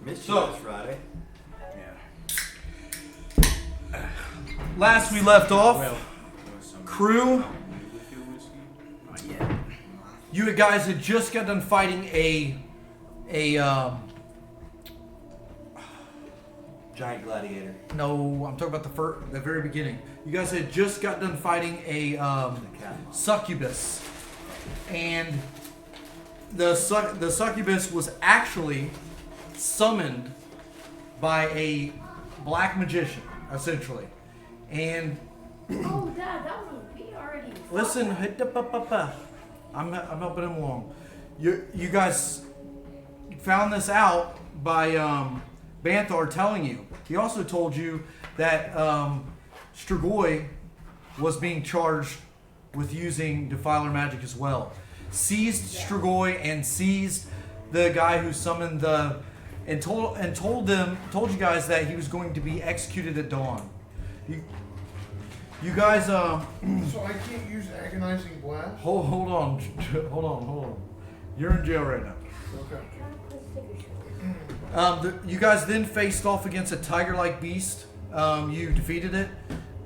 Missed you last Friday. Yeah. Last we left off, crew. You guys had just got done fighting a giant gladiator. No, I'm talking about the very beginning. You guys had just got done fighting a succubus, and the succubus was actually summoned by a black magician, essentially. And oh, Dad, that was we already. listen, I'm helping him along. You guys found this out by Banthar telling you. He also told you that Strigoi was being charged with using Defiler magic as well. Seized Strigoi and seized the guy who summoned the and told you guys that he was going to be executed at dawn. You guys So I can't use agonizing blast? hold on. You're in jail right now. Okay. You guys then faced off against a tiger-like beast. You defeated it.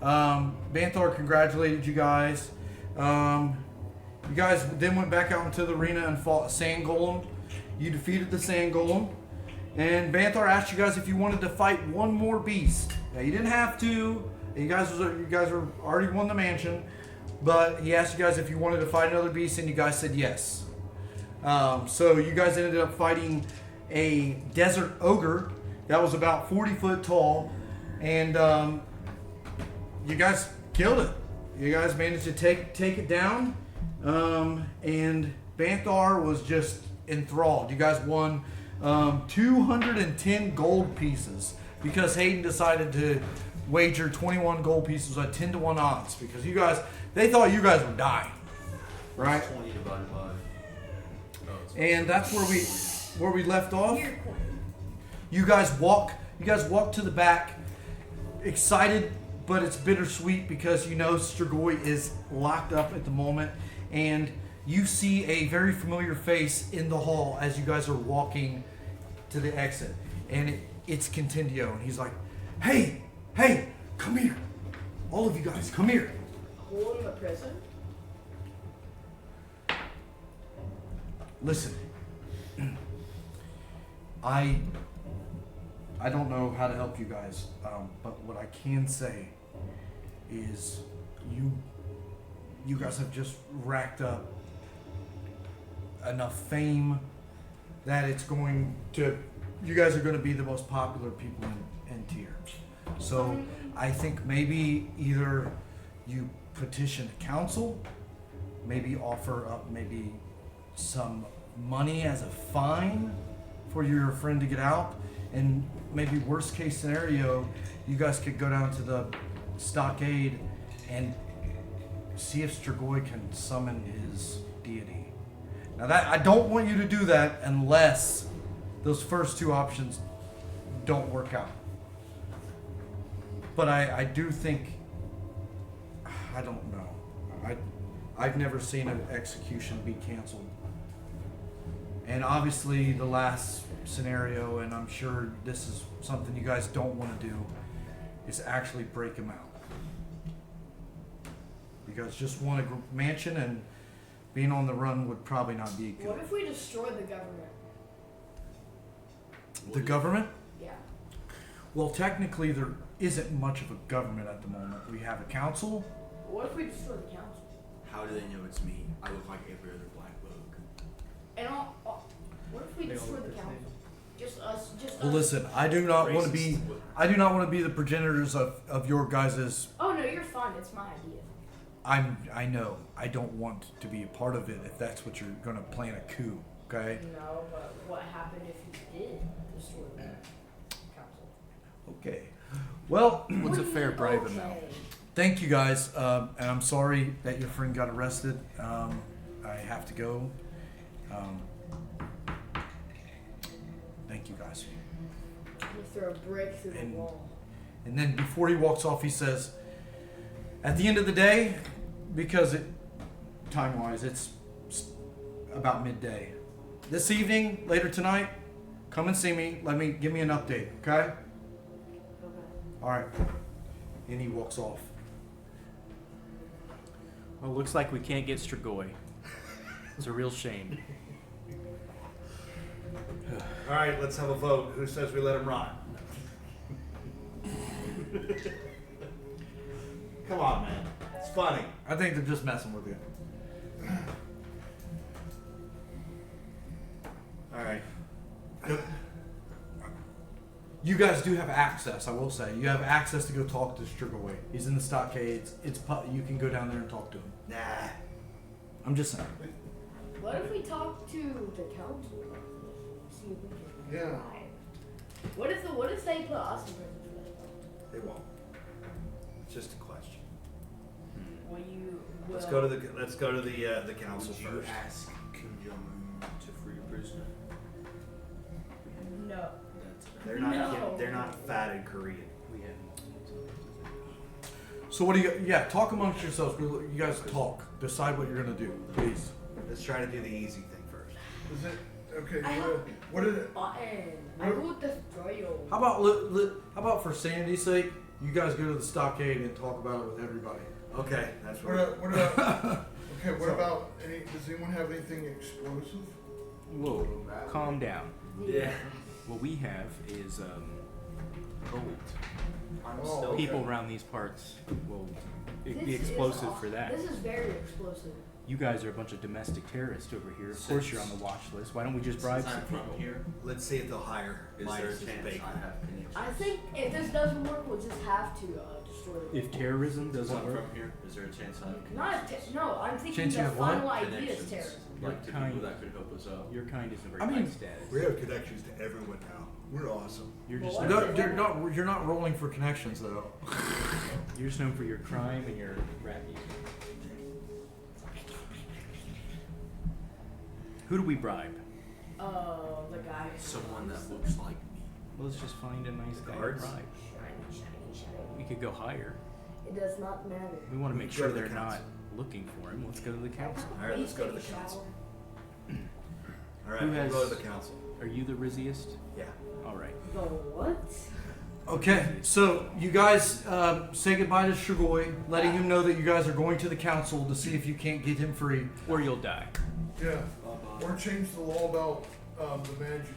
Banthar congratulated you guys. You guys then went back out into the arena and fought a sand golem. You defeated the sand golem. And Banthar asked you guys if you wanted to fight one more beast. Now, you didn't have to. You guys were already won the mansion. But he asked you guys if you wanted to fight another beast, and you guys said yes. So you guys ended up fighting a desert ogre that was about 40 foot tall, and you guys killed it. You guys managed to take it down, and Banthar was just enthralled. You guys won 210 gold pieces because Haiden decided to wager 21 gold pieces at 10 to 1 odds because they thought you guys would die, right? 20 divided by. And that's where we left off. You guys walk to the back, excited, but it's bittersweet because you know Strigoi is locked up at the moment, and you see a very familiar face in the hall as you guys are walking to the exit, and it's Contentio, and he's like, "Hey, come here, all of you guys, come here." Hole in the prison? Listen, I don't know how to help you guys, but what I can say is you guys have just racked up enough fame that you guys are going to be the most popular people in Tyr. So I think maybe either you petition the council, maybe offer up maybe some money as a fine for your friend to get out, and maybe worst case scenario, you guys could go down to the stockade and see if Strigoi can summon his deity. Now that I don't want you to do that unless those first two options don't work out. But I do think, I don't know. I've never seen an execution be canceled. And obviously the last scenario, and I'm sure this is something you guys don't want to do, is actually break him out. You guys just want a mansion, and being on the run would probably not be good. What if we destroy the government? The government? Yeah. Well, technically there isn't much of a government at the moment. We have a council. What if we destroy the council? How do they know it's me? I look like every other black bug. And what if we destroy the council? Just us. Well, listen, I do not want to be the progenitors of your guys's. Oh no, you're fine. It's my idea. I know. I don't want to be a part of it if that's what you're going to plan a coup, okay? No, but what happened if you did destroy the council? Okay. Well, What's a fair bribe amount? thank you guys, and I'm sorry that your friend got arrested. I have to go. Thank you guys. You throw a brick through the wall. And then before he walks off, he says, at the end of the day, because time-wise, it's about midday. This evening, later tonight, Come and see me. Give me an update, okay? Okay. All right. And he walks off. Well, looks like we can't get Strigoi. It's a real shame. All right, let's have a vote. Who says we let him rot? Come on, man. It's funny. I think they're just messing with you. All right. You guys do have access, I will say. You have access to go talk to Strigoi. He's in the stockades. You can go down there and talk to him. Nah. I'm just saying. What if we talk to the council? See if we can. Yeah. What if they put us in prison for that? They won't. It's just a question. Will you? Let's go to the council Would you first. ask Kim Jong-un to free a prisoner? No. They're not fat and Korean. We haven't. So what do you? Yeah, talk amongst yourselves. You guys talk. Decide what you're gonna do, please. Let's try to do the easy thing first. Is it okay? I What did it? Button. I will destroy you. How about for sanity's sake, you guys go to the stockade and talk about it with everybody. Okay, that's What right. okay. What about any? Does anyone have anything explosive? Whoa, calm down. Yeah. What we have is gold. I'm Oh, still. okay. People around these parts will be This is explosive aw- for that. This is very explosive. You guys are a bunch of domestic terrorists over here. Of course you're on the watch list. Why don't we just bribe Since some I'm from people? here, Let's see if they'll hire is there a Mitis' chance bacon. I have connections? I think if this doesn't work, we'll just have to destroy the If terrorism doesn't I'm work, from here, is there a chance I have Not connections? no, I'm thinking Chance you the have what? final idea is Connections, terrorism. like to Kind- people that could help us out. your kind isn't very I high mean, status. We have connections to everyone now. We're awesome. You're Well, just what known, if No, you're not rolling for connections though. you're just known for your crime and your rap music. Who do we bribe? The guy. Someone that looks like me. Well, let's just find a nice guy to Guards? bribe. Shiny, shiny. We could go higher. It does not matter. We want to make Go sure to the they're not council. looking for him. Let's go to the council. All right, let's Please go to take the a council. shower. All right, Who we'll has- go to the council. Are you the rizziest? Yeah. All right. The what? Okay, so you guys say goodbye to Strigoi, letting him know that you guys are going to the council to see if you can't get him free. Or you'll die. Yeah. Or change the law about the magic.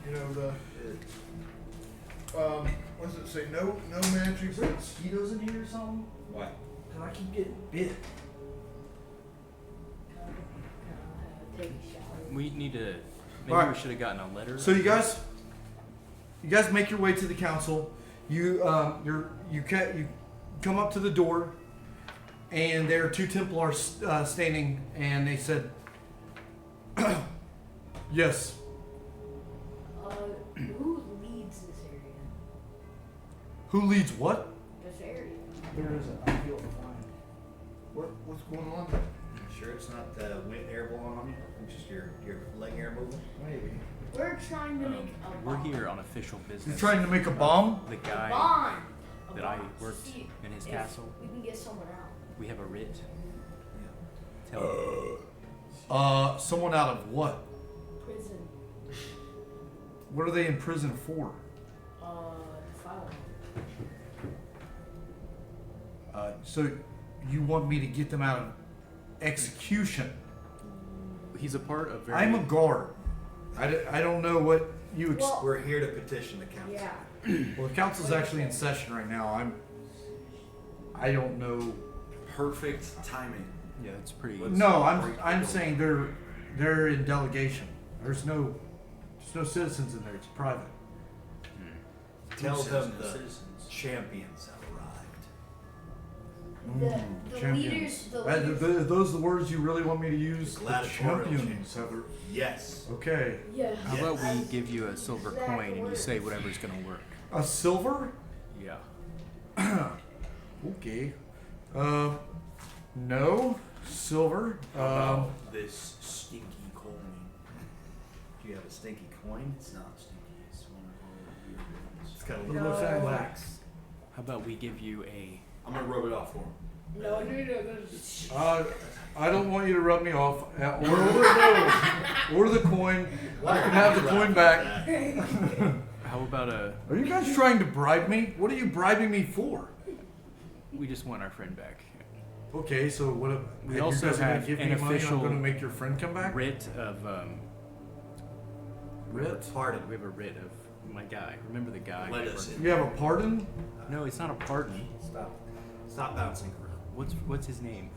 You know the. What does it say? No magic. Is there mosquitoes in here or something? What? Cause I keep getting bit. Take a shower. We need to. Maybe Alright. we should have gotten a letter. So you guys make your way to the council. You come up to the door, and there are two Templars standing, and they said, "Yes." Who leads this area? Who leads what? This area. Where is it? I feel it flying. What's going on? Sure, it's not the wind air blowing on you. It's just your leg air moving. Maybe. We're trying to make a We're bomb. here on official You're business. trying to make a bomb? The A guy bomb. A that I bomb. worked See in his if castle. We can get someone out. We have a writ. Yeah. Tell him. Someone out of what? Prison. What are they in prison for? Defilement. So you want me to get them out of execution? He's a part of very. I'm a guard. I don't know what you. Well- We're here to petition the council. Yeah. Well, the council's actually in session right now. I don't know. Perfect timing. Yeah, that's pretty. No, I'm saying they're in delegation. There's no citizens in there. It's private. Tell Who says them no the citizens? champions have arrived. The Champions. leaders. The Are leaders. those the words you really want me to use? The The gladiatorial champions have. Yes. Okay. Yeah. How about we Yes. give you a silver Exact coin and you words. say whatever's gonna work? A silver? Yeah. Okay. No silver. How about this stinky coin? Do you have a stinky coin? It's not stinky. It's one of our weird ones. It's got a It little looks No. like wax. How about we give you a I'm gonna rub it off for him. No. I don't want you to rub me off. Or the coin. I can have the coin back. How about Are you guys trying to bribe me? What are you bribing me for? we just want our friend back? Okay, so what? We you also guys are gonna have give an me money, official I'm going to make your friend come back. Writ of Writ? Pardon. we have a writ of my guy. Remember the guy? Let us in. You have a pardon? No, it's not a pardon. Stop bouncing around. What's his name?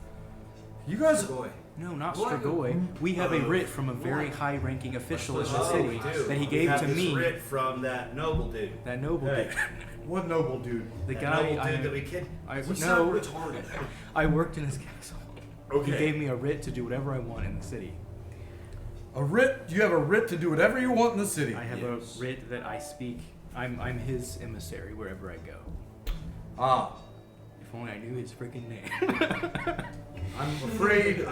You guys. Boy. No, not What? Strigoi. We have a writ from a very high-ranking official in the city that he gave to me. Writ from that noble dude. That noble Hey. dude. What noble dude? The That guy noble dude that we kid. no, retarded. I worked in his castle. Okay. He gave me a writ to do whatever I want in the city. A writ? You have a writ to do whatever you want in the city. I have Yes. a writ that I speak. I'm his emissary wherever I go. Ah, If only I knew his freaking name. I'm afraid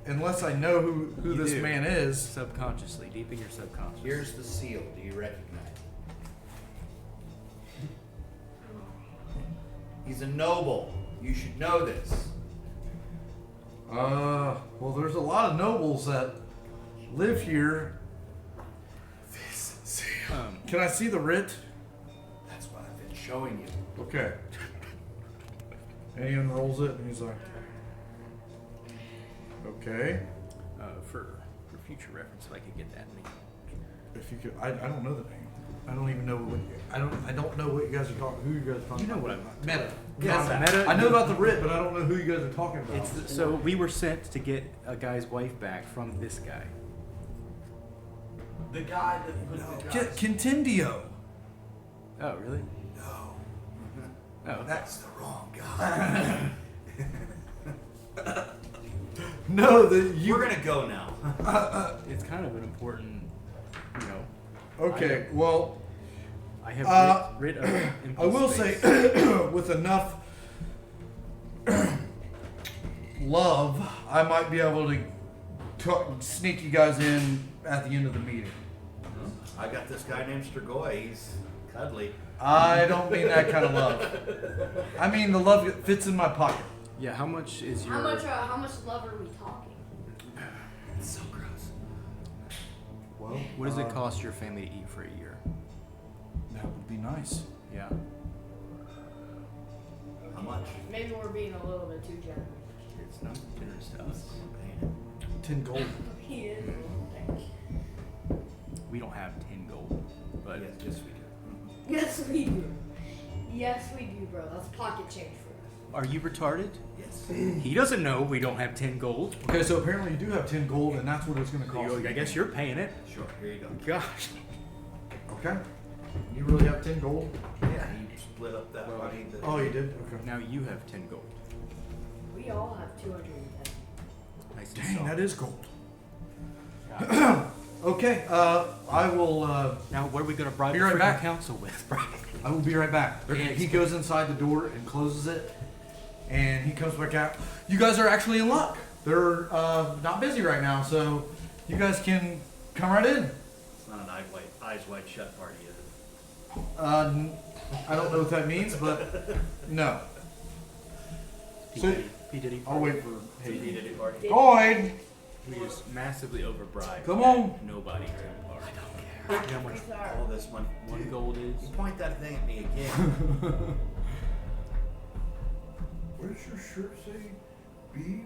unless I know who You this do. man is. Subconsciously, deep in your subconscious. Here's the seal. Do you recognize? He's a noble. You should know this. Well, there's a lot of nobles that live here. This seal. Can I see the writ? That's what I've been showing you. Okay. And he unrolls it and he's like, okay. For future reference, if I could get that name. If you could, I don't know the name. I don't even know what I don't know what you guys are talking. Who you guys are talking You know about? what I'm. Meta. Yeah, Meta. I know about the writ, but I don't know who you guys are talking about. So we were sent to get a guy's wife back from this guy. The guy that put the guys. Contendio. Oh, really? No, Oh. that's the wrong guy. No, We're gonna go now. It's kind of an important, you know. Okay, well, I have writ of I will impulse say, space. with enough love, I might be able to sneak you guys in at the end of the meeting. I got this guy named Strigoi. He's cuddly. I don't mean that kind of love. I mean the love that fits in my pocket. Yeah, how much is your? How much love are we talking? It's so gross. Well, What does it cost your family to eat for a year? That would be nice. Yeah. How much? Maybe we're being a little bit too generous. It's not generous to us. I'm paying him. 10 gold. He is a little thing. We don't have 10 gold, but Yes, we do. Yes, we do. Yes, we do, bro. That's pocket change for us. are you retarded? Yes. He doesn't know we don't have 10 gold. Okay, so apparently you do have 10 gold, and that's what it's going to cost. I guess you're paying it. Sure. Here you go. Gosh. Okay. You really have 10 gold? Yeah, he split up that money. That Oh, you did? Okay. Now you have 10 gold. We all have 210. Nice and Dang, soft. that is gold. Got it. Okay, I will. Now, what are we going to bribe Be the right freaking back. council with, bro? I will be right back. Okay. And he goes inside the door and closes it, and he comes back out. You guys are actually in luck. They're not busy right now, so you guys can come right in. It's not an eyes wide shut party, is it? I don't know what that means, but no. So P. Diddy. I'll wait for Hey, Haiden. did it party? Lloyd, We just massively overbribed. come on. Nobody to party. I don't care. You know how much These are- All this money. 1 gold is? You point that thing at me again. What does your shirt say? Beef,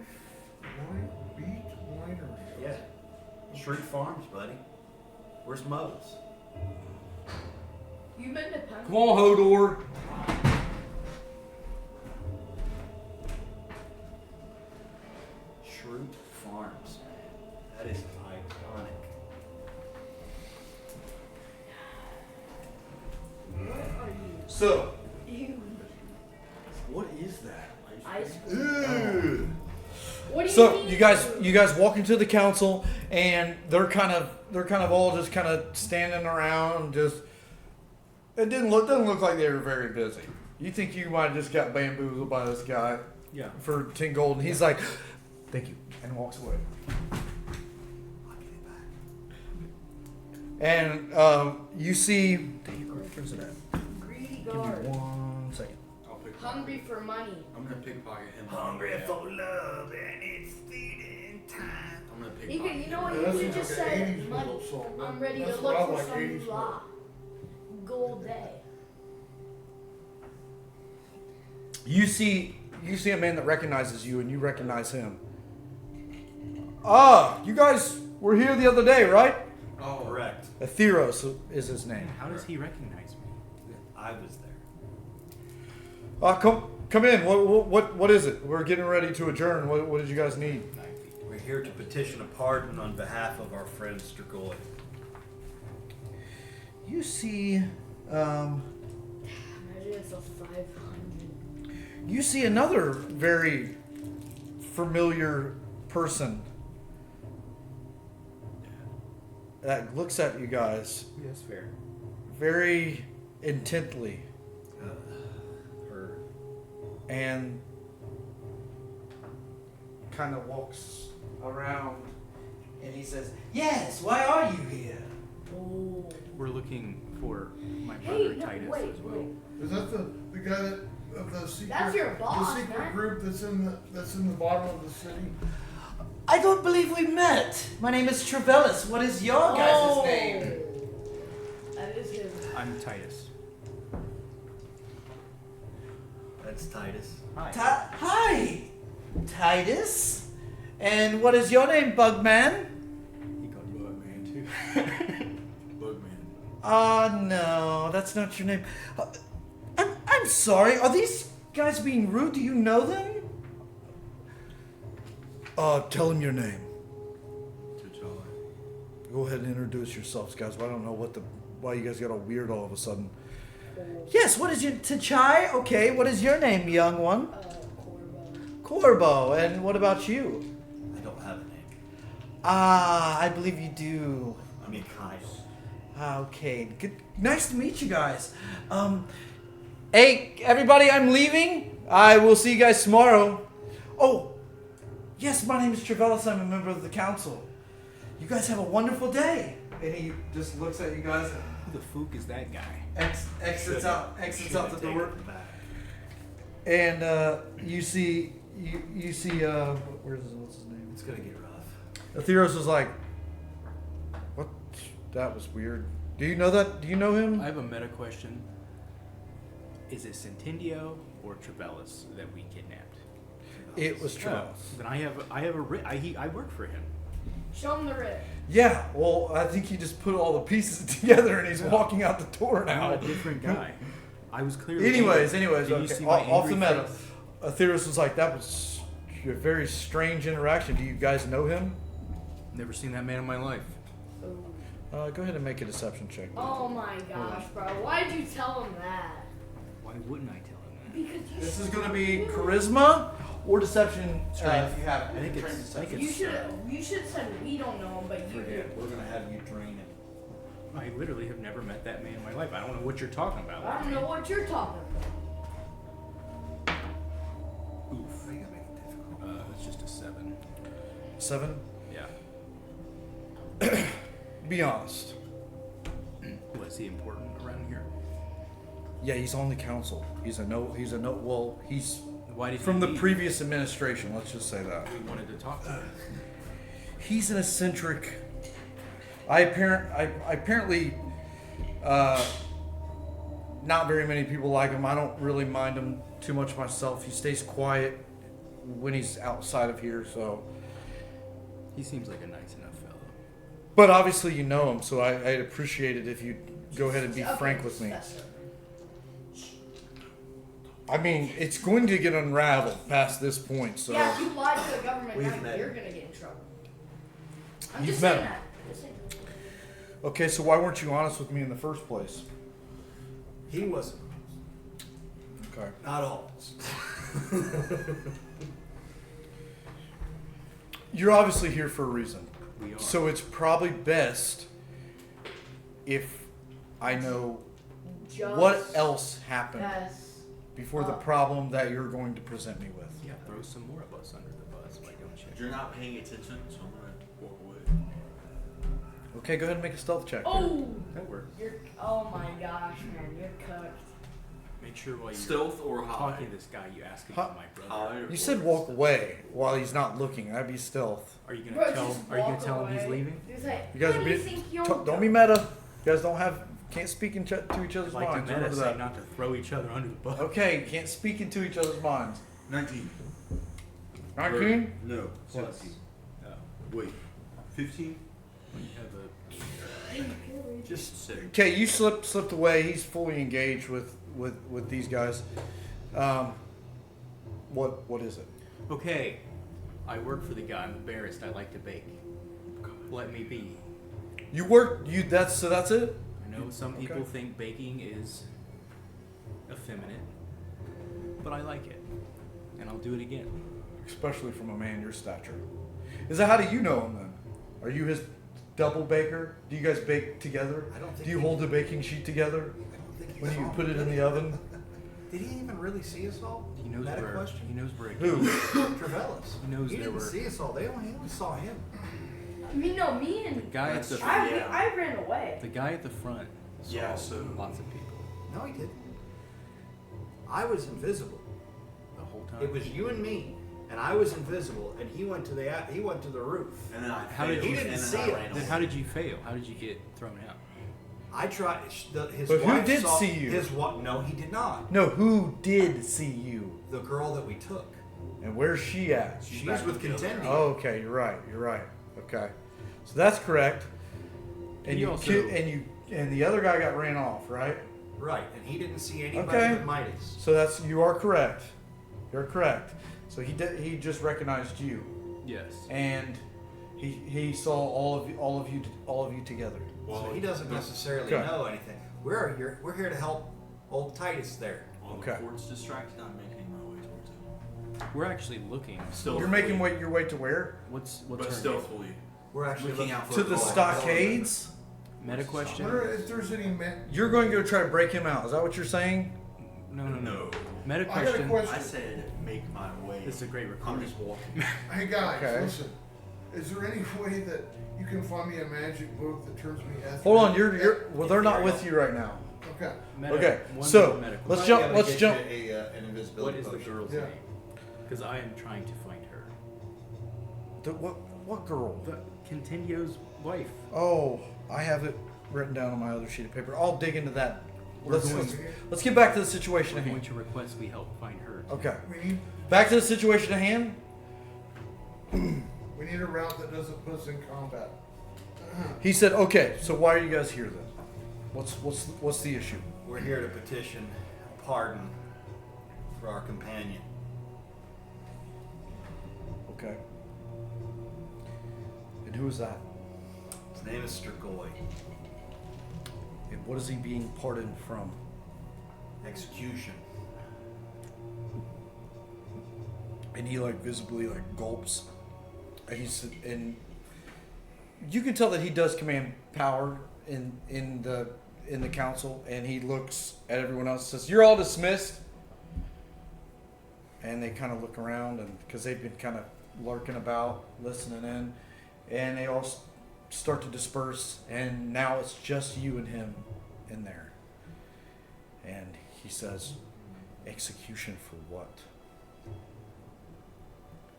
wine, beet, winery. Yeah. Shrew Farms, buddy. Where's Moe's? You've been to Penn? Come on, Hodor. Shrew Farms. That is iconic. What are you? So, Ew. what is that? Ice cream. Ooh. What do you So mean? you guys walk into the council, and they're kind of all just kind of standing around. Just it doesn't look like they were very busy. You think you might have just got bamboozled by this guy Yeah. for 10 gold, and he's like, "Thank you," and walks away. I'll get it back. And you see, where's it at? Greedy Give me guard. 1 second. I'll pick Hungry for money. I'm gonna pickpocket him. Hungry for love and it's feeding time. I'm gonna You pickpocket know him. what? That You seems should just like an say 80s money. metal song. I'm ready That's to what I look for like, some 80s law. Gold day. You see a man that recognizes you, and you recognize him. Ah, you guys were here the other day, right? Oh, Correct. Atheros is his name. How does he recognize me? I was there. Come in. What is it? We're getting ready to adjourn. What did you guys need? We're here to petition a pardon on behalf of our friend Strigoi. You see, Imagine it's a 500. you see another very familiar person that looks at you guys That's fair. very intently Her. and kind of walks around and he says, "Yes, why are you here?" Oh. We're looking for my Hey, brother no, Titus wait, as well. wait. Is that the guy that of the secret? That's your boss, The secret man. group that's in the bottom of the city. I don't believe we met. My name is Trevellis. What is your guys' name? That is him. I'm Titus. That's Titus. Hi. Hi, Titus. And what is your name, Bugman? He called you Bugman too. Bugman. No, that's not your name. I'm sorry. Are these guys being rude? Do you know them? Tell him your name. T'Challa. Go ahead and introduce yourselves, guys. I don't know why you guys got all weird all of a sudden. Yes, what is your T'Chai? Okay, what is your name, young one? Korbo. Korbo. And what about you? I don't have a name. Ah, I believe you do. I mean Kyle. Ah, okay. Good. Nice to meet you guys. Hey, everybody, I'm leaving. I will see you guys tomorrow. Oh, yes, my name is Trevellis. I'm a member of the council. You guys have a wonderful day. And he just looks at you guys Who the fook is that guy? and exits out the door. Back. And you see what's his name? It's gonna get rough. Atheros was like, what? That was weird. Do you know that? Do you know him? I have a meta question. Is it Centindio or Trevellis that we kidnapped? It was Oh, Trevellis. then I work for him. Show him the rip. Yeah, well, I think he just put all the pieces together and he's walking out the door I'm now. a different guy. I was clearly. Anyways, Did you okay. see my Off the angry meta. face? Atheros was like, that was a very strange interaction. Do you guys know him? Never seen that man in my life. Oh. Go ahead and make a deception check. Oh my gosh, bro. Why did you tell him that? Why wouldn't I tell him that? Because you This is should- going to be charisma or deception. Strength. If you have I think trained it's- I think deception. You should have said we don't know him, but you do. Forget. We're gonna have you drain him. I literally have never met that man in my life. I don't know what you're talking about. I don't know what you're talking about. Oof. It's just a 7. 7? Yeah. Be honest. Was he important around here? Yeah, he's on the council. He's Why did from he the leave? previous administration, let's just say that. We wanted to talk to him. He's an eccentric. I apparently not very many people like him. I don't really mind him too much myself. He stays quiet when he's outside of here, so. He seems like a nice enough fellow. But obviously you know him, so I'd appreciate it if you'd go ahead and be Okay, frank with me. that's it. I mean, it's going to get unraveled past this point, so. Yeah, if you lie to the government, We've now met you're him. gonna get in trouble. I'm You've just met saying him. that. Just saying. Okay, so why weren't you honest with me in the first place? He wasn't. Okay. Not always. You're obviously here for a reason. We are. So it's probably best if I know Just what else happened as before the problem that you're going to present me with. Yeah, throw some more of us under the bus. Why don't you? You're not paying attention, so I'm gonna walk away. Okay, go ahead and make a stealth check. Oh, That works. oh my gosh, man, you're cooked. Make sure while you're Stealth or hide? talking to this guy, you ask him about my brother. Hide or You said walk away while he's not looking. That'd be stealth. Are you Bro, gonna tell? just Are you gonna walk tell him he's away. leaving? He's like, You guys what are do you being, think you'll don't be meta. You guys can't speak to each other's Like to minds. meta Remember say that. not to throw each other under the bus. Okay, can't speak into each other's minds. 19. 19? No. What? 17. Oh, Wait. 15? when you have a Just say. Okay, you slipped away. He's fully engaged with these guys. What is it? okay. I work for the guy. I'm embarrassed. I like to bake. Let me be. That's it? I know some people Okay. think baking is effeminate, but I like it, and I'll do it again. Especially from a man your stature. Is that how do you know him then? Are you his double baker? Do you guys bake together? I don't think Do you he- hold the baking sheet together I don't think he when saw you me, put it did in he? the oven? Did he even really see us all? He knows Meta where. question? He knows where. It Who? Travellis. He knows He there didn't were- see us all. He only saw him. me The and guy at the I ran away. the guy at the front. Saw Yeah, so- lots of people No, he didn't. I was invisible. the whole time. It was you and me, and I was invisible, and he went to the roof. And then I How did failed, you- and He didn't then see I it. ran Then away. how did you fail? How did you get thrown out? I tried. His But who wife did saw see you? His wife. No, he did not. No, who did see you? The girl that we took. And where's she at? She's back with with the other contending. guy. Oh, okay, you're right. Okay. So that's correct. And He you also- and the other guy got ran off, right? Right, and he didn't see anybody Okay. but Mitis. So you are correct. You're correct. So he just recognized you, Yes. and he saw all of you together. So he doesn't necessarily Okay. know anything. We're here to help old Titus there. While Okay. the court's distracted, I'm making my way towards him. We're actually looking. Stealthfully. You're making your way to where? What's But her name? stealthily. We're actually Looking looking out for To a the call. stockades. Meta I question? wonder if there's any You're going to go try to break him out. Is that what you're saying? No. No. Meta I got a question. question. I said make my way. This is a great I'm recording. just walking. Hey guys, Okay. listen. Is there any way that you can find me a magic book that turns me etheric? Hold on. Well, they're not with you right now. Okay. Meta, Okay, one so, more meta let's question. jump- Might be able let's to get jump- you an What invisibility is the potion. girl's Yeah. name? Because I am trying to find her. What girl? The Contendio's wife. Oh, I have it written down on my other sheet of paper. I'll dig into that. We're Let's going- let's get back to the situation We're at going hand. to request we help find her. Okay. We need Back to the situation at hand. we need a route that doesn't put us in combat. He said, "Okay, so why are you guys here then? What's the issue?" We're here to petition a pardon for our companion. Okay. And who is that? His name is Strigoi. And what is he being pardoned from? Execution. And he visibly gulps. And you can tell that he does command power in the council, and he looks at everyone else and says, "You're all dismissed." And they kind of look around, and because they've been kind of lurking about, listening in, and they all start to disperse, and now it's just you and him in there. And he says, "Execution for what?"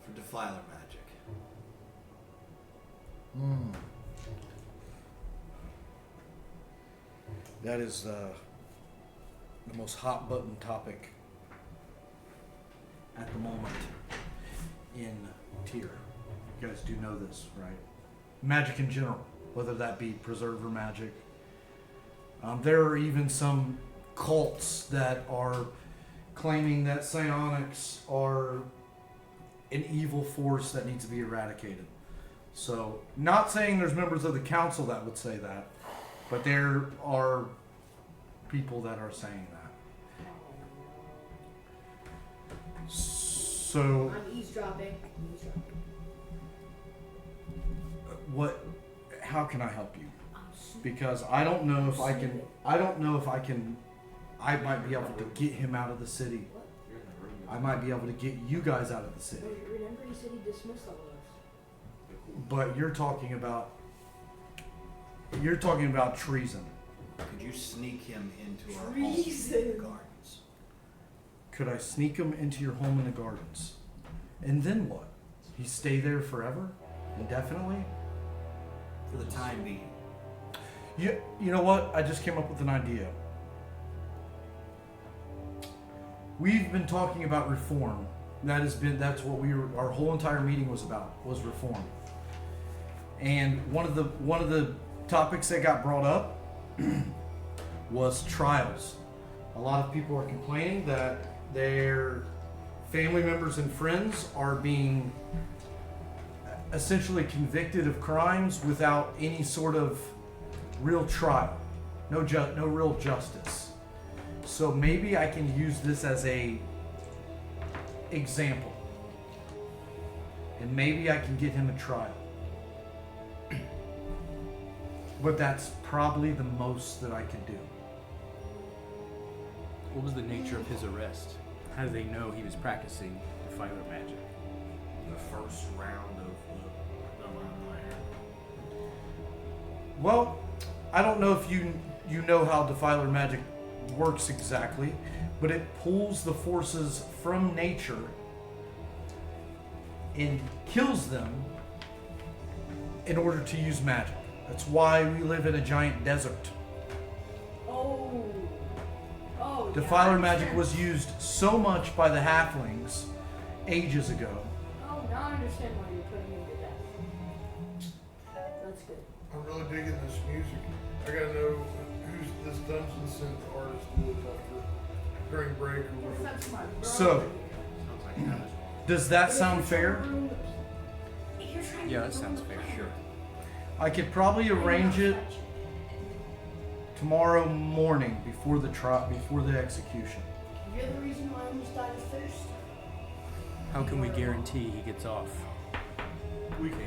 For defiler magic. That is the most hot button topic at the moment in tier. You guys do know this, right? Magic in general, whether that be preserver magic. There are even some cults that are claiming that psionics are an evil force that needs to be eradicated. So, not saying there's members of the council that would say that, but there are people that are saying that. So, I'm eavesdropping. how can I help you? I'm super Because I don't know if I can, I might be able to get him out of the city. I might be able to get you guys out of the city. Remember he said he dismissed all of us. But you're talking about treason. Could you sneak him into our Treason. gardens? could I sneak him into your home in the gardens? And then what? He stay there forever? Indefinitely? For the time being. You know what? I just came up with an idea. We've been talking about reform. That's what our whole entire meeting was about, was reform. And one of the topics that got brought up was trials. A lot of people are complaining that their family members and friends are being essentially convicted of crimes without any sort of real trial, no real justice. So maybe I can use this as a example, and maybe I can get him a trial. But that's probably the most that I can do. What was the nature of his arrest? How did they know he was practicing defiler magic? The first round of the Fire. Well, I don't know if you know how defiler magic works exactly, but it pulls the forces from nature and kills them in order to use magic. That's why we live in a giant desert. Oh. Oh. Defiler yeah, I magic understand. was used so much by the halflings ages ago. Oh, now I understand why you're putting him to death. That's good. I'm really digging this music. I gotta know who's this Dungeon Synth artist is after during break or whatever. That's my brother So- here. Sounds like that. Does that But if sound you're fair? trying to- if you're trying to Yeah, that ruin sounds the fair. plan, Sure. I could probably arrange it tomorrow morning before the execution. You're the reason why I almost died of thirst. How can we guarantee he gets off? We can't.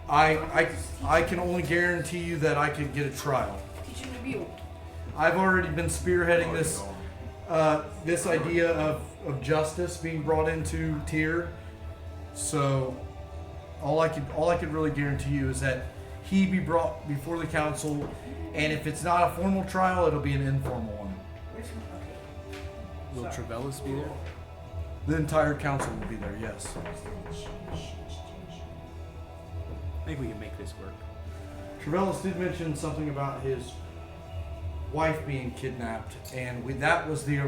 I can only guarantee you that I could get a trial. Teach him to be old. I've already been spearheading this idea of justice being brought into Tyr. So all I could really guarantee you is that he be brought before the council, and if it's not a formal trial, it'll be an informal one. Where's my Will Trevellis be there? The entire council will be there. Yes. Maybe we can make this work. Trevellis did mention something about his wife being kidnapped, and that was the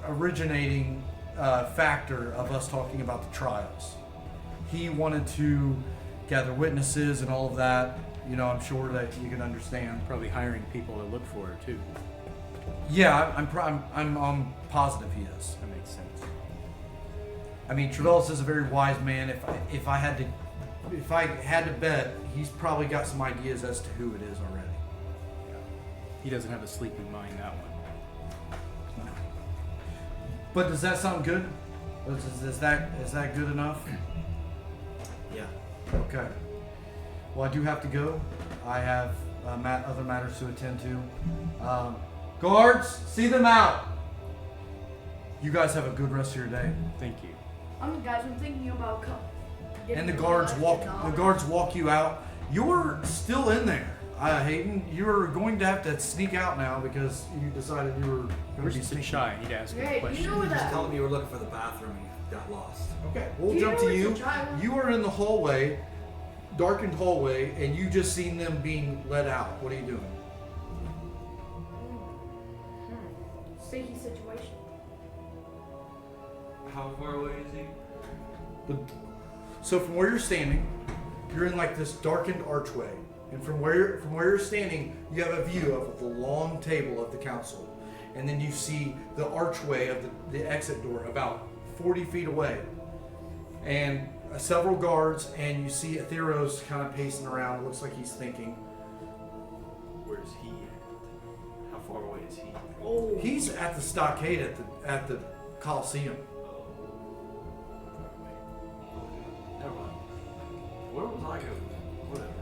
originating factor of us talking about the trials. He wanted to gather witnesses and all of that. You know, I'm sure that you can understand. Probably hiring people to look for her too. Yeah, I'm positive he is. That makes sense. I mean, Trevellis is a very wise man. If I had to bet, he's probably got some ideas as to who it is already. He doesn't have a sleeping mind, that one. No. But does that sound good? Is that good enough? Yeah. Okay. Well, I do have to go. I have other matters to attend to. Guards, see them out. You guys have a good rest of your day. Thank you. Guys, I'm thinking about And the guards walk you out. You're still in there, Haiden. You're going to have to sneak out now because you decided you were going to be Where's the sneaking. shy? I need to ask him a Hey, do question. you know where Just that? tell them you were looking for the bathroom and you got lost. Okay, we'll Do you jump know to where you. the child- You are in the hallway, darkened hallway, and you just seen them being let out. What are you doing? Sticky situation. How far away is he? So from where you're standing, you're in like this darkened archway, and from where you're standing, you have a view of the long table of the council, and then you see the archway of the exit door about 40 feet away, and several guards, and you see Atheros kind of pacing around. It looks like he's thinking. Where's he at? How far away is he? Oh. He's at the stockade at the Coliseum. Never mind. Where was I going? Whatever.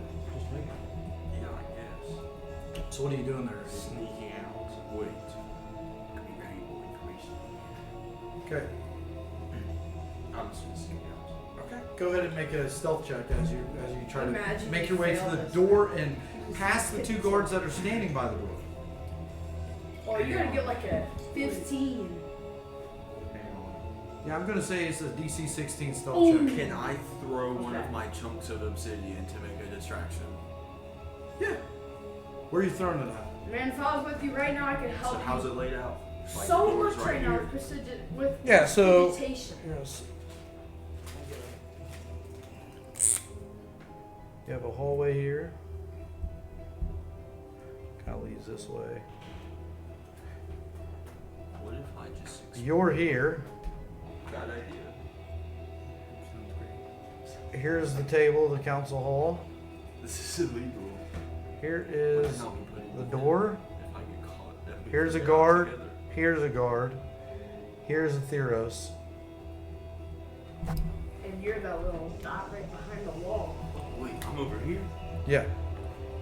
Yeah, I guess. So what are you doing there? Sneaking out. Wait. Could be valuable information. Okay. I'm just gonna sneak out. Okay. Go ahead and make a stealth check as you try to Imagine make you your way to fail the this. door and past the two guards that are standing by the door. Oh, you're gonna get like a 15. Yeah, I'm gonna say it's a DC 16 stealth Ooh. check. Can I throw one Okay. of my chunks of obsidian to make a distraction? Yeah. Where are you throwing it at? Man, if I was with you right now, I could help So you. how's it laid out? Like, So the door's much right now here. with precision, with Yeah, so- precipitation. Yes. You have a hallway here. Kind of leads this way. What if I just You're here. Bad idea. Sounds great. Here's the table, the council hall. This is illegal. Here What is the hell we putting the in door. If I get caught, if we Here's a get out guard. together. Here's a guard. Here's a Theros. And you're that little dot right behind the wall. Oh, wait, I'm over here. Yeah.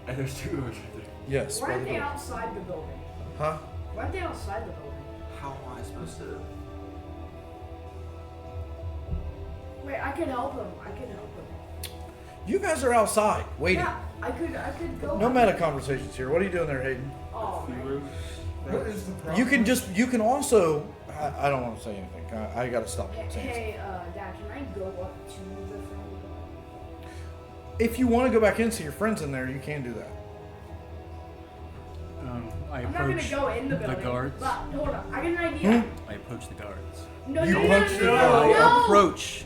And there's two over there. Yes. Why by aren't the they door. outside the building? Huh? Why aren't they outside the building? How am I supposed to? Wait, I could help him. I could help him. You guys are outside waiting. Yeah, I could go. No meta conversations here. What are you doing there, Hayden? Oh, man. What is the problem? You can also. I don't want to say anything. I gotta stop saying something. Hey, Dad, can I go up to the front? If you want to go back in and see your friends in there, you can do that. I I'm not gonna approach go in the building. guards. But hold on, I got an idea. I approach the guards. No, You no, no, punched no, the no, guard. no. I approach.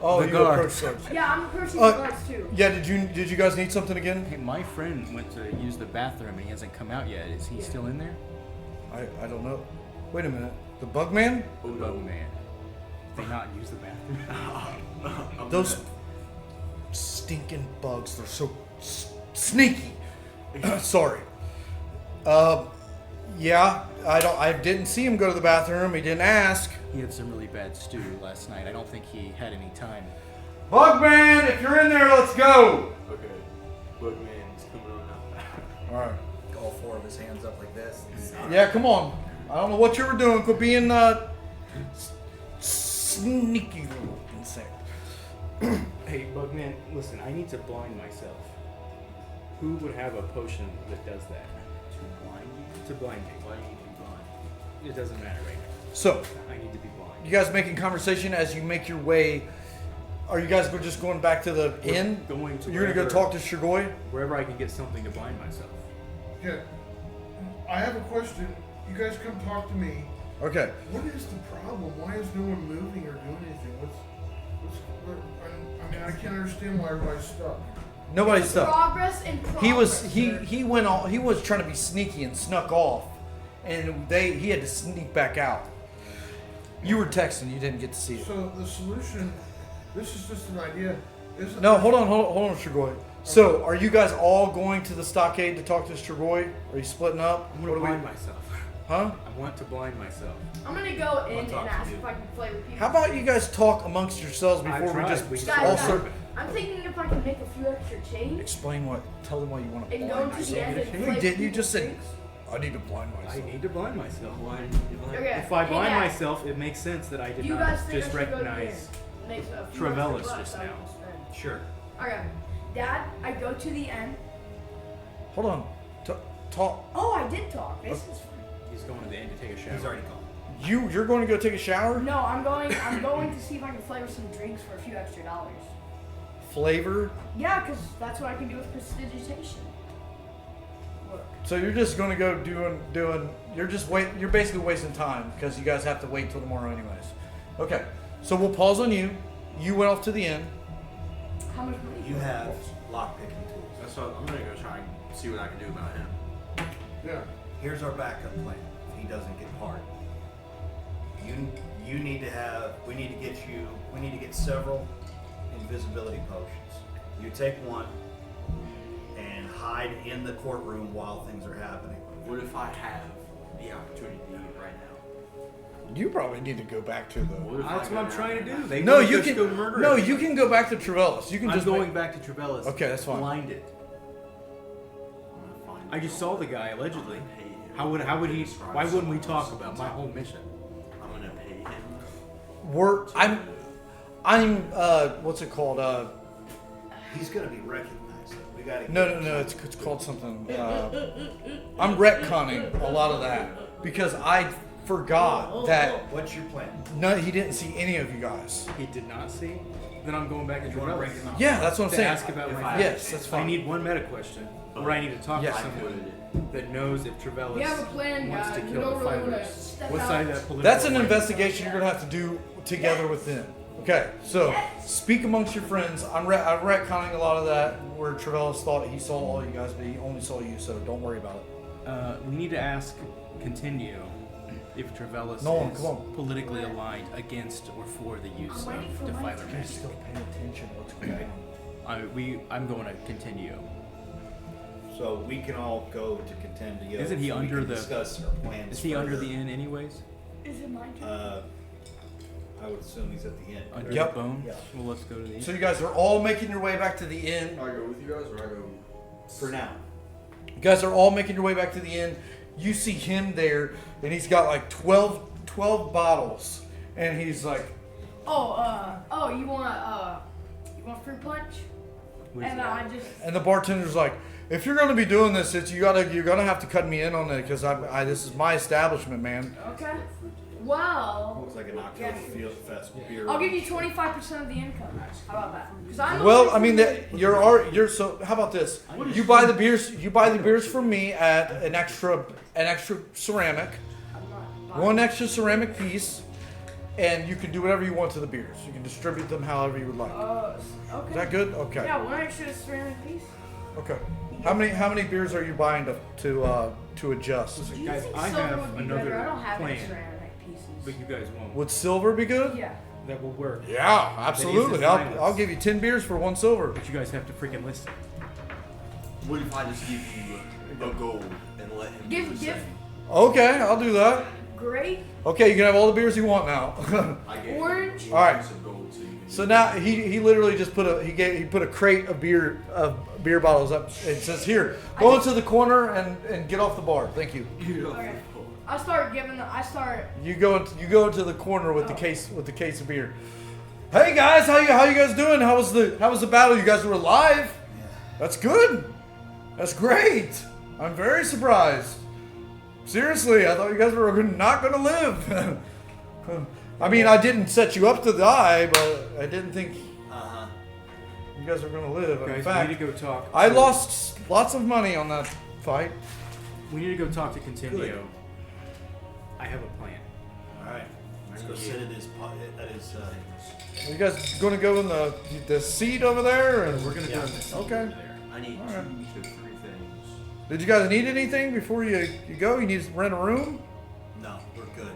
Oh, The you guards. approach guards. Yeah, I'm approaching Uh, the guards too. Yeah. Did you guys need something again? Hey, my friend went to use the bathroom and he hasn't come out yet. Is he still in there? I don't know. Wait a minute. The bug man? Oh man. Did they not use the bathroom? I'm Those gonna- stinking bugs. They're so sneaky. Sorry. Yeah. I didn't see him go to the bathroom. He didn't ask. He had some really bad stew last night. I don't think he had any time. Bugman, if you're in there, let's go. Okay. Bugman's coming on out. All right. All four of his hands up like this. Yeah, come on. I don't know what you were doing. Quit being sneaky little insect. Hey, Bugman, listen, I need to blind myself. Who would have a potion that does that? To blind you? To blind me. Why do you need to be blind? It doesn't matter right now. So, I need to be blind. you guys making conversation as you make your way. Are you guys just going back to the We're inn? going to You're gonna go wherever- talk to Strigoi? wherever I can get something to blind myself. Yeah. I have a question. You guys come talk to me. Okay. What is the problem? Why is no one moving or doing anything? I mean, I can't understand why everybody's stuck. Nobody's stuck. Progress and progress. He went on. He was trying to be sneaky and snuck off, and he had to sneak back out. You were texting. You didn't get to see it. So the solution, this is just an idea. Isn't No, hold on, Strigoi. So, are you guys all going to the stockade to talk to Strigoi? Are you splitting up? I'm gonna blind myself. Huh? I want to blind myself. I'm gonna go in I'll and talk to ask you. if I can play with people. How about you guys talk amongst yourselves I before we tried. just We just Guys, all guys, start? I'm thinking if I can make a few extra change Explain what. Tell them why you want to and blind go to the yourself. end and You play didn't, you with just said, drinks. I need to blind I myself. need to blind myself. Why do you need to blind? Okay. If I hey, blind Dad, myself, it makes sense that I did do you not guys think just I should go to the recognize. end? Make a few Trevellis extra bucks just I now. can spend. Sure. Okay. Dad, I go to the end. Hold on. Talk. Oh, I did talk. This is fun. He's going to the end to take a shower. He's already gone. You're going to go take a shower? No, I'm going to see if I can flavor some drinks for a few extra dollars. Flavor? Yeah, because that's what I can do with prestidigitation. Look. So you're just going to go doing. You're basically wasting time because you guys have to wait till tomorrow anyways. Okay. So we'll pause on you. You went off to the inn. How much money? You have lockpicking tools. That's what I'm gonna go try and see what I can do about him. Yeah. Here's our backup plan if he doesn't get hard. We need to get several invisibility potions. You take one and hide in the courtroom while things are happening. What if I have the opportunity to eat right now? You probably need to go back to the. What if That's I what go I'm trying to down do. They No, want you us to can. go murder No, everybody. you can go back to Trevellis. You can I'm just going back to Trevellis. Okay, that's fine. Blinded. I'm gonna find I just saw the guy allegedly. I'm gonna pay him. How would he? Describe Why wouldn't we someone talk else. about my whole mission? I'm gonna pay him. I'm. What's it called? He's gonna be recognized. We gotta. No. It's called something. I'm retconning a lot of that because I forgot that What's your plan? no, he didn't see any of you guys. He did not see. Then I'm going back to You wanna Trevellus break him up? Yeah, that's what I'm to saying. ask about If my. I- Yes, that's I fine. need one meta question where I need to talk Yeah. to I someone could. that knows if Trevellus We have a plan, wants guys. to We kill don't the really wanna fighters. step What out. side of that political? That's an line? investigation you're gonna have to do together with them. Okay, so speak amongst your friends. I'm retconning a lot of that where Trevellus thought he saw all you guys, but he only saw you. So don't worry about it. We need to ask Continue if Trevellus Nolan, is come on. politically aligned against or for the use I'm waiting for of my Defiler turn. You're magic. still paying attention to what's going on. I'm going to Continue. So we can all go to Contendio. Isn't he so we under can the- discuss our plans? Is he under further. the inn anyways? Is it my turn? I would assume he's at the end. Under Yep. the bone? Yeah. Well, let's go to the inn. So you guys are all making your way back to the inn. I go with you guys, or I go. For now. You guys are all making your way back to the inn. You see him there, and he's got like 12 bottles, and he's like, You want fruit punch? Where's And that? I just, and the bartender's like, if you're gonna be doing this, you're gonna have to cut me in on it because this is my establishment, man. okay. Well, Looks like an October Field Fest beer. I'll give you 25% of the income. How about that? 'Cause I'm the Well, one I mean, who- you're so. How about this? You buy the beers. You buy the beers from me at an extra ceramic, I'm not buying- one extra ceramic piece, and you can do whatever you want to the beers. You can distribute them however you would like. Okay. Is that good? Okay. Yeah, one extra ceramic piece. Okay. How many beers are you buying to adjust? Do you Guys, think I silver have would be another better? I don't have any plan. ceramic pieces. But you guys won't. Would silver be good? Yeah. That will work. Yeah, absolutely. That is I'll give you 10 beers for 1 silver. But you guys have to freaking listen. What if I just give you a gold and let him do the Give- same? Okay, I'll do that. Great. Okay, you can have all the beers you want now. I gave Orange. you All right. some gold so you can So use now it. he literally just put a crate of beer bottles up. It says here, go into the corner and get off the bar. Thank you. Okay. I start. You go into the corner with the case of beer. Hey guys, how you guys doing? How was the battle? You guys were alive? That's good. That's great. I'm very surprised. Seriously, I thought you guys were not going to live. I mean, I didn't set you up to die, but I didn't think you guys were going to live. In Guys, we fact, need to go talk. I lost lots of money on that fight. We need to go talk to Continue. Good. I have a plan. Alright. Let's go sit at his Are you guys going to go in the seat over there? And We're gonna go in the seat Okay. over there. I need All right. 2 to 3 things. Did you guys need anything before you go? You need to rent a room? No, we're good.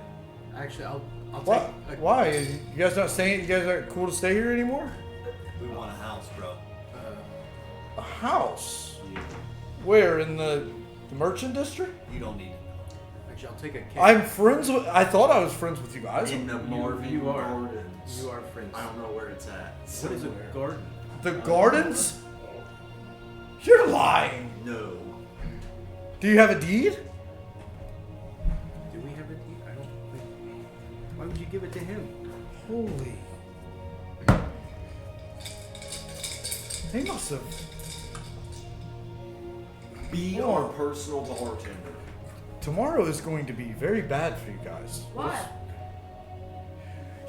Actually, I'll Why? take. Why? You guys not staying? You guys aren't cool to stay here anymore? We want a house, bro. A house? Yeah. Where in the merchant district? You don't need it. Actually, I'll take a cake. I'm friends with. I thought I was friends with you guys. In the Marvin you are. Gardens. You are friends. I don't know where it's at. What is a Somewhere. garden? The gardens? You're lying. No. Do you have a deed? Do we have a deed? I don't think. Why would you give it to him? Holy. They must have. Be Hold our on. personal bartender. Tomorrow is going to be very bad for you guys. What?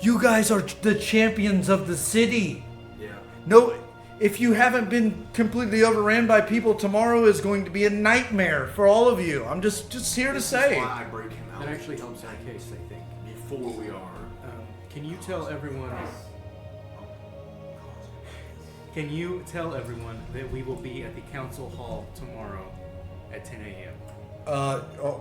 You guys are the champions of the city. Yeah. No, if you haven't been completely overran by people, tomorrow is going to be a nightmare for all of you. I'm just here to This say. is why I break him out. That actually helps our case, I think. Before we are. Can you tell everyone? Can you tell everyone that we will be at the council hall tomorrow at 10 a.m.?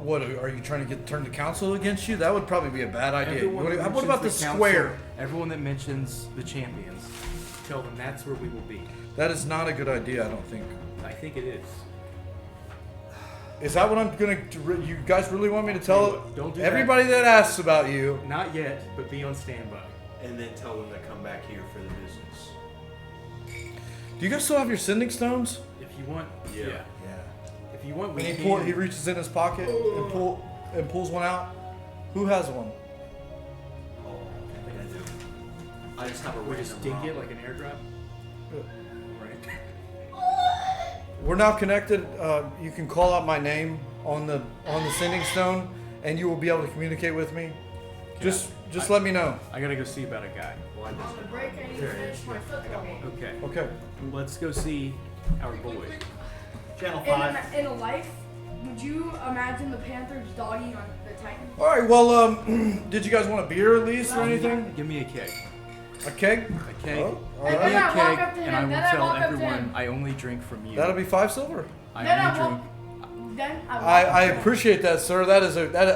What are you trying to turn the council against you? That would probably be a bad idea. Everyone that What about the mentions council- square? Everyone that mentions the champions, tell them that's where we will be. That is not a good idea. I don't think. I think it is. Is that what I'm gonna? You guys really want me to tell Don't do everybody that asks about you? Not yet, but be on standby. And then tell them to come back here for the business. Do you guys still have your sending stones? If you want, Yeah. Yeah. If you want, we And can. he reaches in his pocket and pulls one out. Who has one? Oh, I think I do. I just have a We just random dink it rock. like an airdrop. Right. We're now connected. You can call out my name on the sending stone, and you will be able to communicate with me. Just let me know. I gotta go see about a guy. Well, I On the just break, I need to finish my football game. Okay. Okay. Let's go see our boy. Channel 5. In a life, would you imagine the Panthers dogging on the Titans? All right. Well, did you guys want a beer at least or anything? Give me a keg. A keg? A keg. Oh, all Give right. me Then I a walk keg, up to and him, I will then I tell walk up to everyone him. I only drink from you. That'll be 5 silver. I Then I only walk. drink. Then I walk I up to him. appreciate that, sir.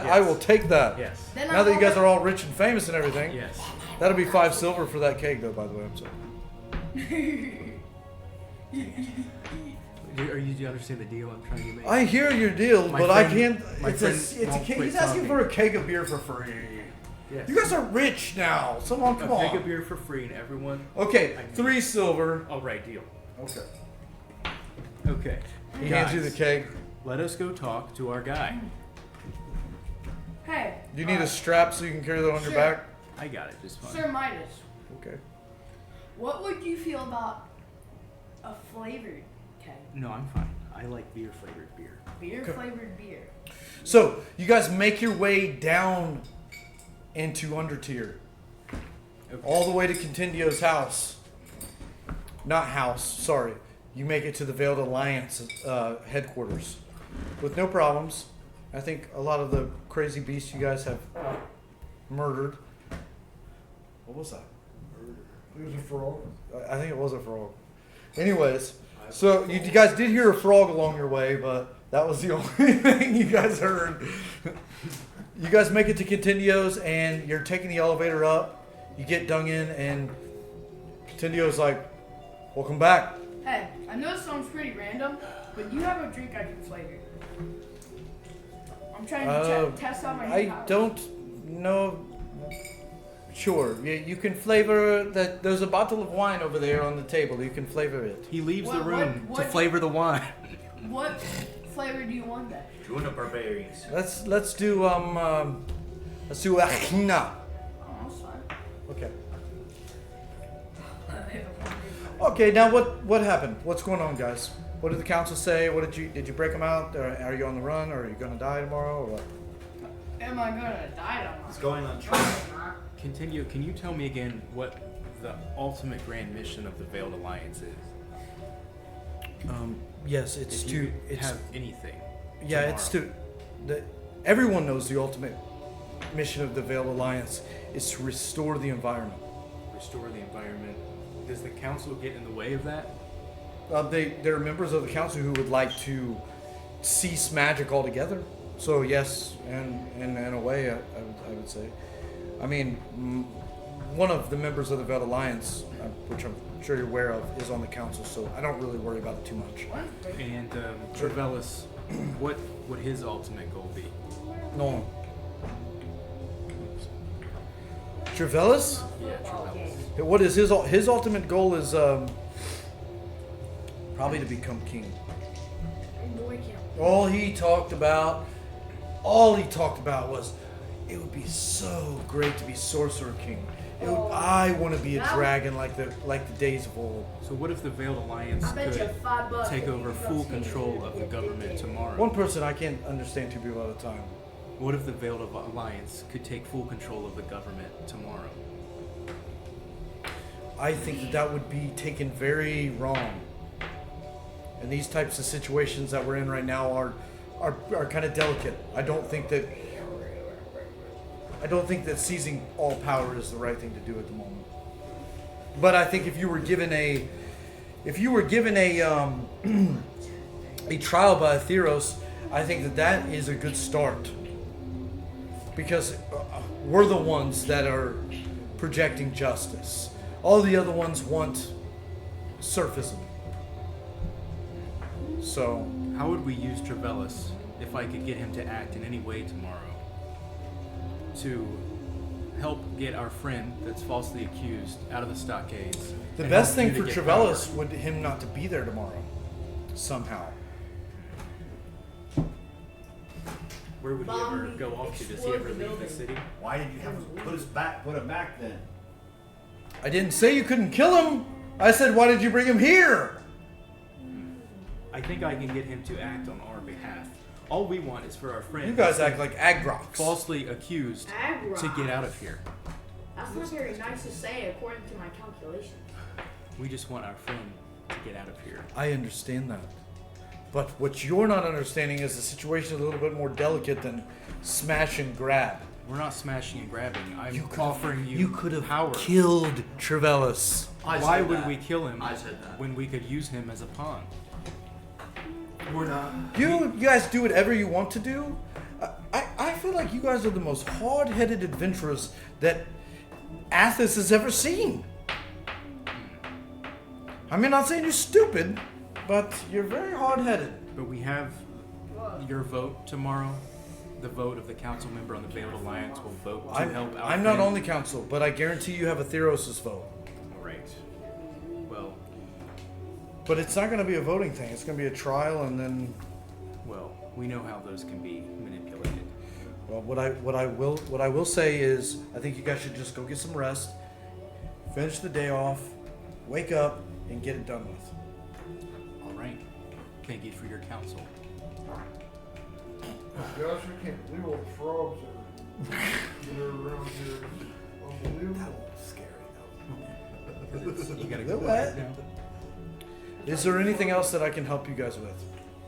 I will take that. Yes. Then I Now that you walk guys up- are all rich and famous and everything, Yes. that'll be 5 silver for that keg, though. By the way, I'm sorry. Do you understand the deal I'm trying to make? I hear your deal, My but I friend- can't. my It's a friend won't keg. quit He's asking talking. for a keg of beer for free. Yes. You guys are rich now. Someone, come a on. keg of beer for free, and everyone. Okay, I need- 3 silver. All right, deal. Okay. Okay. He hands you the Guys, keg. Let us go talk to our guy. Hey. Do you need a strap so you can carry that on your Sure. back? I got it. Just fine. Sir Mitis, Okay. what would you feel about a flavored keg? No, I'm fine. I like beer flavored beer. Beer Okay. flavored beer. So you guys make your way down into Undertier, Okay. all the way to Contendio's house. Not house, sorry. You make it to the Veiled Alliance headquarters with no problems. I think a lot of the crazy beasts you guys have murdered. What was that? It was a frog. I think it was a frog. Anyways, so you guys did hear a frog along your way, but that was the only thing you guys heard. You guys make it to Contendio's, and you're taking the elevator up. You get dung in, and Contendio's like, "Welcome back." Hey, I know this sounds pretty random, but you have a drink I can flavor. I'm trying to test out my new I powers. don't know. Sure, you can flavor that. There's a bottle of wine over there on the table. You can flavor it. He leaves the What- room what- to flavor the wine. What flavor do you want then? Join the barbarians. Let's do Achina. Oh, that's fine. Okay. Okay, now what happened? What's going on, guys? What did the council say? What did you break them out? Or are you on the run, or are you gonna die tomorrow, or what? Am I gonna die It's tomorrow? going on track. Continue. Can you tell me again what the ultimate grand mission of the Veiled Alliance is? Yes, it's If you could have anything. yeah, it's to. Everyone knows the ultimate mission of the Veiled Alliance is to restore the environment. Restore the environment. Does the council get in the way of that? There are members of the council who would like to cease magic altogether. So yes, and in a way, I would say. I mean, one of the members of the Veiled Alliance, which I'm sure you're aware of, is on the council, so I don't really worry about it too much. And Trevellis, what would his ultimate goal be? Nolan. Trevellis? Yeah, Trevellis. What is his ultimate goal is probably to become king. Boy count. All he talked about was it would be so great to be Sorcerer King. I want to be a dragon like the days of old. So what if the Veiled Alliance I bet you could $5 take if over you full don't control of the government tomorrow? One person I can't understand 2 people at a time. What if the Veiled Alliance could take full control of the government tomorrow? I think that would be taken very wrong. And these types of situations that we're in right now are kind of delicate. I don't think that seizing all power is the right thing to do at the moment. But I think if you were given a a trial by Theros, I think that is a good start. Because we're the ones that are projecting justice. All the other ones want surfism. So, How would we use Trevellis if I could get him to act in any way tomorrow to help get our friend that's falsely accused out of the stockades? the and best help thing you for to get Trevellis power? would him not to be there tomorrow. Somehow. Where would he ever go off to? Does he ever leave the city? Why did you have to put him back then? I didn't say you couldn't kill him. I said, why did you bring him here? I think I can get him to act on our behalf. All we want is for our friend You guys act like agrocs. falsely accused to get out of here. That's not very nice to say according to my calculations. We just want our friend to get out of here. I understand that. But what you're not understanding is the situation is a little bit more delicate than smash and grab. We're not smashing and grabbing. I'm You could've- offering you You could have power. killed Trevellis. Why would we kill him I said that. when we could use him as a pawn? We're not. You guys do whatever you want to do. I feel like you guys are the most hard-headed adventurers that Athos has ever seen. I mean, not saying you're stupid, but you're very hard-headed. But we have your vote tomorrow. The vote of the council member on the Veiled Alliance will vote to help out. I'm not on the council, but I guarantee you have a Theros' vote. All right. Well, But it's not going to be a voting thing. It's going to be a trial, and then, we know how those can be manipulated. well, what I will say is, I think you guys should just go get some rest, finish the day off, wake up, and get it done with. All right. Thank you for your counsel. Gosh, I can't believe all the frogs that are around here. Unbelievable. Scary You gotta Go go back ahead. now. Is there anything else that I can help you guys with?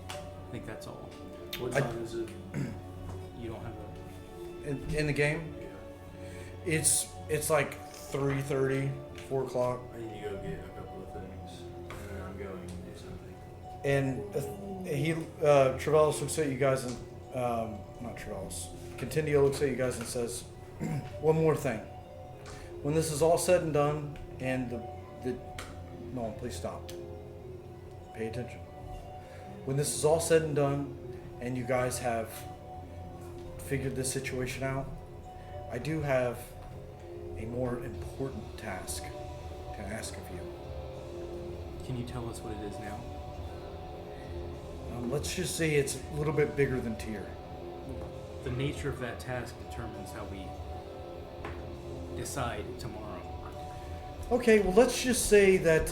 I think that's all. though. What I- time is it? You don't have In the game? Yeah. It's like 3:30, 4 o'clock. I need to go get a couple of things, and then I'm going to do something. And Trevellis looks at you guys and, not Trevellis, Continio looks at you guys and says, one more thing. When this is all said and done, and Nolan, please stop. Pay attention. When this is all said and done, and you guys have figured this situation out, I do have a more important task to ask of you. a... Can you tell us what it is now? Let's just say it's a little bit bigger than Tyr. The nature of that task determines how we decide tomorrow. Okay, well, let's just say that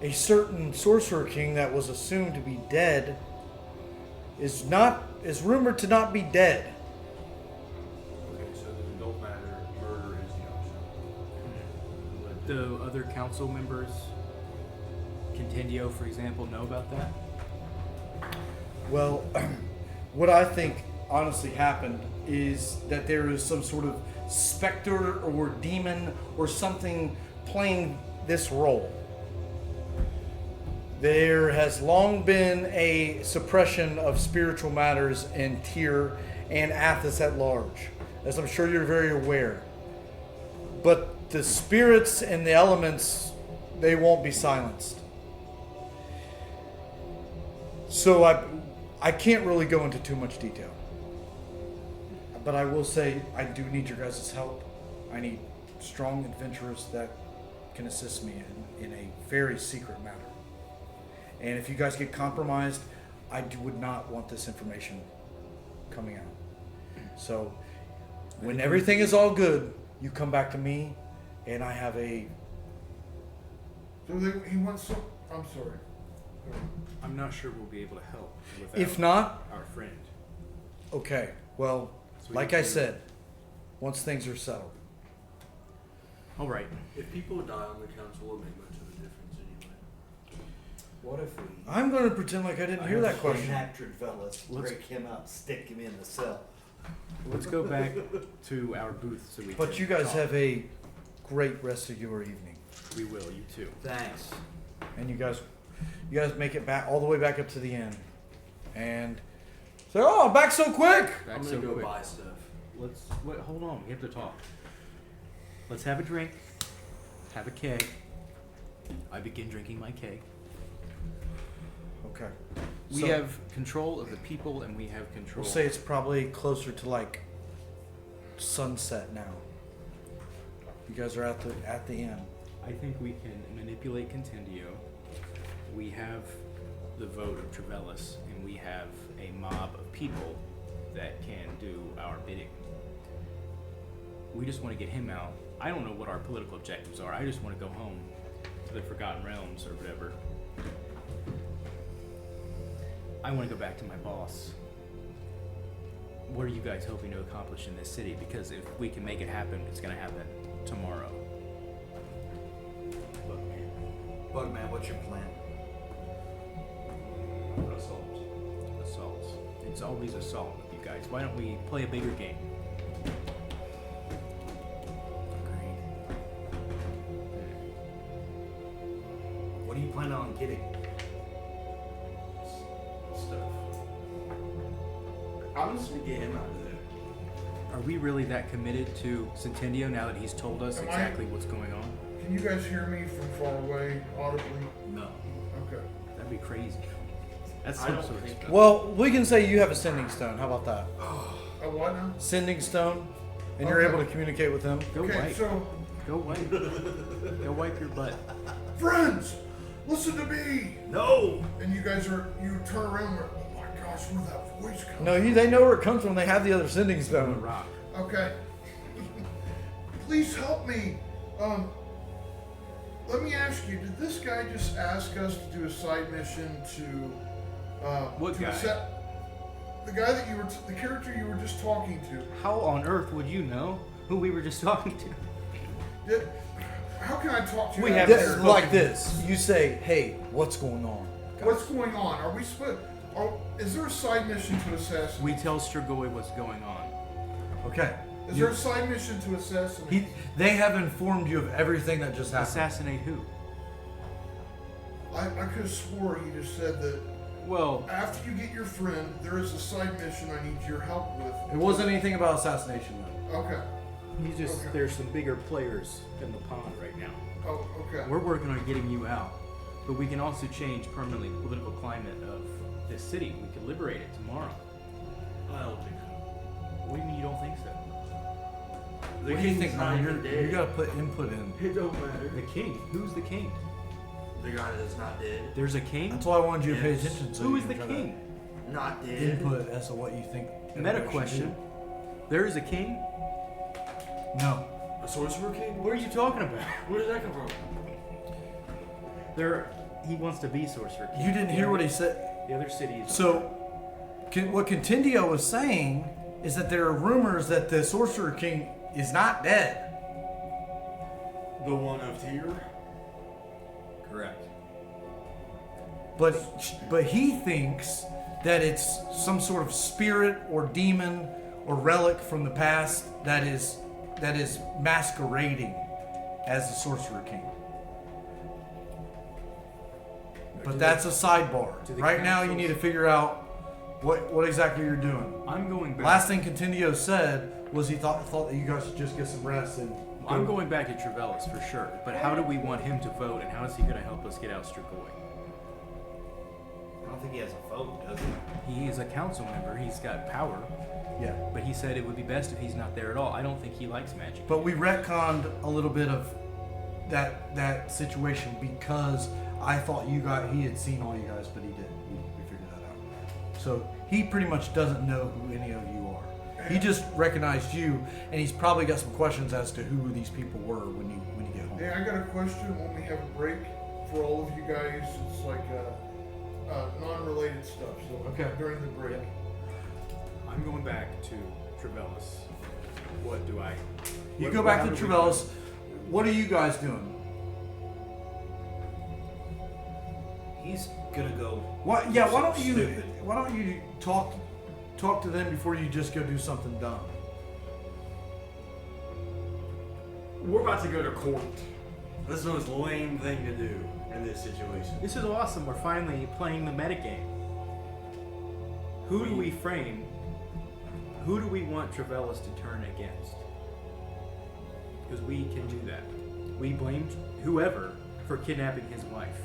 a certain sorcerer king that was assumed to be dead is rumored to not be dead. Okay, so then don't matter. Murder is the option. The other council members, Continio, for example, know about that? Well, what I think honestly happened is that there is some sort of specter or demon or something playing this role. There has long been a suppression of spiritual matters in Tyr and Athos at large, as I'm sure you're very aware. But the spirits and the elements, they won't be silenced. So I can't really go into too much detail. But I will say I do need your guys' help. I need strong adventurers that can assist me in a very secret matter. And if you guys get compromised, would not want this information coming out. So when everything is all good, you come back to me, and I have a... So he wants some. I'm sorry. I'm not sure we'll be able to help without If not, our friend. okay, well, So we like can I do- said, once things are settled. All right. If people die on the council, it won't make much of a difference anyway. What if we I'm going to pretend like I didn't hear that question. kidnap Trevellis, Let's- break him up, stick him in the cell? Let's go back to our booth so we But can you guys talk. have a great rest of your evening. We will, you too. Thanks. And you guys make it back all the way back up to the end. And say, oh, back so quick! Back I'm so gonna go quick. buy stuff. Let's wait. Hold on. We have to talk. Let's have a drink. Have a keg. I begin drinking my keg. Okay. We So- have control of the people, and we have control. We'll say it's probably closer to like sunset now. You guys are at the end. I think we can manipulate Contindio. We have the vote of Trevellis, and we have a mob of people that can do our bidding. We just want to get him out. I don't know what our political objectives are. I just want to go home to the Forgotten Realms or whatever. I want to go back to my boss. What are you guys hoping to accomplish in this city? Because if we can make it happen, it's going to happen tomorrow. Bugman, what's your plan? Assaults. It's always assault with you guys. Why don't we play a bigger game? What do you plan on getting? Stuff. I'm just gonna get him out of there. Are we really that committed to Centendio now that he's told us Am I- exactly what's going on? Can you guys hear me from far away audibly? No. Okay. That'd be crazy. That's I some don't sort of think- stuff. Well, we can say you have a sending stone. How about that? A what now? Sending stone, and you're Okay. able to communicate with him. Go Okay, wipe. so Go wipe. Go wipe your butt. friends, listen to me. No! And you turn around and oh my gosh, where'd that voice come No, they know where it comes from. They have the other sending On the stone. rock. from? Okay. Please help me. Let me ask you, did this guy just ask us to do a side mission to What to guy? the guy that the character you were just talking to. How on earth would you know who we were just talking to? How can I talk to you? We out have of This, here? like this. You say, "Hey, what's going on?" guys?" What's going on? Are we split? Is there a side mission to assassinate? We tell Strigoi what's going on. Okay. Is there a side mission to assassinate? They have informed you of everything that just happened. Assassinate who? I could have swore he just said that Well, after you get your friend, there is a side mission I need your help with. It wasn't anything about assassination, though. Okay. he's just Okay. there's some bigger players in the pond right now. Oh, okay. We're working on getting you out, but we can also change permanently the political climate of this city. We could liberate it tomorrow. I don't think so. What do you mean you don't think so? The What do you king's think, not man? even dead. You gotta put input in. It don't matter. The king. Who's the king? The guy that's not dead. There's a king. That's why I wanted you to pay Yes. attention. So Who you is the can try to king? Not dead. Input as to what you think. Meta everybody should question. do. There is a king. No. A sorcerer king? What are you talking about? Where did that come from? There, he wants to be sorcerer king. You didn't hear what he said. The other cities. So, what Contendio was saying is that there are rumors that the Sorcerer King is not dead. The one of Tyr? Correct. But he thinks that it's some sort of spirit or demon or relic from the past that is masquerading as the Sorcerer King. But that's a sidebar. do the Right now, you councils- need to figure out what exactly you're doing. I'm going back. Last thing Contendio said was he thought that you guys should just get some rest and. I'm going back to Trevellis for sure. But how do we want him to vote, and how is he going to help us get out Strigoi? I don't think he has a vote, does he? He is a council member. He's got power. Yeah. But he said it would be best if he's not there at all. I don't think he likes magic. But we retconned a little bit of that situation because I thought he had seen all you guys, but he didn't. We figured that out. So he pretty much doesn't know who any of you are. He just recognized you, and he's probably got some questions as to who these people were when you get home. Hey, I got a question when we have a break for all of you guys. It's like non-related stuff. So Okay. during the break. I'm going back to Trevellis. What do I? You what- go back how to do we Trevellis. What are you guys doing? He's gonna go. What? Yeah. Why don't Stupid. you talk to them before you just go do something dumb? We're about to go to court. This is the most lame thing to do in this situation. This is awesome. We're finally playing the metagame. Who do we frame? Who do we want Trevellis to turn against? Because we can do that. We blamed whoever for kidnapping his wife.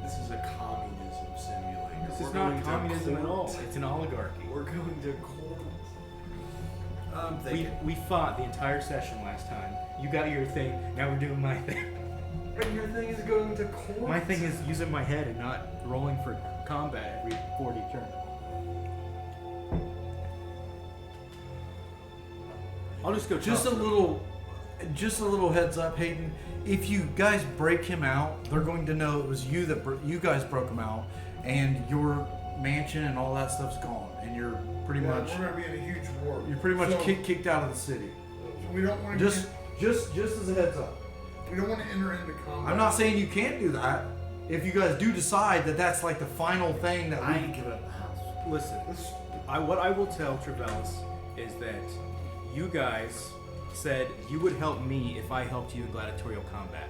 This is a communism simulator. This We're is going not to communism at all. court. It's an oligarchy. We're going to court. I'm We, thinking. we fought the entire session last time. You got your thing. Now we're doing my thing. And your thing is going to court. My thing is using my head and not rolling for combat every 40 turns. I'll just go. Just a talk to him. little heads up, Haiden. If you guys break him out, they're going to know it was you that you guys broke him out, and you're mansion and all that stuff's gone, and you're pretty much We're gonna be in a huge war. you're pretty much So- kicked out of the city. So we don't want to Just as a heads up. we don't want to enter into combat. I'm not saying you can't do that. If you guys do decide that that's like the final thing that I we ain't giving up the house. Listen, Let's- what I will tell Trevellis is that you guys said you would help me if I helped you in gladiatorial combat.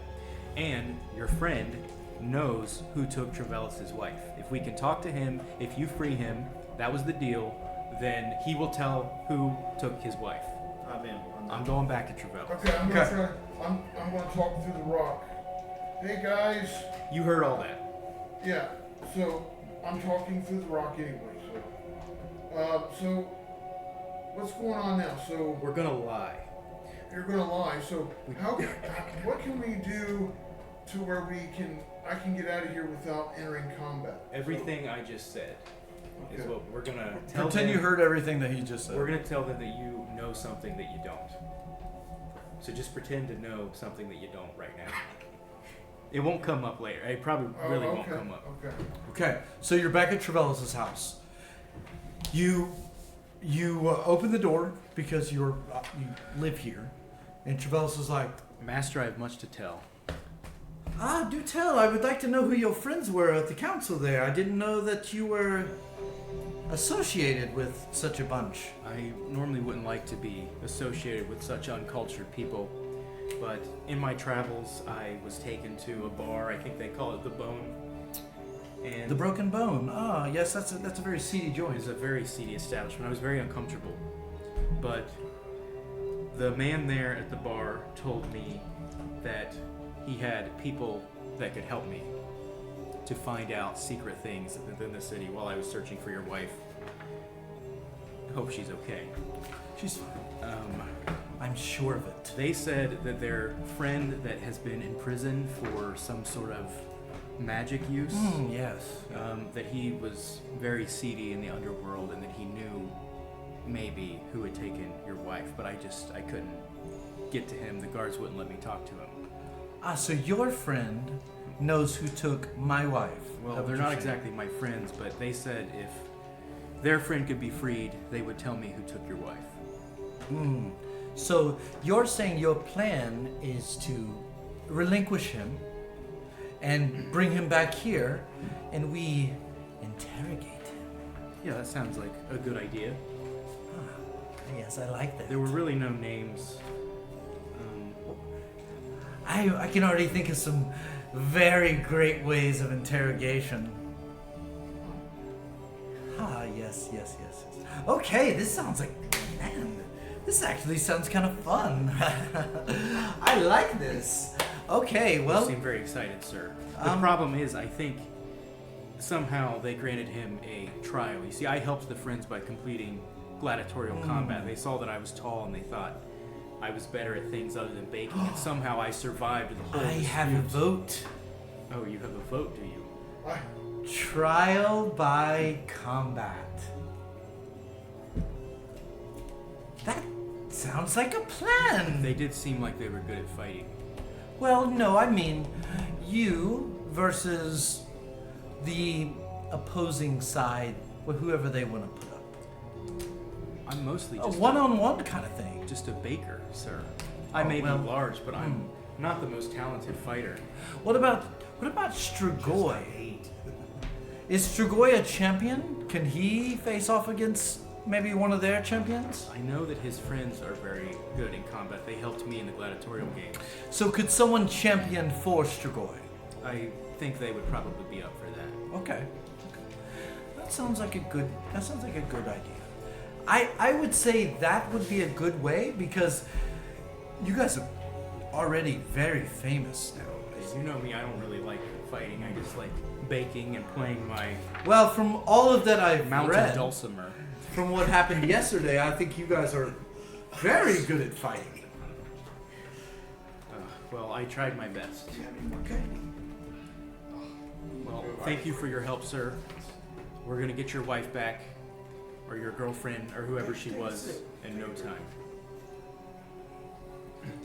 And your friend knows who took Trevellis' wife. If we can talk to him, if you free him, that was the deal, then he will tell who took his wife. I'm in. I'm going back to Trevellis. Okay, I'm gonna Okay. try. I'm gonna talk through the rock. Hey guys. You heard all that. Yeah. So I'm talking through the rock anyway. So what's going on now? So We're gonna lie. you're gonna lie. So what can we do to where I can get out of here without entering combat? Everything I just said is Okay. what we're gonna tell pretend them. you heard everything that he just said. We're gonna tell them that you know something that you don't. So just pretend to know something that you don't right now. It won't come up later. It probably really won't come up. Okay. Okay, so you're back at Trevellis' house. You open the door because you live here, and Trevellis is like, Master, I have much to tell. "Ah, do tell. I would like to know who your friends were at the council there. I didn't know that you were associated with such a bunch." I normally wouldn't like to be associated with such uncultured people, but in my travels, I was taken to a bar. I think they call it the Bone. And The Broken Bone. Ah, yes, that's a very seedy it joint. was a very seedy establishment. I was very uncomfortable. But the man there at the bar told me that he had people that could help me to find out secret things within the city while I was searching for your wife. I hope she's okay. She's fine. I'm sure of it. They said that their friend that has been in prison for some sort of magic use, Yes. that he was very seedy in the underworld and that he knew maybe who had taken your wife, but I couldn't get to him. The guards wouldn't let me talk to him. Ah, so your friend knows who took my wife. Well, That what they're you're not saying? exactly my friends, but they said if their friend could be freed, they would tell me who took your wife. So you're saying your plan is to relinquish him and bring him back here, and we interrogate him. Yeah, that sounds like a good idea. Yes, I like that. There were really no names. I can already think of some very great ways of interrogation. Ah, yes. Okay, this sounds like, man, this actually sounds kind of fun. I like this. Okay, You well, seem very excited, sir. The problem is, I think somehow they granted him a trial. You see, I helped the friends by completing gladiatorial combat. They saw that I was tall and they thought I was better at things other than baking, and somehow I survived the whole I have a dispute. vote. Oh, you have a vote, do you? Trial by combat. That sounds like a plan. They did seem like they were good at fighting. Well, no, I mean you versus the opposing side, or whoever they want to put up. I'm mostly A just one-on-one kind of thing. just a baker, sir. I Oh, may well, be large, but I'm not the most talented fighter. What about Strigoi? Is Strigoi a champion? Can he face off against maybe one of their champions? I know that his friends are very good in combat. They helped me in the gladiatorial game. So could someone champion for Strigoi? I think they would probably be up for that. Okay. That sounds like a good idea. I would say that would be a good way because you guys are already very famous now. As you know me, I don't really like fighting. I just like baking and playing my Well, from all of that I've mountain read, dulcimer. from what happened yesterday, I think you guys are very good at fighting. Well, I tried my best. Okay. Well, thank you for your help, sir. We're gonna get your wife back, or your girlfriend, or whoever she was, in no time.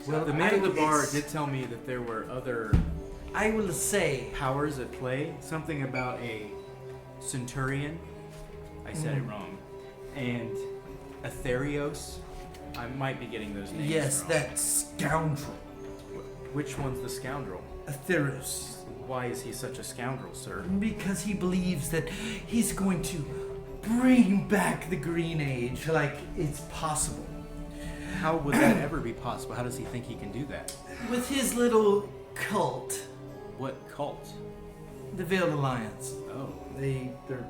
Well, The man at the bar did tell me that there were other I will say, powers at play. Something about Centurion. I said it wrong. And Aetherios. I might be getting those names Yes, wrong. that scoundrel. Which one's the scoundrel? Aetherios. Why is he such a scoundrel, sir? Because he believes that he's going to bring back the Green Age like it's possible. How would that ever be possible? How does he think he can do that? With his little cult, What cult? the Veiled Alliance. Oh, They're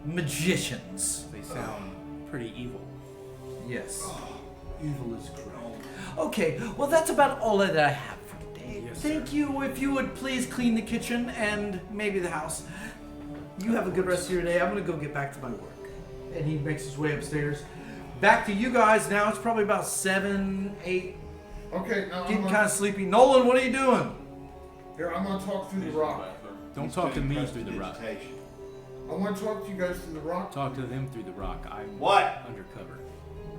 magicians. they sound pretty evil. Yes. Evil is correct. Okay, well that's about all that I have for today. Yes, Thank you. If you would please clean the kitchen and maybe the house. You have a good rest of your day. I'm gonna go get back to my work. And he makes his way upstairs. Back to you guys now. It's probably about 7, 8. Okay, now Getting kind of sleepy. Nolan, what are you doing? here, I'm gonna talk through the rock. Don't talk to me through the rock. I want to talk to you guys through the rock. Talk to them through the rock. I'm What? undercover.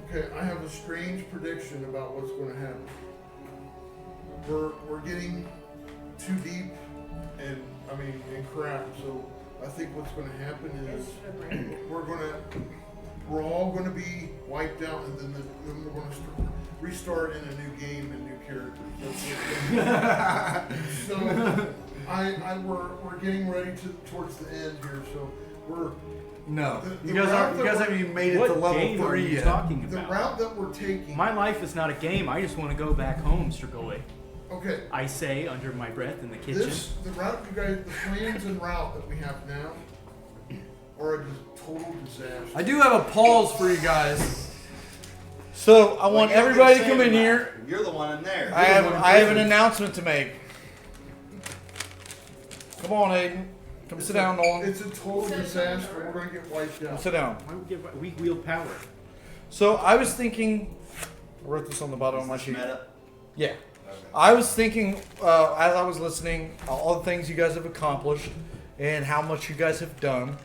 Okay, I have a strange prediction about what's going to happen. We're getting too deep and crap. So I think what's going to happen is we're all going to be wiped out, and then we're going to restart in a new game and new characters. So we're getting ready towards the end here. So we're No. The You guys route that haven't even made it What to level game are 3 you yet. talking the about? route that we're taking. My life is not a game. I just want to go back home, Strigoi. Okay. I say under my breath in the kitchen. The route you guys, the plans and route that we have now are a total disaster. I do have a pause for you guys. So I want everybody to come in here. You're the one in there. I have an announcement to make. Come on, Haiden. Come sit down, Nolan. It's a total disaster. We're gonna get wiped out. Sit down. Why would we wield power? So I was thinking. I wrote this on the bottom of my sheet. Meta. Yeah. I was thinking, as I was listening, all the things you guys have accomplished and how much you guys have done.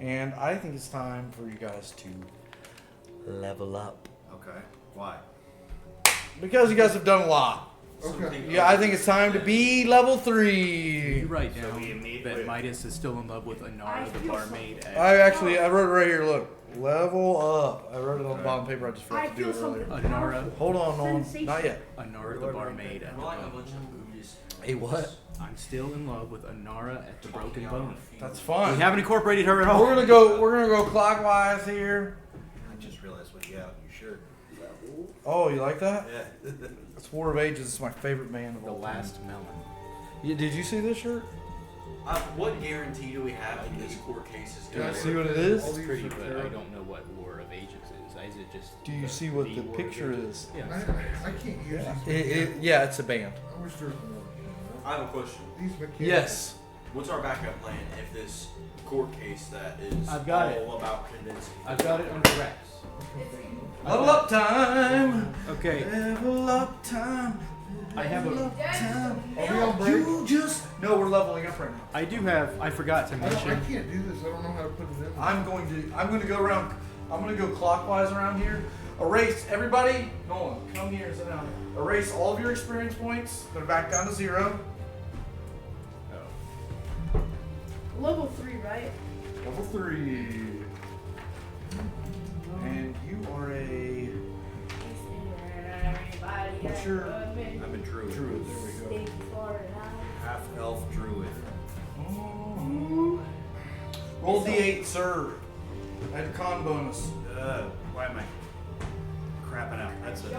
And I think it's time for you guys to level up. Okay. Why? Because you guys have done a lot. Okay. Yeah, I think it's time to be level 3. You write So down we that immediately- Mitis is still in love with Anara the barmaid. I wrote it right here. Look, level up. I wrote it on the bottom paper. I just forgot to do it earlier. Anara, Hold on, Nolan. Not yet. Anara the barmaid at the We're like a Broken bunch of boobies. A what? I'm still in love with Anara at the Broken Bone. That's We fine. haven't incorporated her at all. We're gonna go clockwise here. I just realized what you got on your shirt. Oh, you like that? Yeah. It's War of Ages. It's my favorite band of The all time. last melon. Yeah, did you see this shirt? What guarantee do we have that this court case is Do you going see what it is? All It's these pretty, are but I terrible. don't know what War of Ages is. Is it just? Do you see what the War of picture Ages? is? Yeah. I can't use these. Yeah, it's a band. I wish there was more. I have a question. These mechanics. Yes. What's our backup plan if this court case that is I've got it. all about convincing? I've got it under wraps. Level up time. Okay. Level up time. I have Level a. up time. Are we on break? You just. No, we're leveling up right now. I do have. I forgot to I mention. can't do this. I don't know how to put it in. I'm going to go around. I'm going to go clockwise around here. Erase everybody. Nolan, come here and sit down. Erase all of your experience points. They're back down to 0. Oh. Level 3, right? Level 3. And you are a What's your- I'm a druid. druid. There we go. Half elf druid. Roll D8, sir. Add con bonus. Why am I crapping out? That's it.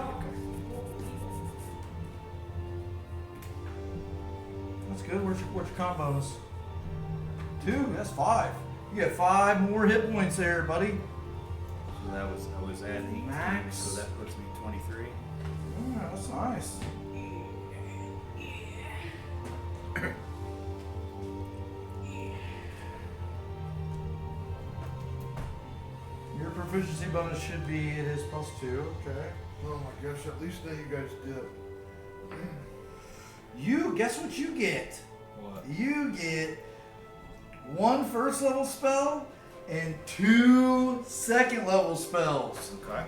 That's good. Where's your con bonus? 2. That's 5. You get 5 more hit points there, buddy. So I was at 18. Max. So that puts me 23. Yeah, that's nice. Your proficiency bonus should be, it is +2, okay. Oh my gosh! At least now you guys did. Guess what you get? What? You get 1 first level spell and 2 second level spells. Okay.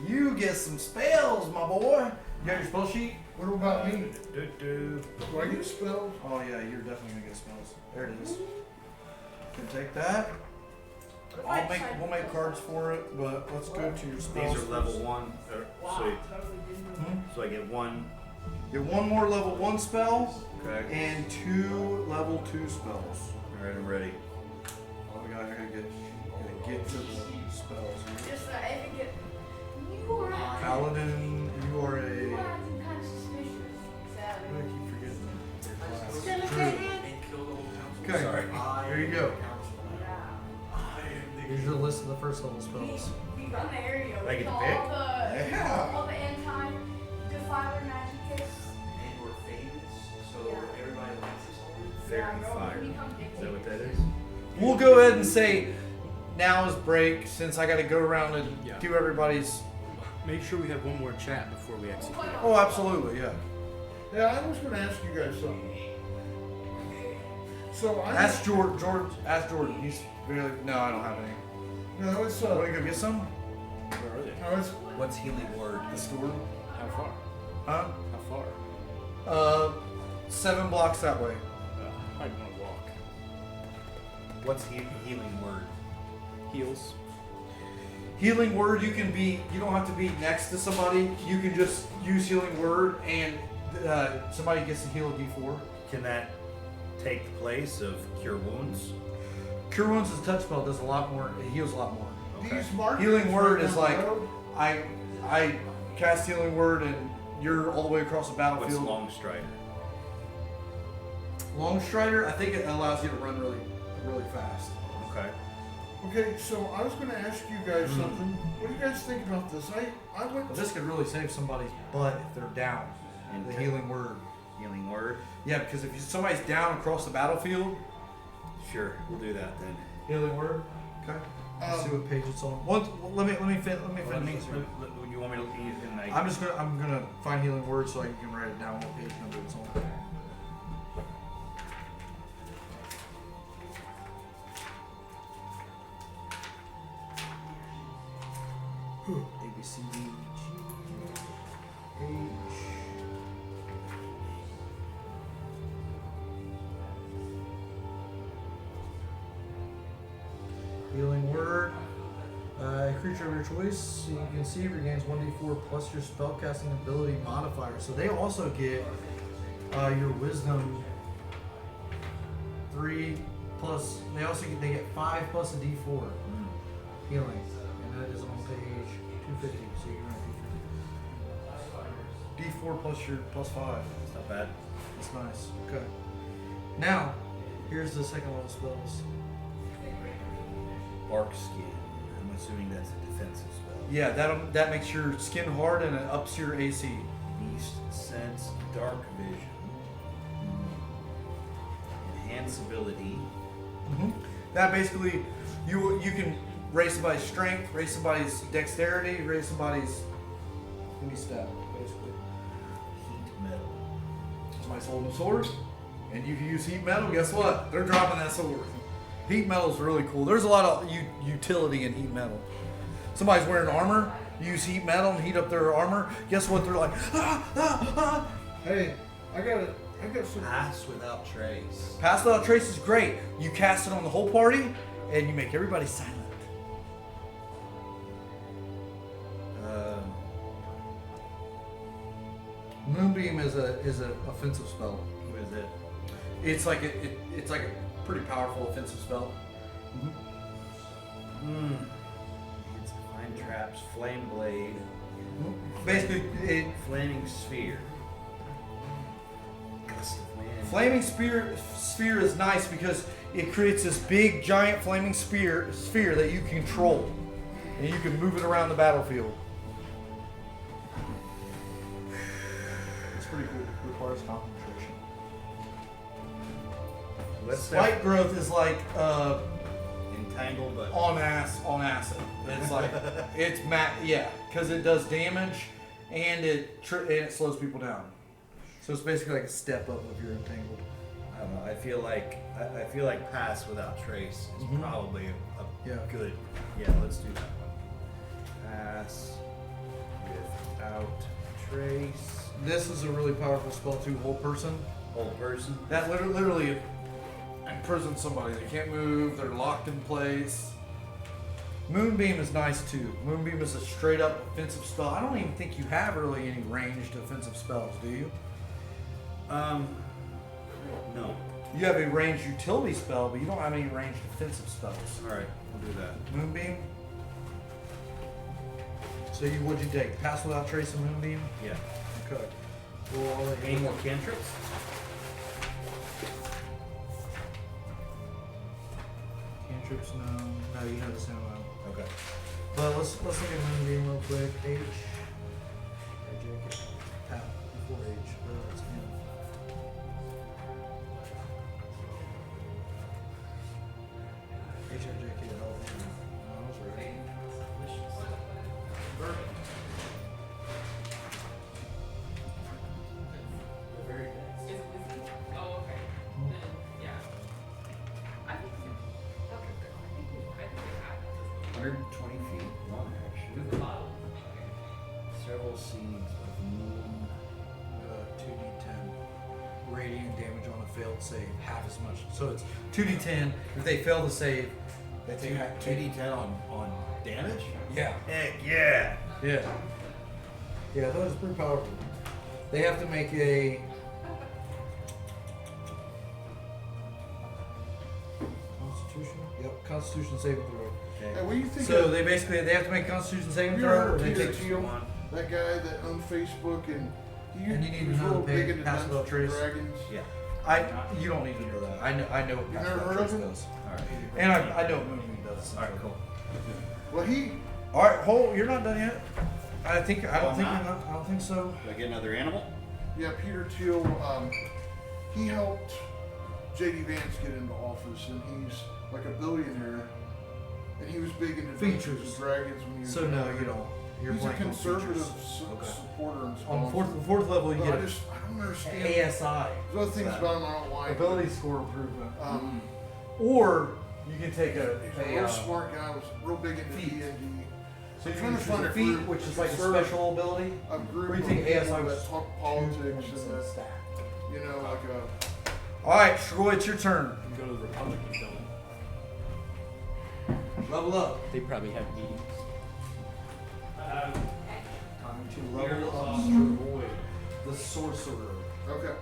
You get some spells, my boy. You got your spell sheet? What about me? Do. Do I get spells? Oh yeah, you're definitely gonna get spells. There it is. can take that. We'll make cards for it, but let's go to your spells. These are level first. 1. So I get 1. Get one more level 1 spell Okay. and 2 level 2 spells. Alright, I'm ready. Oh my god, I gotta get to the spells here. Just that I think it. You are acting. Paladin, you are You are a. acting kind of suspicious. I Sadly. keep forgetting your class. Still a Druid. good. And kill the whole council. Okay, Sorry. there you go. I Here's your list of the first level spells. We run the area. I get to all pick? Yeah. all the anti-defiler magicus. And we're famous, so Yeah. everybody likes us already. Fairy Yeah, bro, fire. we become Is that what that dictators. is? We'll go ahead and say now is break since I gotta go around and Yeah. do everybody's. Make sure we have one more chat before we execute. Oh, absolutely, yeah. Yeah, I was going to ask you guys something. So I Ask Jordan. Ask Jordan. He's really. No, I don't have any. no, it's Want to go get some? Where are they? no, it's What's healing word? The store? How far? Huh? How far? 7 blocks that way. I want to walk. What's healing word? Heels. Healing word, you can be. You don't have to be next to somebody. You can just use healing word, and somebody gets to heal a D4. Can that take the place of cure wounds? Cure wounds is a touch spell. Does a lot more. It heals a lot more. these markers Healing word right is down like the road. I cast healing word, and you're all the way across the What's battlefield. long strider? Long strider, I think it allows you to run really fast. Okay. Okay, so I was going to ask you guys something. What do you guys think about this? I went. But this could really save somebody's butt if they're down. And The healing word. Healing word? Yeah, because if somebody's down across the battlefield, Sure, we'll do that then. healing word. Okay. Let's see what page it's on. Let me finish this here. You want me to use it in I'm gonna find healing word so I can write it down what page number it's on. A B C D E G H. Healing word. A creature of your choice, you can see, regains 1d4 plus your spellcasting ability modifier. So they also get your wisdom 3 plus. They get 5 plus a d4 healing, and that is on page 250. So you're gonna d4 plus your plus 5. It's not bad. That's nice. Okay. Now, here's the second level spells. Bark skin. I'm assuming that's a defensive spell. Yeah, that makes your skin hard and it ups your AC. Beast sense, dark vision. Enhance ability. That basically, you can raise somebody's strength, raise somebody's dexterity, raise somebody's any stat, basically. Heat metal. Somebody's holding a sword, and you can use heat metal. Guess what? They're dropping that sword. Heat metal is really cool. There's a lot of utility in heat metal. Somebody's wearing armor, use heat metal and heat up their armor. Guess what? They're like, Hey, I got some. Pass without trace. Pass without trace is great. You cast it on the whole party, and you make everybody silent. Moonbeam is a offensive spell. What is it? It's like it's like a pretty powerful offensive spell. It's fine traps, flame blade, Basically, flaming sphere. Gust of wind. flaming sphere is nice because it creates this big giant flaming sphere that you control, and you can move it around the battlefield. It's pretty cool. It requires concentration. Let's Spike growth is like entangle, but on acid. It's like because it does damage and it slows people down. So it's basically like a step up if you're entangled. I don't know. I feel like pass without trace is probably a Yeah. good. Yeah, let's do that one. Pass without trace. This is a really powerful spell too. Whole person. Whole person. That literally imprison somebody. They can't move. They're locked in place. Moonbeam is nice too. Moonbeam is a straight up offensive spell. I don't even think you have really any ranged offensive spells, do you? No. You have a ranged utility spell, but you don't have any ranged offensive spells. All right, we'll do that. Moonbeam. So what'd you take? Pass without trace and Moonbeam? Yeah. Okay. Well, I'll let you- Any more cantrips? Cantrips? No. No, you have the same amount. Okay. But let's look at Moonbeam real quick. H. Tap before H. It's him. HRJK. Oh, I was right. Oh, okay. Then, yeah. I think we can. I think we had 120 feet, long action. this. Several scenes of moon. 2d10 radiant damage on a failed save, half as much. So it's 2d10. If they fail to save, they take 2d10 on damage? Yeah. Heck yeah! Yeah. Yeah, that was pretty powerful. They have to make a Constitution. Yep, Constitution saving throw. Hey, what do you think So of, they have to make Constitution saving you throw. heard Or of they Peter take, Thiel, that guy that owned Facebook, and And you need he to was know real to big pay into pass Dungeons without and trace. Dragons. Yeah. You don't need to know that. I know what You Pass never Without heard of Trace him? does. Alright. And I know what Moonbeam does. Alright, cool. Well, he All right, hold. You're not done yet. I don't think not? you're not. I don't think so. Do I get another animal? Yeah, Peter Thiel, he helped J.D. Vance get into office, and he's like a billionaire, and he was big into Dungeons Features. and Dragons when he was So no, younger. you don't. You're He's a blank on conservative features. Okay. supporter and On the sponsor. fourth level, you But get I don't understand. ASI. There's other things about him I don't like. Ability score improvement. Um, Or you can take he's a real smart guy. Was real big into feat. D&D. So I'm you trying can to find use a feat, group which is like a conservative- special ability. A group Or you of take people ASI that with talk 2 politics points and in that, stat. you know, like a. All right, Strigoi, it's your turn. You can go to the Republican building. Level up. They probably have meetings. Time to level up Strigoi, the sorcerer. Okay.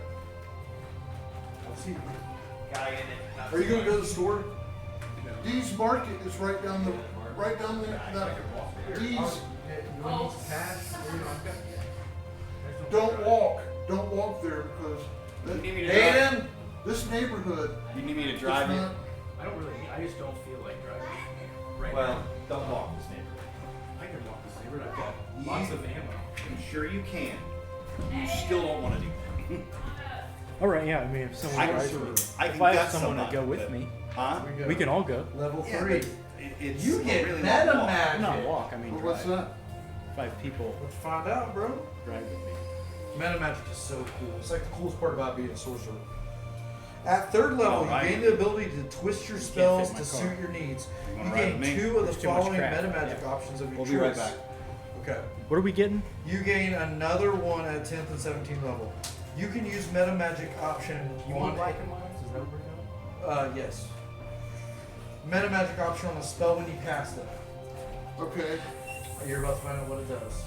I'll see. Guy in it. Are you gonna go to the store? Dee's Market is right down the that. Dee's. Don't walk there because You need me to Haiden. this neighborhood. You need me to is drive you? not- I don't really. I just don't feel like driving. Right Well, now. don't walk this neighborhood. I can walk this neighborhood. I've got lots of ammo. I'm sure you can. You still don't want to do that. All right. Yeah. I mean, if someone I drives can- me, I if can I have gut someone to somebody, go with but- me, Huh? we can all go. Level Yeah, 3. but it's You get really meta not walk. magic. Not walk. I mean, Well, what's drive. that? 5 people Let's find out, bro. drive with me. Meta magic is so cool. It's like the coolest part about being a sorcerer. At third level, Oh, you right. gain the ability to twist your You can't spells fit to my car. suit your needs. You You wanna ride gain with me? 2 of the There's too much following crap. meta magic Yeah. options of your We'll choice. be right back. Okay. What are we getting? You gain another one at 10th and 17th level. You can use meta magic option You on want black and whites? Is that what we're doing? yes. Meta magic option on a spell when you cast it. Okay. You're about to find out what it does.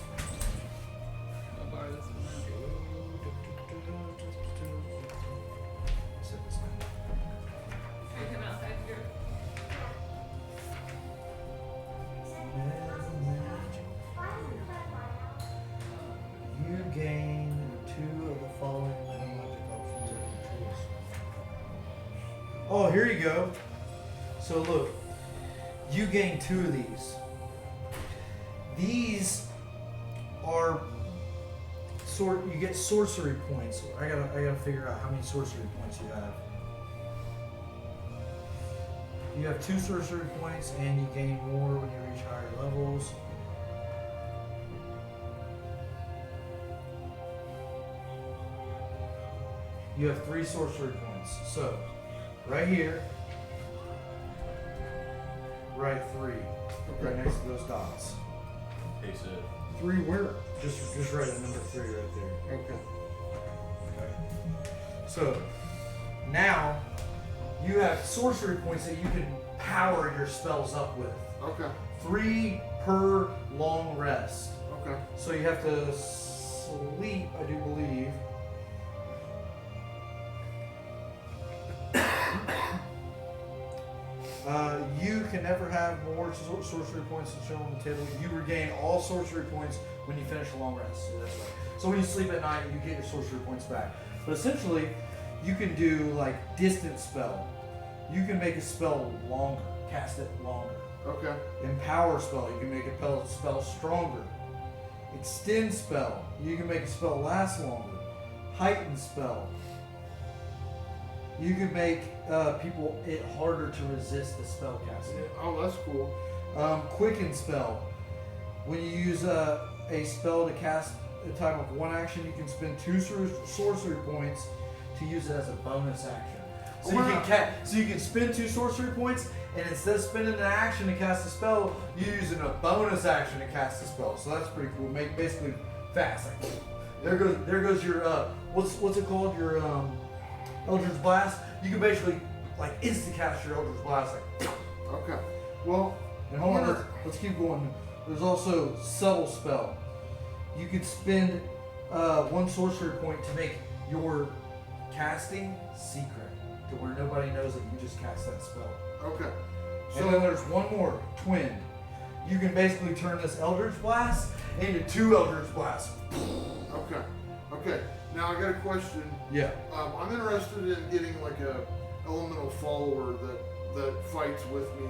Take him outside here. You gain 2 of the following meta magic options of your choice. Oh, here you go. So look, you gain 2 of these. These are you get sorcery points. I gotta figure out how many sorcery points you have. You have 2 sorcery points, and you gain more when you reach higher levels. You have 3 sorcery points. So, right here, right 3, right next to those dots. Hey, Seth. 3 where? Just write a number 3 right there. Okay. So, now you have sorcery points that you can power your spells up with. Okay. 3 per long rest. Okay. So you have to sleep, I do believe. You can never have more sorcery points than shown on the table. You regain all sorcery points when you finish a long rest. So that's right. So when you sleep at night, you get your sorcery points back. But essentially, you can do like distance spell. You can make a spell longer, cast it longer. Okay. Empower spell, you can make a spell stronger. Extend spell, you can make a spell last longer. Heighten spell, you can make people it harder to resist the spell casting. Oh, that's cool. Quicken spell, when you use a spell to cast a time of one action, you can spend 2 sorcery points to use it as a bonus action. So you can spend 2 sorcery points, and instead of spending an action to cast a spell, you're using a bonus action to cast a spell. So that's pretty cool. Make basically fast. Like, there goes your what's it called? Your Eldritch Blast. You can basically like instant cast your Eldritch Blast. Like, Okay. Well, and hold on, let's keep going. There's also subtle spell. You could spend 1 sorcery point to make your casting secret, to where nobody knows that you just cast that spell. okay. And then there's one more, twin. You can basically turn this Eldritch Blast into 2 Eldritch Blasts. Okay. Okay. Now I got a question. Yeah. I'm interested in getting like a elemental follower that fights with me.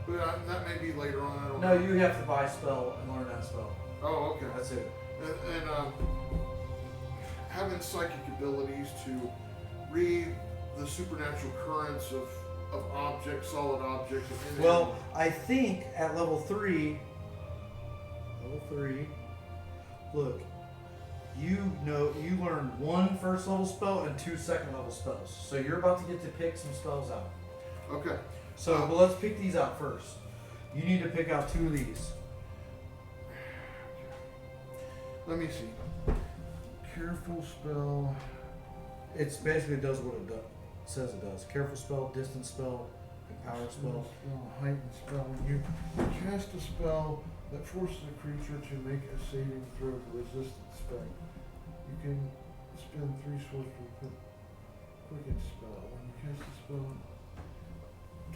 But that may be later on. I don't No, know. you have to buy a spell and learn that spell. Oh, okay. That's it. And having psychic abilities to read the supernatural currents of objects, solid objects. Well, I think at level 3, look, you learn 1 first level spell and 2 second level spells. So you're about to get to pick some spells out. Okay. So, but let's pick these out first. You need to pick out 2 of these. Let me see. Careful spell. It's basically does what it says it does. Careful spell, distance spell, empower spell. Heightened spell. When you cast a spell that forces a creature to make a saving throw to resist its spell, you can spend 3 sorcery points. Quicken spell. When you cast a spell,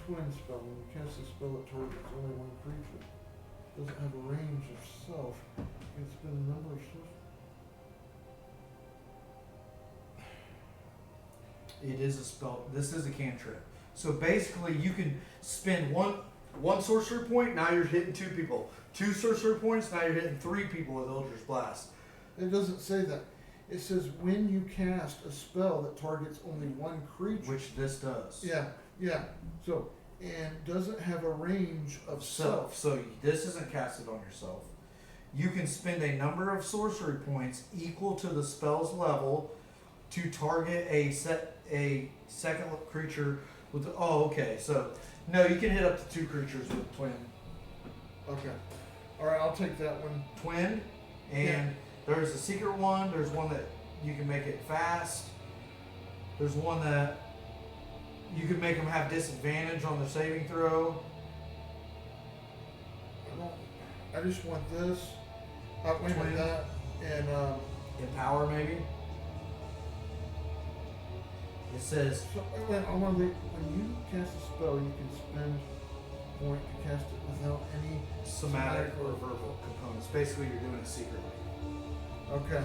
twin spell. When you cast a spell that targets only 1 creature, doesn't have a range of self. You can spend a number of sorcery. It is a spell. This is a cantrip. So basically, you can spend one sorcery point. Now you're hitting 2 people. 2 sorcery points. Now you're hitting 3 people with Eldritch Blast. It doesn't say that. It says when you cast a spell that targets only 1 creature. Which this does. Yeah. So, and doesn't have a range of self. So this isn't casted on yourself. You can spend a number of sorcery points equal to the spell's level to target a second creature with. Okay. So no, you can hit up to 2 creatures with twin. Okay. All right, I'll take that one. Twin, and there's a secret one. There's one that you can make it fast. There's one that you can make them have disadvantage on the saving throw. I just want this. Wait a minute, that and Empower maybe. It says. So, I want to. When you cast a spell, you can spend a point to cast it without any Somatic or verbal components. Basically, you're doing it secretly. Okay.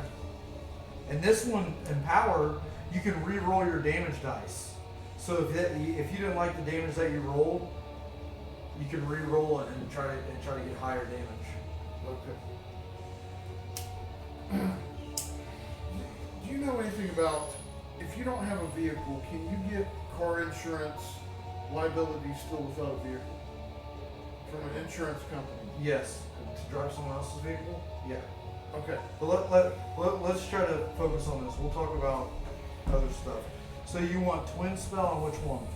And this one, Empower, you can re-roll your damage dice. So if you didn't like the damage that you rolled, you can re-roll it and try to get higher damage. Okay. Do you know anything about if you don't have a vehicle, can you get car insurance liability still without a vehicle from an insurance company? Yes. To drive someone else's vehicle? Yeah. Okay. But let's try to focus on this. We'll talk about other stuff. So you want twin spell on which one?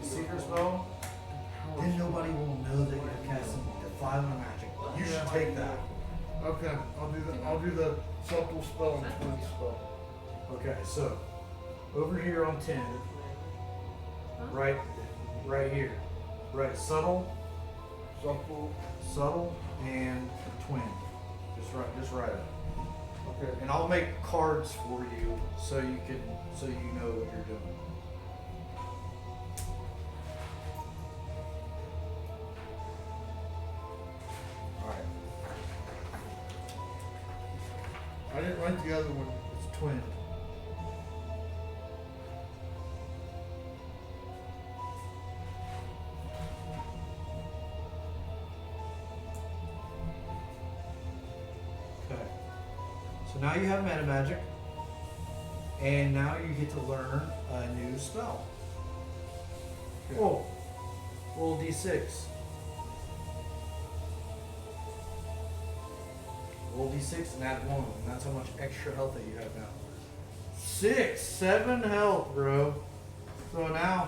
Secret spell? Then nobody will know that you're casting Defiling Magic. You should take that. Okay. level spell and twin spell. Okay, so over here on 10, right here, right, subtle, and twin, just right up. Okay. And I'll make cards for you so you know what you're doing. All right, I didn't write the other one. it's twin. Okay. So now you have meta magic, and now you get to learn a new spell. Okay. Oh, roll d6. Roll d6 and add 1, and that's how much extra health that you have now. 7 health, bro. So now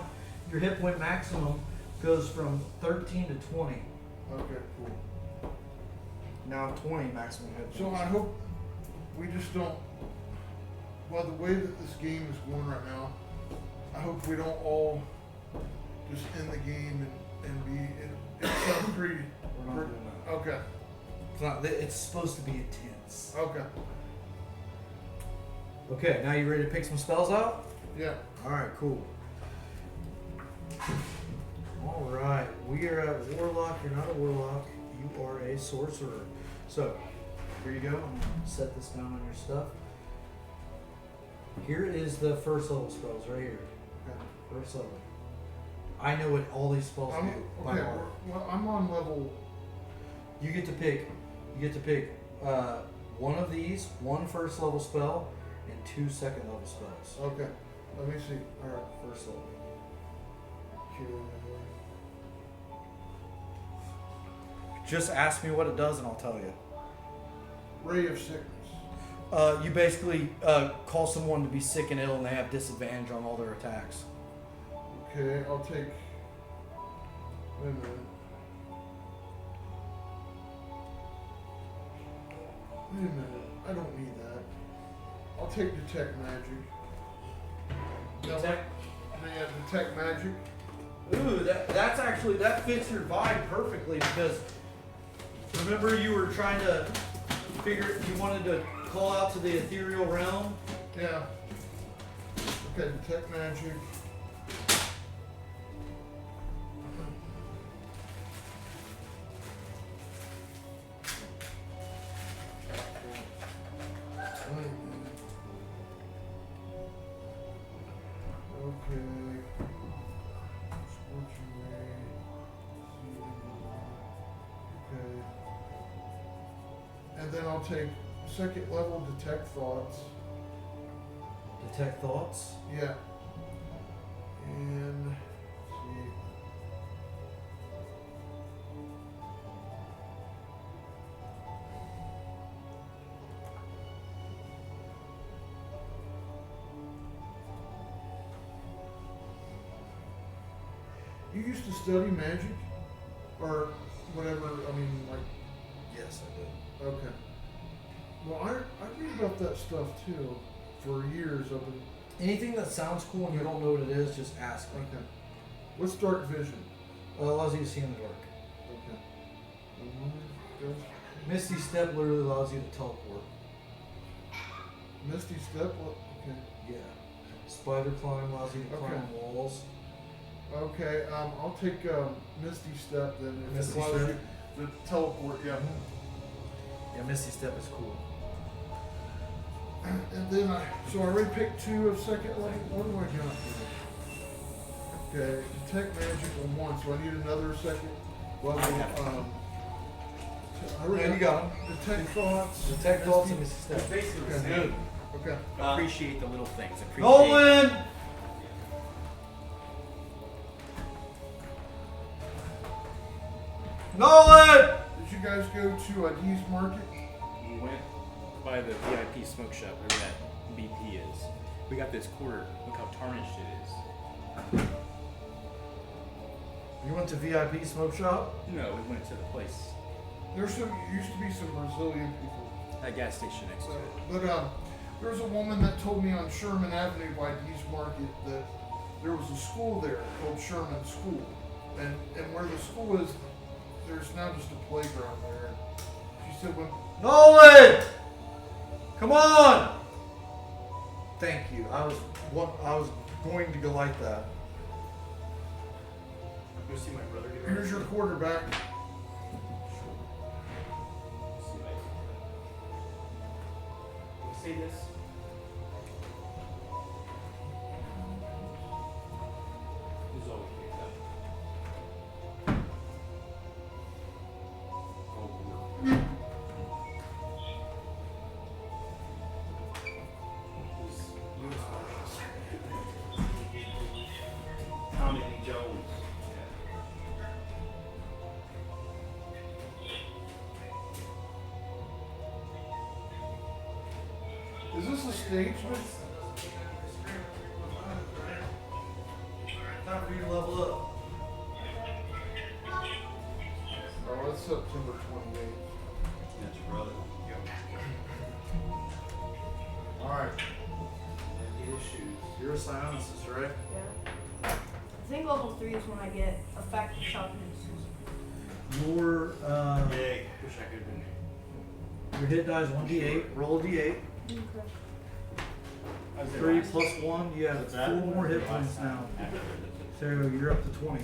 your hit point maximum goes from 13 to 20. Okay, cool. Now 20 maximum hit points. So I hope we just don't. Well, the way that this game is going right now, I hope we don't all just end the game and be. It sounds pretty. We're not doing that. Okay. It's not. It's supposed to be intense. Okay. Okay, now you ready to pick some spells out? Yeah. All right, cool. All right, we are at Warlock. You're not a Warlock. You are a Sorcerer. So, here you go. I'm going to set this down on your stuff. Here is the first level spells right here. Okay. First level. I know what all these spells do by Okay. heart. Well, I'm on level. You get to pick. One of these, one first level spell, and 2 second level spells. Okay. Let me see. All right, first level. Okay. Just ask me what it does, and I'll tell you. Ray of sickness. You basically call someone to be sick and ill, and they have disadvantage on all their attacks. Okay, I'll take. Wait a minute. I don't need that. I'll take detect magic. Detect? Yeah, detect magic. Ooh, that fits your vibe perfectly because remember you were trying to you wanted to call out to the ethereal realm. Yeah. Okay, detect magic. Okay. Scorching ray. Okay. And then I'll take second level detect thoughts. Detect thoughts. Yeah. And let's see. You used to study magic? Or whatever, I mean, like. Yes, I did. Okay. Well, I read about that stuff too for years. I've been. Anything that sounds cool and you don't know what it is, just ask me. Okay. What's dark vision? Allows you to see in the dark. Okay. Misty Step literally allows you to teleport. Misty Step? What? Okay. Yeah. Spider Climb allows you to Okay. climb walls. Okay, I'll take Misty Step then. If Misty it allows Step? you to teleport, yeah. Yeah, Misty Step is cool. And then so I already picked 2 of second level. What do I got here? Okay, detect magic on 1, so I need another second level. I already Yeah, you got 'em. Detect thoughts. Detect thoughts and Misty Step. Basically the Okay, same. good. Okay. Appreciate the little things. Appreciate Nolan! Nolan! Did you guys go to D's Market? We went by the VIP smoke shop where that BP is. We got this quarter. Look how tarnished it is. You went to VIP smoke shop? No, we went to the place. Used to be some Brazilian people. That gas station next to So, it. but there's a woman that told me on Sherman Avenue by Dees Market that there was a school there called Sherman School, and where the school is, there's now just a playground there. She said when Nolan! Come on! Thank you. I was going to go like that. Go see my brother. Get here's your quarterback. Say this. Who's always picked up? Tommy Lee Jones. Is this a stage? Time for you to level up. Oh, it's September 28th. That's your brother. Alright. Issues. You're a psionicist, right? Yeah. I think level 3 is when I get effective sharpness. Your Yay. Wish I could have been there. your hit die is 1d8. Roll a d8. Okay. 3 plus 1. You have What's that? 4 more hit points now. So you're up to 20. Alright.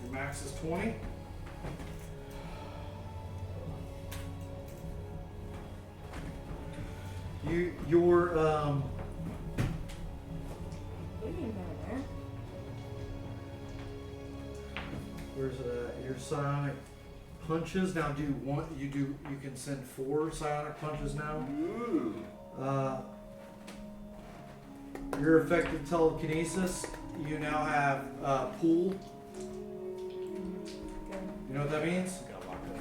Your max is 20. Your Maybe in there. where's it at? Your psionic punches now do one. You can send 4 psionic punches now. Ooh. Your effective telekinesis. You now have pool. Okay. You know what that means? Got locked up.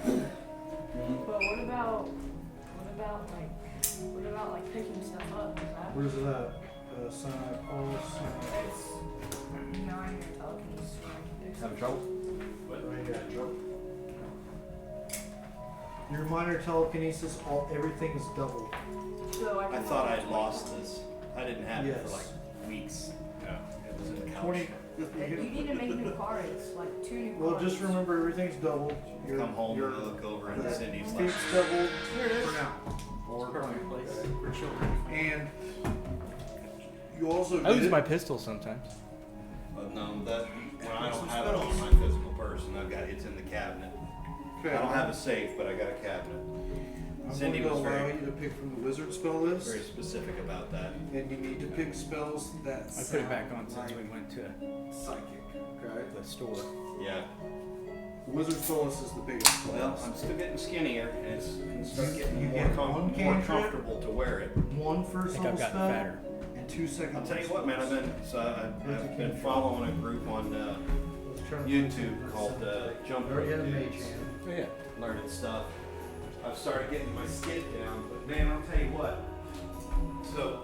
But what about like picking stuff up? Is that? Where's it at? Psionic pulse. It's 9 or telekinesis. Having trouble? Right here. Your minor telekinesis, everything is doubled. So I I can thought roll I'd lost this. I didn't have it for Yes. like weeks. No. It was in the couch. 20. You need to make new cards, like 2 new Well, cards. just remember everything's doubled. Come home your, and I look over and the Cindy's like, feet's doubled Here it is. for now. Perfect place for children. And you also I lose did- my pistol sometimes. but no, that when I Some don't have it on spells. my physical person, it's in the cabinet. Okay. I don't have a safe, but I got a cabinet. I'm Cindy going to was allow very, you to pick from the wizard spell list, very specific about that. and you need to pick spells that I put it back on sound since we like went to psychic. Okay. the store. Yeah. The wizard spell list is the biggest spell. Well, I'm still getting skinnier, and it's start getting You more, get one more cantrip. comfortable to wear it. 1 I first think level I've gotten spell fatter. and 2 second I'll tell you level what, man, spells. I've been following a group on Let's try to YouTube find called something. Jump You already Rope had a mage Dudes. hand. Oh yeah. Learning stuff. I've started getting my skid down, but man, I'll tell you what. So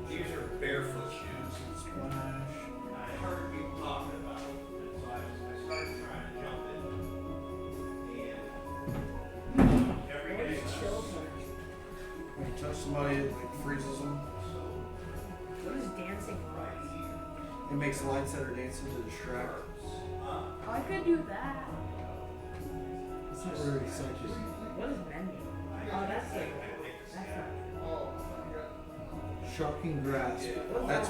these are barefoot shoes. Splash. I heard people talking about them, and so I started trying to jump in them. And every What day is children? When you touch somebody, it like freezes them. What is dancing for? It makes lights that are dancing to distract. I could do that. It's not really psychic. What is mending? Oh, that's it. That's not. Shocking grasp. That's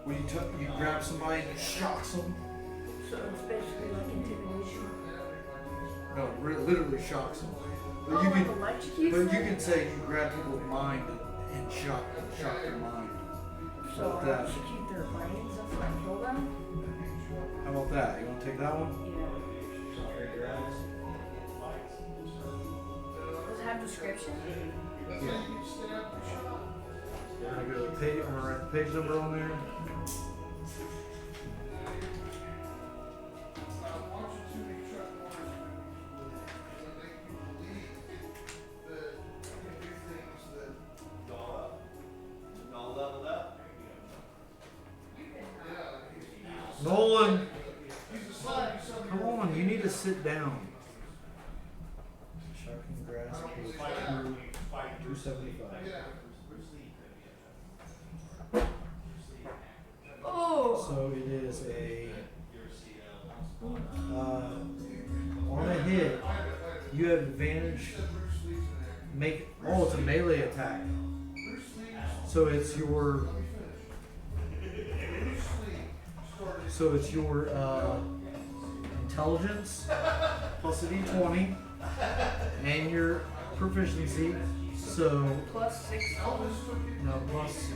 when you grab somebody and it shocks them. So it's basically like intimidation. No, it literally shocks them. But Oh, you like can, electrocute but you them? can say you grab people's mind and shock their mind. So How about that? electrocute their brains after I kill them? How about that? You want to take that one? Yeah. Does it have description? Yeah. I go to the page. I'm gonna write the page number on there. All leveled up. Nolan, come on! You need to sit down. 275. Oh. So it is a on a hit. You have advantage. It's a melee attack. So it's your. Intelligence plus a d20 and your proficiency. So Plus 6. no, plus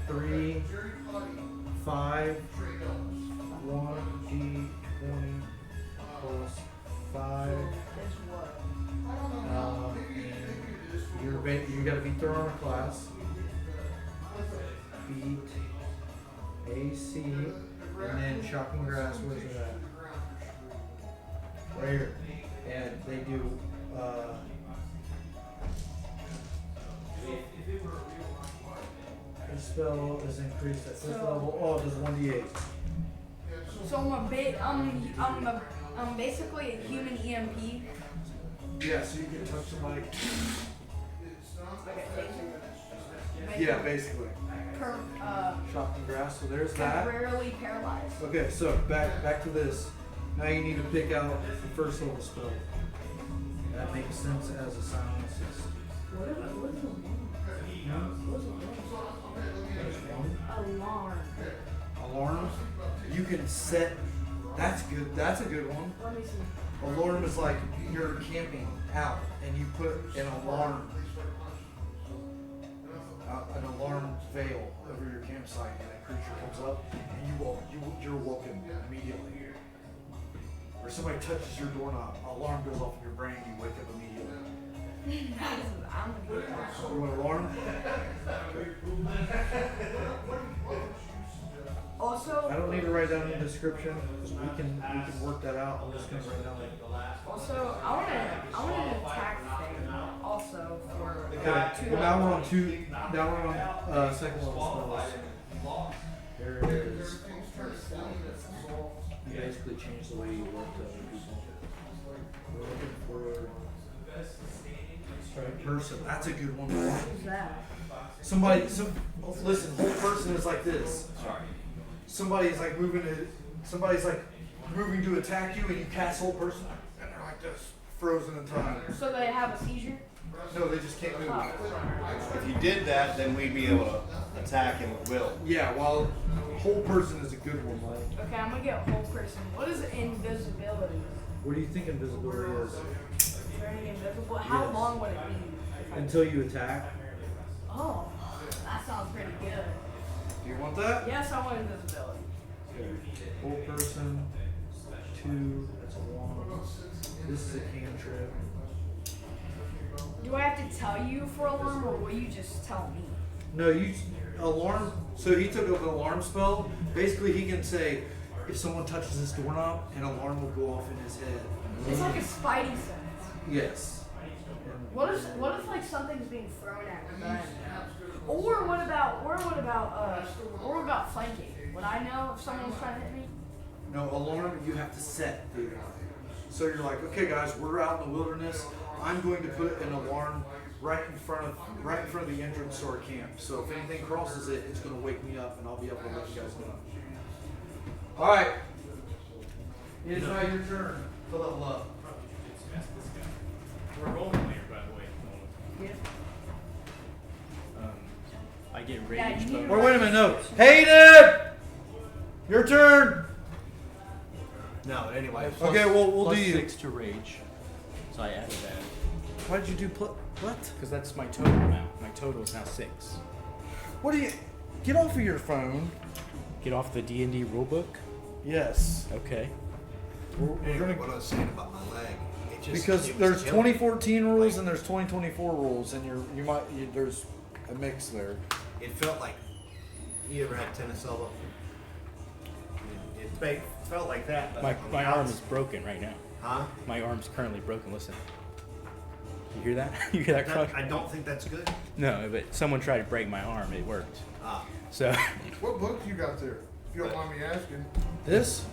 3, 5, 1 d20 plus 5. That's what? And you got to beat their armor class. Beat AC, and then shocking grass. Where's it at? Right here. And they do. This spell is increased at 5th level. Oh, it does 1d8. So I'm basically a human EMP. Yeah, so you can touch somebody. Okay, Yeah, basically. Shocking grass. So there's that. temporarily paralyzed. Okay, so back to this. Now you need to pick out the first level spell. That makes sense as a silent assist. What is alarm? Alarm. You can set. That's good. That's a good one. Let me see. Alarm is like you're camping out and you put an alarm veil over your campsite, and a creature comes up and you're woken immediately. Or somebody touches your doorknob, alarm goes off in your brain, you wake up immediately. I'm good. You want alarm? Also, I don't need to write down the description because we can work that out. I'm just gonna write down also, I want an attack thing. Also for Okay. Well, now we're on two. Now we're on second level spells. There it is. You basically change the way you look to other people. We're looking for a person. That's a good one. who's that? Listen, whole person is like this. Somebody's like moving to attack you, and you cast whole person, and they're like this, frozen in time. So they have a seizure. No, they just can't move. If you did that, then we'd be able to attack him at will. Yeah, well, whole person is a good one, Mike. Okay, I'm gonna get whole person. What is invisibility? What do you think invisibility is? Turning invisible. How Yes. long would it be? Until you attack. Oh, that sounds pretty good. Do you want that? Yes, I want invisibility. Okay. Whole person, 2, that's a 1. This is a cantrip. Do I have to tell you for alarm, or will you just tell me? No, alarm. So he took up an alarm spell. Basically, he can say, if someone touches this doorknob, an alarm will go off in his head. It's like a spidey sense. Yes. What if like something's being thrown at me? Or what about flanking? Would I know if someone's trying to hit me? No, alarm you have to set. So you're like, okay, guys, we're out in the wilderness. I'm going to put an alarm right in front of the entrance to our camp. So if anything crosses it, it's going to wake me up, and I'll be able to let you guys know. All right. It is now your turn to level up. We're rolling later, by the way. Yeah. I get Yeah, rage. you need Or wait a minute, no. Haiden! Your turn! No, anyway. Okay, well, we'll plus do you. 6 to rage. So I added that. Why did you do what? Because that's my total now. My total is now 6. What do you... Get off of your phone. Get off the D&D rulebook? Yes. Okay. We're Anyway, gonna... what I was saying about my leg. Because there's 2014 rules and there's 2024 rules, and there's a mix there. It felt like, you ever had tennis elbow? It felt like that. But My arm is broken right now. Huh? My arm's currently broken. Listen. You hear that? You hear that crunch? I don't think that's good. No, but someone tried to break my arm. It worked. Ah. So. What book you got there? If you don't mind me asking. This?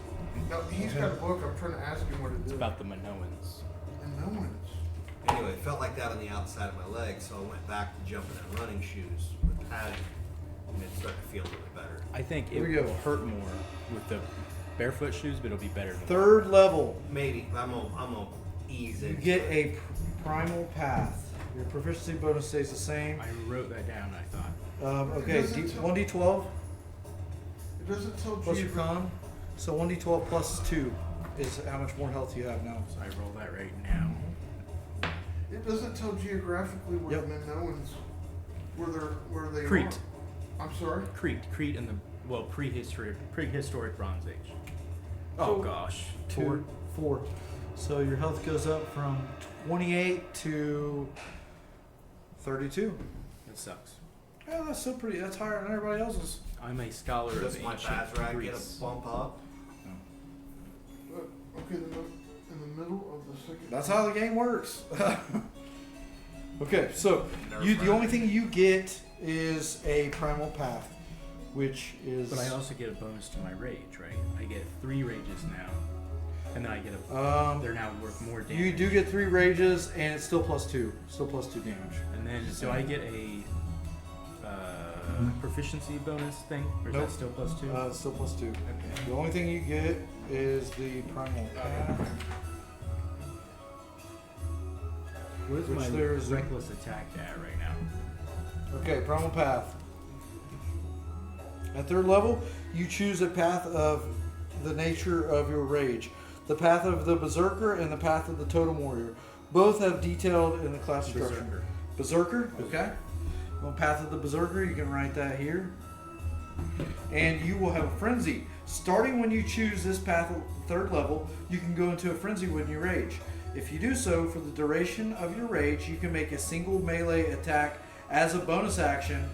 No, he's got a book. I'm trying to ask him what it is. It's about the Minoans. And no one's. Anyway, it felt like that on the outside of my leg, so I went back to jumping in running shoes with padding, and it started to feel a little bit better. I think it Here we go. will hurt more with the barefoot shoes, but it'll be better than Third level. Maybe I'm gonna ease You into get it. a primal path. Your proficiency bonus stays the same. I wrote that down, I thought. Okay, It doesn't tell- 1d12 It doesn't tell plus your geogra- con. So 1d12 plus 2 is how much more health you have now. So I roll that right now. It doesn't tell geographically where Yep. the Minoans, where they Crete. are. I'm sorry. Crete in the prehistoric Bronze Age. So- Oh gosh, 4. So your health goes up from 28 to 32. That sucks. Yeah, that's still pretty. That's higher than everybody else's. I'm a scholar of Does my ancient Bazrag get Greece. a bump up? Okay, in the middle of the second. That's how the game works. Okay, so Nerf the only rack. thing you get is a primal path, which is. But I also get a bonus to my rage, right? I get 3 rages now, and then I get a. They're now worth more damage. You do get 3 rages, and it's still +2. Still +2 damage. And then do I get a proficiency bonus thing, or is Nope. that still +2? It's still +2. Okay. The only thing you get is the primal path. What is which my there's a- reckless attack at right now? Okay, primal path. At 3rd level, you choose a path of the nature of your rage. The path of the Berserker and the path of the Totem Warrior. Both have detailed in the class description. Berserker, okay. On path of the Berserker, you can write that here. And you will have a frenzy. Starting when you choose this path at 3rd level, you can go into a frenzy when you rage. If you do so, for the duration of your rage, you can make a single melee attack as a bonus action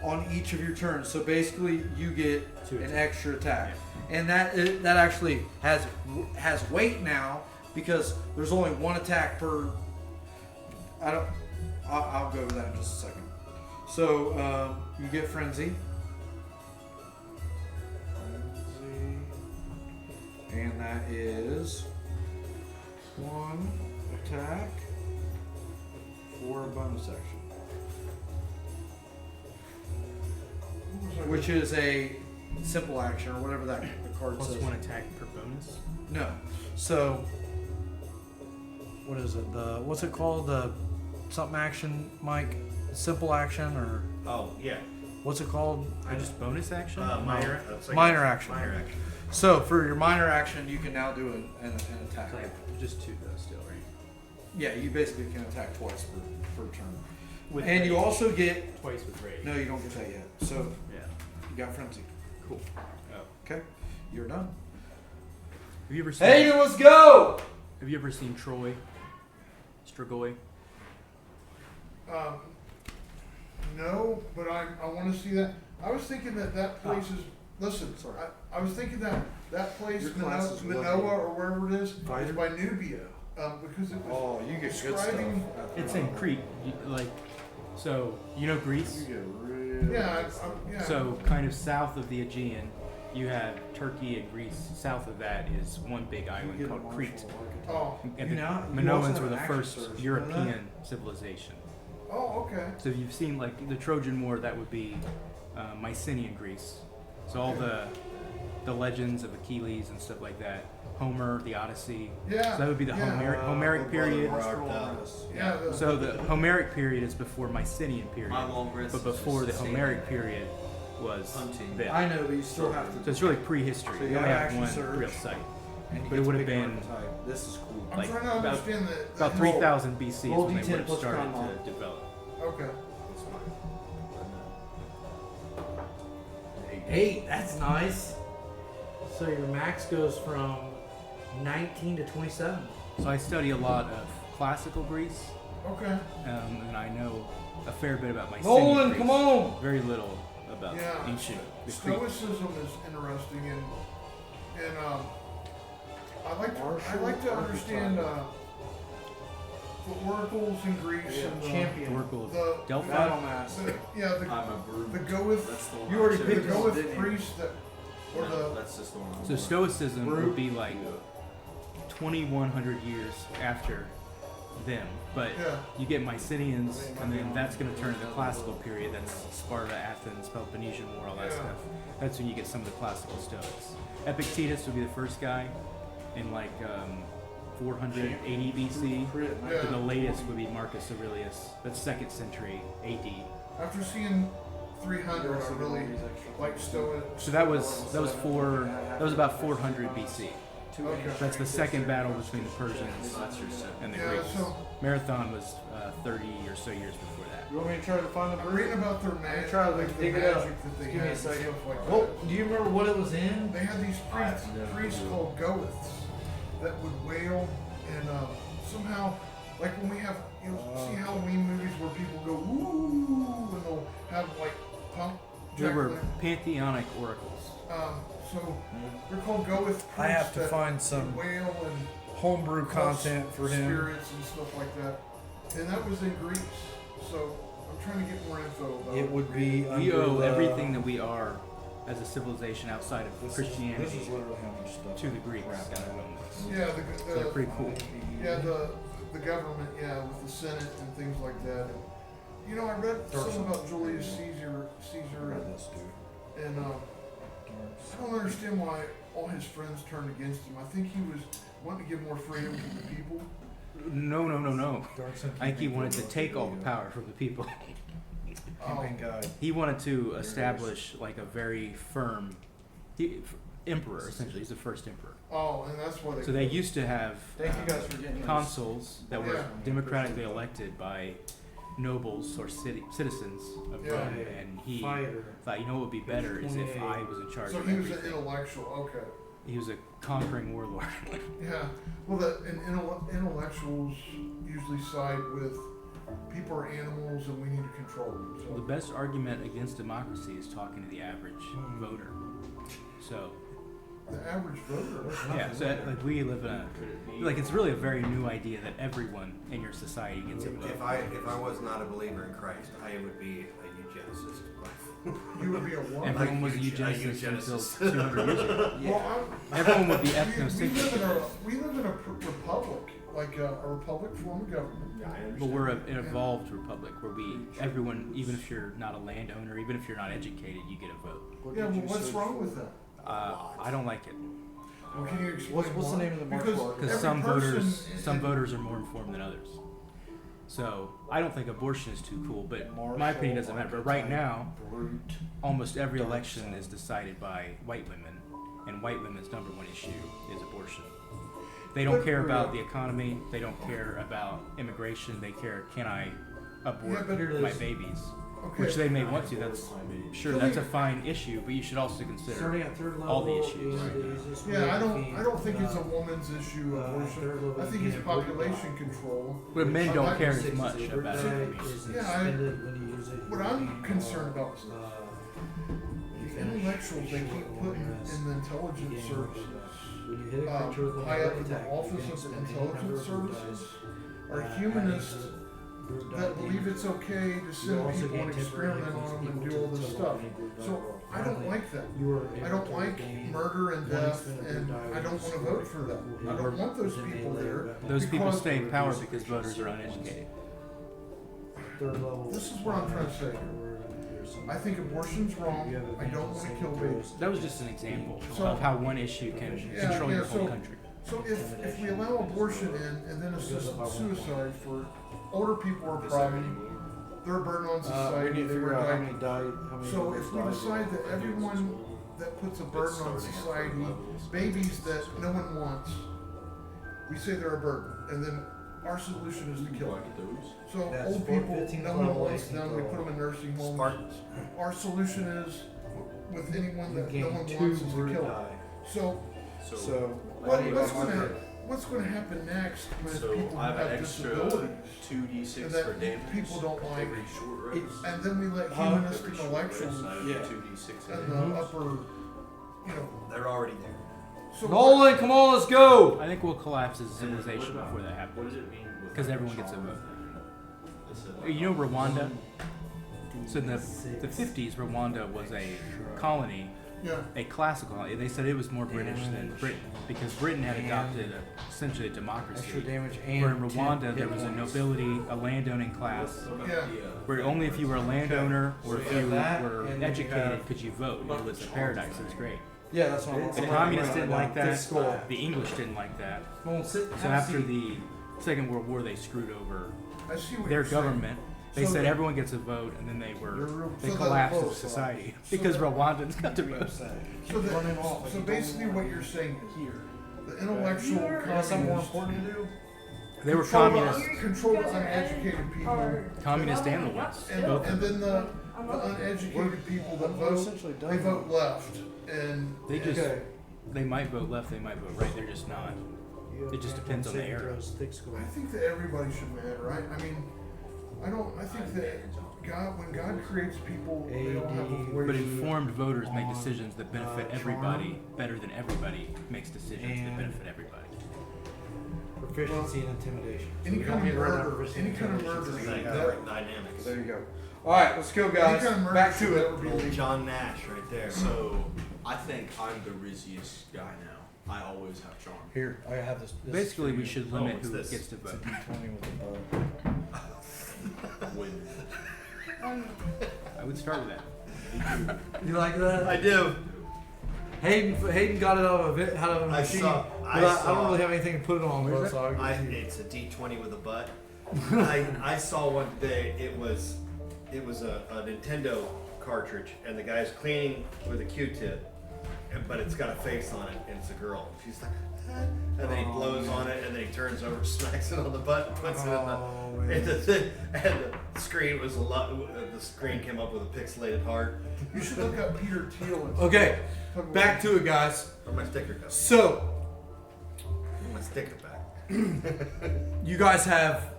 on each of your turns. So basically, you get an extra attack. And that actually has weight now because there's only 1 attack per. I'll go over that in just a second. So you get frenzy. And that is 1 attack for a bonus action. Which is a simple action or whatever that the card Plus says. 1 attack per bonus? No. So what is it? What's it called? The something action, Mike? Simple action or Oh, yeah. what's it called? Just bonus action? Minor. Minor action. Minor action. So for your minor action, you can now do an attack. So I have just 2 though still, right? Yeah, you basically can attack twice per turn. With And you rage. also get. Twice with rage. No, you don't get that yet. So Yeah. you got frenzy. Cool. Oh. Okay, you're done. Have you ever seen Haiden, let's go. Have you ever seen Troy? Strigoi? No, but I want to see that. I was thinking that place is. Listen, Sorry. I was thinking that place, Your classes will Minoa love you. or wherever it is Fighter? by Nubia, because it was Oh, you get good stuff. describing. It's in Crete. So, you know Greece? You get real. Yeah, yeah. So, kind of south of the Aegean, you have Turkey and Greece. South of that is one big You island get a called martial Crete. Oh, And You the know- you also Minoans have were an the action first surge, you know that? European civilization. oh, okay. So if you've seen like the Trojan War, that would be Mycenaean Greece. So all the legends of Achilles and stuff like that. Homer, the Odyssey. Yeah. So that would be the yeah. Homeric period. Yeah. So the Homeric period is before Mycenaean period. My long rest But is before the just the same Homeric thing. period was Hunting. this. I know, but you still have to. So it's really prehistory. So you you have only have action one surge. real site. And you But get it would to have pick an been archetype. This is cool. I'm like trying to about- understand About 3000 BC is roll when they D10 would have plus started con mod. to develop. Okay. 8. That's nice. So your max goes from 19 to 27. So I study a lot of classical Greece, Okay. and I know a fair bit about my Nolan, come on. Very little about Yeah. ancient the Crete. Stoicism is interesting, and I like to understand the oracles in Greece and the champion. Oracle of the Delphi. Battle master. the I'm a broom. the go with That's the one. You already I'm the picked choosing. go one, with didn't you? priests that or No, the that's just the one. I'm So on. Stoicism Brute. would be like 2100 years after them. But Yeah. you get Mycenaeans, and then that's going to turn to the classical period. That's Sparta, Athens, Peloponnesian War, all that Yeah. stuff. That's when you get some of the classical Stoics. Epictetus would be the first guy in like 480 BC. Yeah. And the latest would be Marcus Aurelius. That's 2nd century AD. After seeing 300, I really like Stoic. So that was about 400 BC. Okay. That's the second battle between the Persians and the Yeah, Greeks. so Marathon was 30 or so years before that. You want me to try to find the I'm reading about their magic, try to like the dig it magic up. that they Give me had a and second. stuff like Well, that. do you remember what it was in? They had these priests called Goeths that would wail and somehow, like when we have, see Halloween movies where people go woo and they'll have like pump. They were jack-o'-lantern. pantheonic oracles. So they're called Goeth priests. I have to that find some wail and homebrew content for him. spirits and stuff like that, and that was in Greece. So I'm trying to get more info about It would be We under owe the, everything that we are as a civilization outside of Christianity This is literally how much stuff. to the Greeks. wrapped Kind of up. moments. Yeah, So they're pretty cool. yeah, the government, yeah, with the Senate and things like that. And, I read some about Julius Caesar, Read this, dude. and I don't understand why all his friends turned against him. I think he was wanting to give more freedom to the people. No. Darkson I think he campaign wanted to video. take all the power from the people. campaign guide. He wanted to establish like a very firm emperor. Essentially, he's the first emperor. Oh, and that's why they. So they used to have Thank you guys for getting this. consuls that were Yeah. democratically elected by nobles or citizens of Yeah. Rome, and he Fighter. thought, what would be better is if I was in charge So of he was an everything. intellectual. Okay. He was a conquering warlord. Yeah. Well, intellectuals usually side with people are animals and we need to control them. The So. best argument against democracy is talking to the average voter. So The average voter. yeah, so like we live in it's really a very new idea that everyone in your society gets a vote. If I was not a believer in Christ, I would be a eugenicist. You would be a what? Everyone was a eugenicist until 200 years ago. Well, Everyone would be we live in ethnocentric. we live in a republic, like a republic form of government. But we're an evolved republic where everyone, even if you're not a landowner, even if you're not educated, you get a vote. Yeah. Well, what's wrong with that? I don't like it Well, can you explain What's the why? name of the martial Because art? because every person some in- voters are more informed than others. So I don't think abortion is too cool, but my opinion doesn't matter. But right now, almost every election is decided by white women, and white women's number one issue is abortion. They don't care about the economy. They don't care about immigration. They care, can I abort Yeah, but my babies? Okay. Which they may want to. That's that's a fine issue, but you should also consider Starting at third level. all the issues. Yeah, I don't think it's a woman's issue, abortion. I think it's population control. But men don't I- care as much about it. Yeah, what I'm concerned about is the intellectuals they keep putting in the intelligence services, high up in the office of intelligence services, are humanists that believe it's okay to send people and experiment on them and do all this stuff. So I don't like that. I don't like murder and death, and I don't want to vote for them. I don't want those people there. Those people because stay in power because voters are uneducated. This is what I'm trying to say. I think abortion's wrong. I don't want to kill babies. That was just an example So- of how one issue can control your whole country. So if we allow abortion in and then assisted suicide for older people are a problem, they're a burden on We society. need to They figure were out how dying. many died. How many So babies if we died. decide that everyone that puts a burden on society, babies that no one wants, we say they're a burden, and then our solution is to kill them. So That's old people, 15 no one level, wants 18 them, we put level. them in nursing homes. Spartans. Our solution is, with anyone You that no gain one 2 wants, is to brood kill them. die. So So what's going to happen next with So people I who have an have extra disabilities? 2d6 and that for damage. people don't like, every short rest. and then we let Huh? humanists Every and short rest, intellectuals I have Yeah. 2d6 and damage. the upper, They're already there. so Nolan, come on, let's go. I think we'll collapse as a civilization What about- before that What happens. does it mean? with Because everyone gets a charm? vote. It said, You know Rwanda? So in the 50s, Rwanda was a colony a classical. They said it was more British than Britain because Britain had adopted essentially a democracy. Extra damage and Where in 10 Rwanda hit there was a points. nobility, a landowning class, Yeah. where only if you were a landowner or if you that, were and then you educated have- could you vote. It was a paradise. It was great. Yeah, that's what I'm The saying. communists didn't like Thick that. skull. The English didn't like that. Well, sit, So have a after seat. the Second World War, they screwed over I see what their you're saying. government. They So said the- everyone gets a vote, and then they So collapsed that- as a society so because that- Rwandans got to vote. So, Running off, like so you basically don't what want you're saying is here. the intellectual That's something more communists important to do. They were control communists, control the uneducated people, communists and the ones. and, Both and of them. then the uneducated people that We're vote, essentially done. they vote left, and They just Okay. they might vote left, they might vote right. They're just not. It just depends on the era. I think that everybody should matter, right? I mean, I think that when God creates people, they all have a way But to informed voters make decisions that benefit everybody better than everybody makes decisions that And- benefit everybody. Proficiency and intimidation. Any So we kind don't of need to write down murder, proficiency any and kind of intimidation. murder, So you got that, the right dynamics. There you go. All right, let's go, any guys. kind of murder Back should to never it. be Old legal. John Nash right there. So I think I'm the rizziest guy now. I always have charm. Here, I have this. Basically, we should limit what's who this? gets to vote. D20 with a bow. Win. I would start with that. You like that? I do. Hayden got it out of a I machine. saw- but I I saw- don't really have anything to put it on. Where's so I'll give it to you. It's a D20 with a butt. I saw one day. It was a Nintendo cartridge, and the guy's cleaning with a Q-tip, but it's got a face on it, and it's a girl. She's like, "Ah," and then he blows on it, and then he turns over, smacks it on the butt, and puts it in Oh, the. man. And the screen was a lot. The screen came up with a pixelated heart. You should look up Peter Thiel. And Okay, talk about- back to it, guys. Where'd my sticker go? So, Where'd my sticker back? you guys have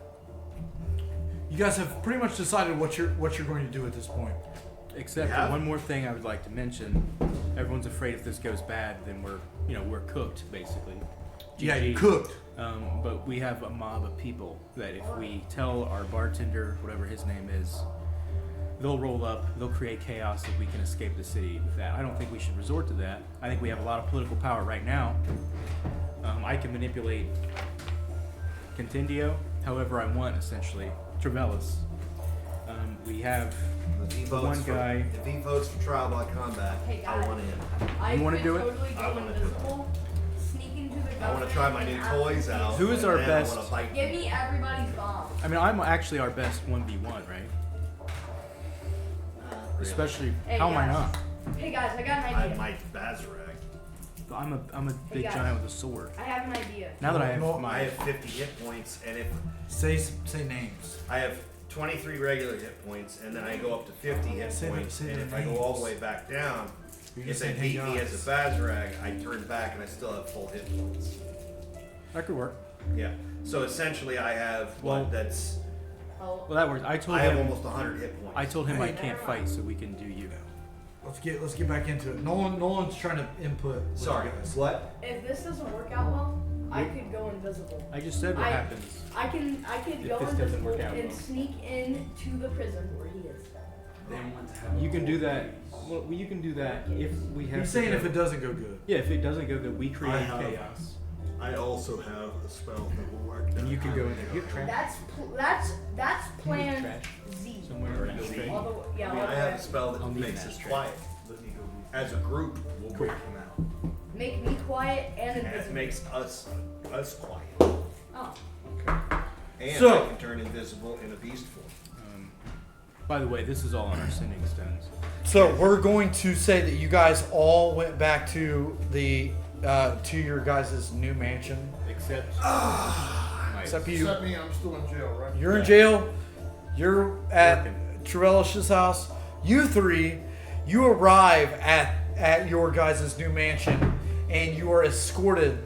pretty much decided what you're going to do at this point. Except Yeah. for one more thing I would like to mention. Everyone's afraid if this goes bad, then we're cooked basically. Yeah, GG. you cooked. But we have a mob of people that if we tell our bartender, whatever his name is, they'll roll up, they'll create chaos if we can escape the city with that. I don't think we should resort to that. I think we have a lot of political power right now. I can manipulate Contendio however I want, essentially. Trevellis. We have If he one votes guy. if he votes for trial by combat, Hey, I guys. want in. I You wanna could do it? totally I go wanna do it. invisible, sneak into the government. I want to try my new and toys out. Who is and our then best- I want to bite Give me everybody's bombs. I mean, I'm actually our best 1v1, right? Especially, Hey, how am I guys. not? Hey guys, I got an I idea. might Bazarag. I'm a big guys. giant with a sword. I have an idea. Now that I have No, I my have 50 hit points, and if Say names. I have 23 regular hit points, and then I go up to 50 hit Say the- points, say and the if I go all the names. way back down, You're if just they saying, beat hey, me guys. as a Bazarag, I turn back and I still have full hit points. that could work. Yeah. So essentially, I have Well, what? That's Oh, Well, that works. I told I have him. almost 100 hit points. I told him I can't fight, so we can do you. Let's get back into it. Nolan's trying to input. with Sorry. you guys. What? if this doesn't work out well, I could go invisible. I just said what I- happens. I could If go this doesn't invisible work out and well. sneak in to the prison where he is. You can do that. Well, you can do that if we have. He's to saying go- if it doesn't go good. Yeah, if it doesn't go good, we create I have- chaos, I also have a spell that will work. and you can go in there. You have trash That's plan trash Z. somewhere around the street. All the way, yeah, I mean, all I the have way. a spell that I'll need makes that us straight. quiet. As a group, We'll break him out. Make me quiet and and it invisible. makes us quiet. Oh, And So- I can turn invisible in a beast form. By the way, this is all on our sending stones. So we're going to say that you guys all went back to the to your guys' new mansion. Except. Except you. Except me, I'm still in jail, right? You're in Yeah. jail. You're at Working. Trevellish's house. You three, you arrive at your guys' new mansion, and you are escorted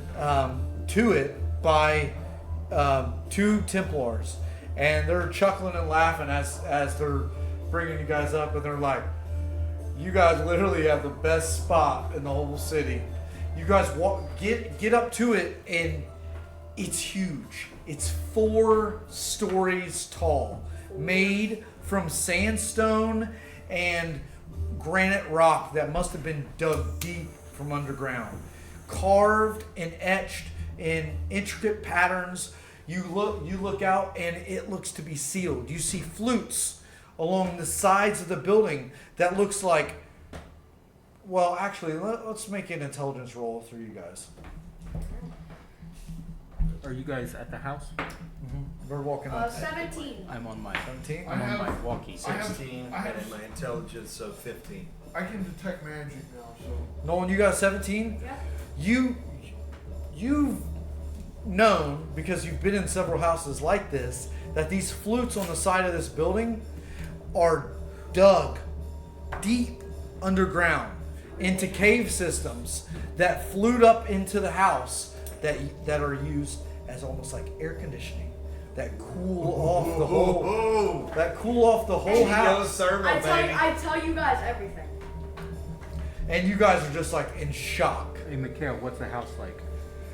to it by 2 Templars, and they're chuckling and laughing as they're bringing you guys up, and they're like, "You guys literally have the best spot in the whole city." You guys get up to it, and it's huge. It's 4 stories tall, made from sandstone and granite rock that must have been dug deep from underground, carved and etched in intricate patterns. You look out and it looks to be sealed. You see flutes along the sides of the building that looks like, well, actually, let's make an intelligence roll through you guys. Are you guys at the house? We're walking up. 17. I'm on my 17? I'm on my walkie. 16 I have- and my intelligence of 15. I can detect magic now, so. Nolan, you got 17? Yeah. You've known, because you've been in several houses like this, that these flutes on the side of this building are dug deep underground into cave systems that flute up into the house that are used as almost like air conditioning that cool off the whole house. I tell you guys everything. And you guys are just like in shock. Hey, Mikeal, what's the house like?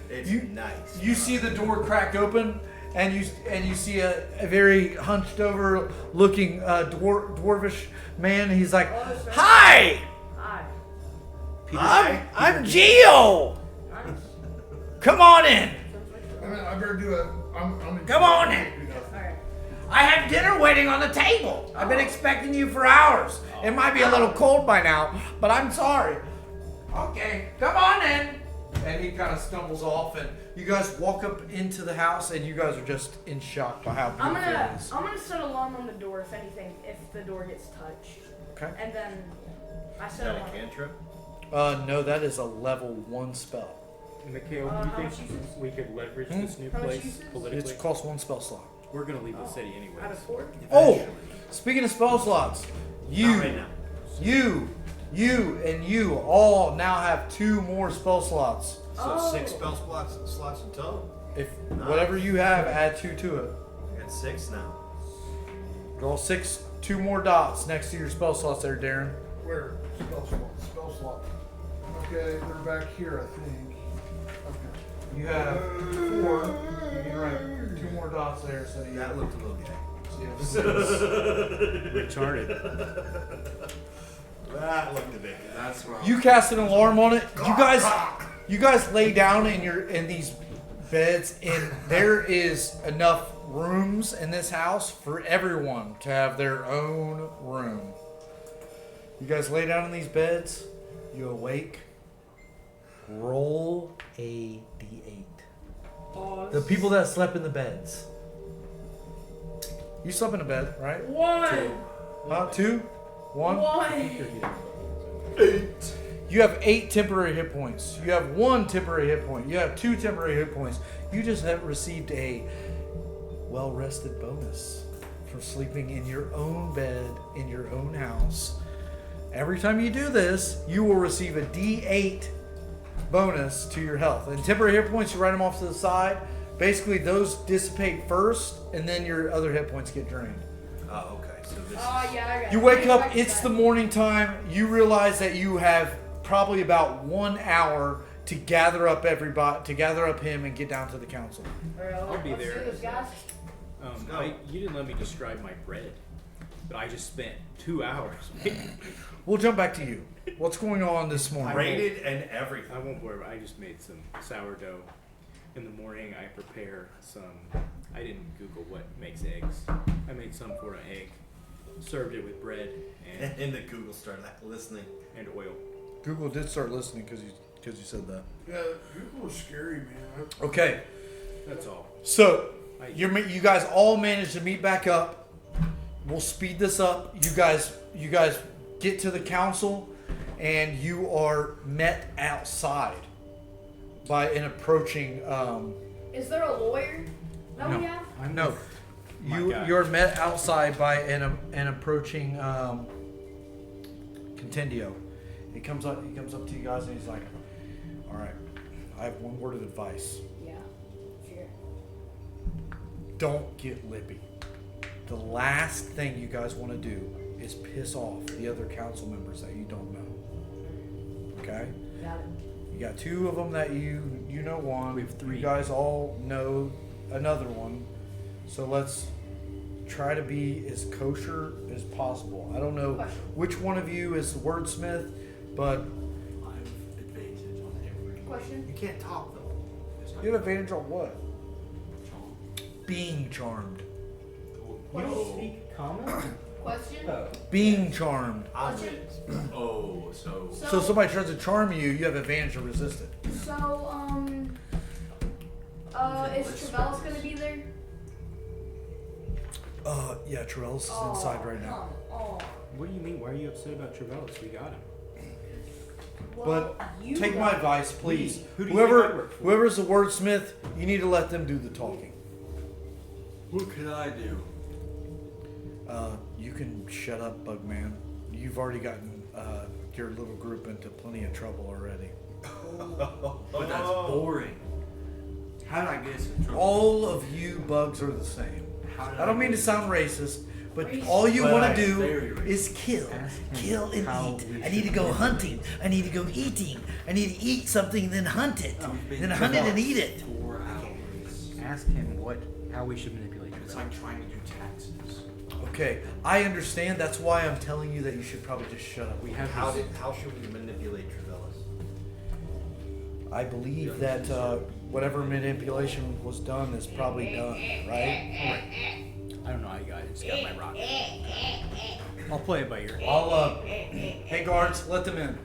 It's nice. You see the door crack open, and you see a very hunched over looking dwarvish man. He's like, "Hi, Hi. I'm Geo. Come on in. I better do it. Come on in. Alright. I have dinner waiting on the table. I've been expecting you for hours. It might be a little cold by now, but I'm sorry." Okay, come on in. And he kind of stumbles off, and you guys walk up into the house, and you guys are just in shock by how beautiful it is. I'm gonna set alarm on the door if the door gets touched. Okay. And then I Is set that a alarm. cantrip? No, that is a level 1 spell. Mikeal, do you how much think uses? we could leverage this new How much place uses? politically? It costs 1 spell slot. We're gonna leave the city anyway. Out of 4? Oh, speaking of spell slots, Not right now. you all now have 2 more spell slots. So 6 spell slots in total? If Nice. whatever you have, add 2 to it. I got 6 now. Draw 2 more dots next to your spell slots there, Darrin. Where? Spell slot. Okay, they're back here, I think. Okay. You have 4. You can write 2 more dots there, so you That looked a little gay. Retarded. That looked a bit gay. That's wrong. You cast an alarm on it. You guys lay down in these beds, and there is enough rooms in this house for everyone to have their own room. You guys lay down in these beds. You awake. Roll a d8. Pause. The people that slept in the beds. You slept in a bed, right? 1. 2? 1? 1. You have 8 temporary hit points. You have 1 temporary hit point. You have 2 temporary hit points. You just have received a well-rested bonus for sleeping in your own bed in your own house. Every time you do this, you will receive a D8 bonus to your health. And temporary hit points, you write them off to the side. Basically, those dissipate first, and then your other hit points get drained. Oh, okay. So this Oh, yeah, I got You it. wake I up, expect it's that. the morning time. You realize that you have probably about 1 hour to gather up everybody, to gather up him and get down to the council. Alright, I'll be let's there. do this, guys. You didn't let me describe my bread, but I just spent 2 hours making. We'll jump back to you. What's going on this morning? rated and everything. I won't worry. I just made some sourdough. In the morning, I prepare some. I didn't Google what makes eggs. I made some for an egg. Served it with bread And the Google started listening. and oil. Google did start listening because you said that. Yeah, Google is scary, man. Okay, That's all. so you guys all managed to meet back up. We'll speed this up. You guys get to the council, and you are met outside by an approaching. Is there a lawyer that we have? No, My guy. you're met outside by an approaching contendio. He comes up to you guys and he's like, "All right, I have one word of advice. Yeah. Sure. Don't get lippy. The last thing you guys want to do is piss off the other council members that you don't know. Okay? Got it. You got 2 of them that you know one. We have 3. You guys all know another one. So let's try to be as kosher as as possible. I don't know which one of you is the wordsmith, but I have advantage on every. Question. You can't talk though. you have advantage on what? Being charmed. You don't speak common? Question. Oh. Being charmed. Oh, so So if somebody tries to charm you, you have advantage to resist it. So, is Travellis gonna be there? Yeah, Terrell's is inside right now. Oh, What do you mean? Why are you upset about Travellis? We got him. well, But you take my advice, please. Who do you think I Whoever, work for? whoever's the wordsmith, you need to let them do the talking. What can I do? You can shut up, Bugman. You've already gotten your little group into plenty of trouble already. But that's boring. How did I get us in trouble? All of you bugs are the same. How did I don't mean to get sound racist, but Racist. all you But want to I'm do very racist. is kill. Kill and how eat. we I need to go hunting. I need to go eating. I need to eat something, then hunt it. We've been Then hunt it and eat it. 4 hours. Ask him how we should manipulate it's Travellis. like trying to do taxes. Okay, I understand. That's why I'm telling you that you should probably just shut up. We have How this- should we manipulate Travellis? I believe that whatever manipulation was done is probably done, right? I don't know how you got it. It's got my rock. I'll play it by ear. Hey guards, let them in.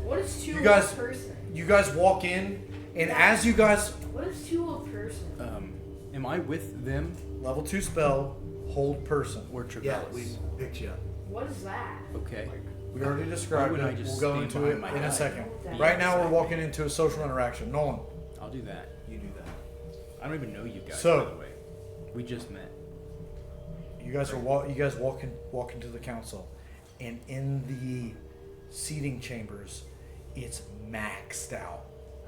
What is two You guys- of a person? You guys walk in, and as you guys What is two of a person? Am I with them level 2 spell, hold person. or Travellis? Yeah, we picked you up. What is that? Okay. We already described Why it. wouldn't I just We'll go stand into it behind my in a guy? second. Yeah. Right now, we're walking into a social interaction. Nolan, I'll do that. You do that. I don't even know you guys, So- by the way. We just met. you guys are walking to the council, and in the seating chambers, it's maxed out.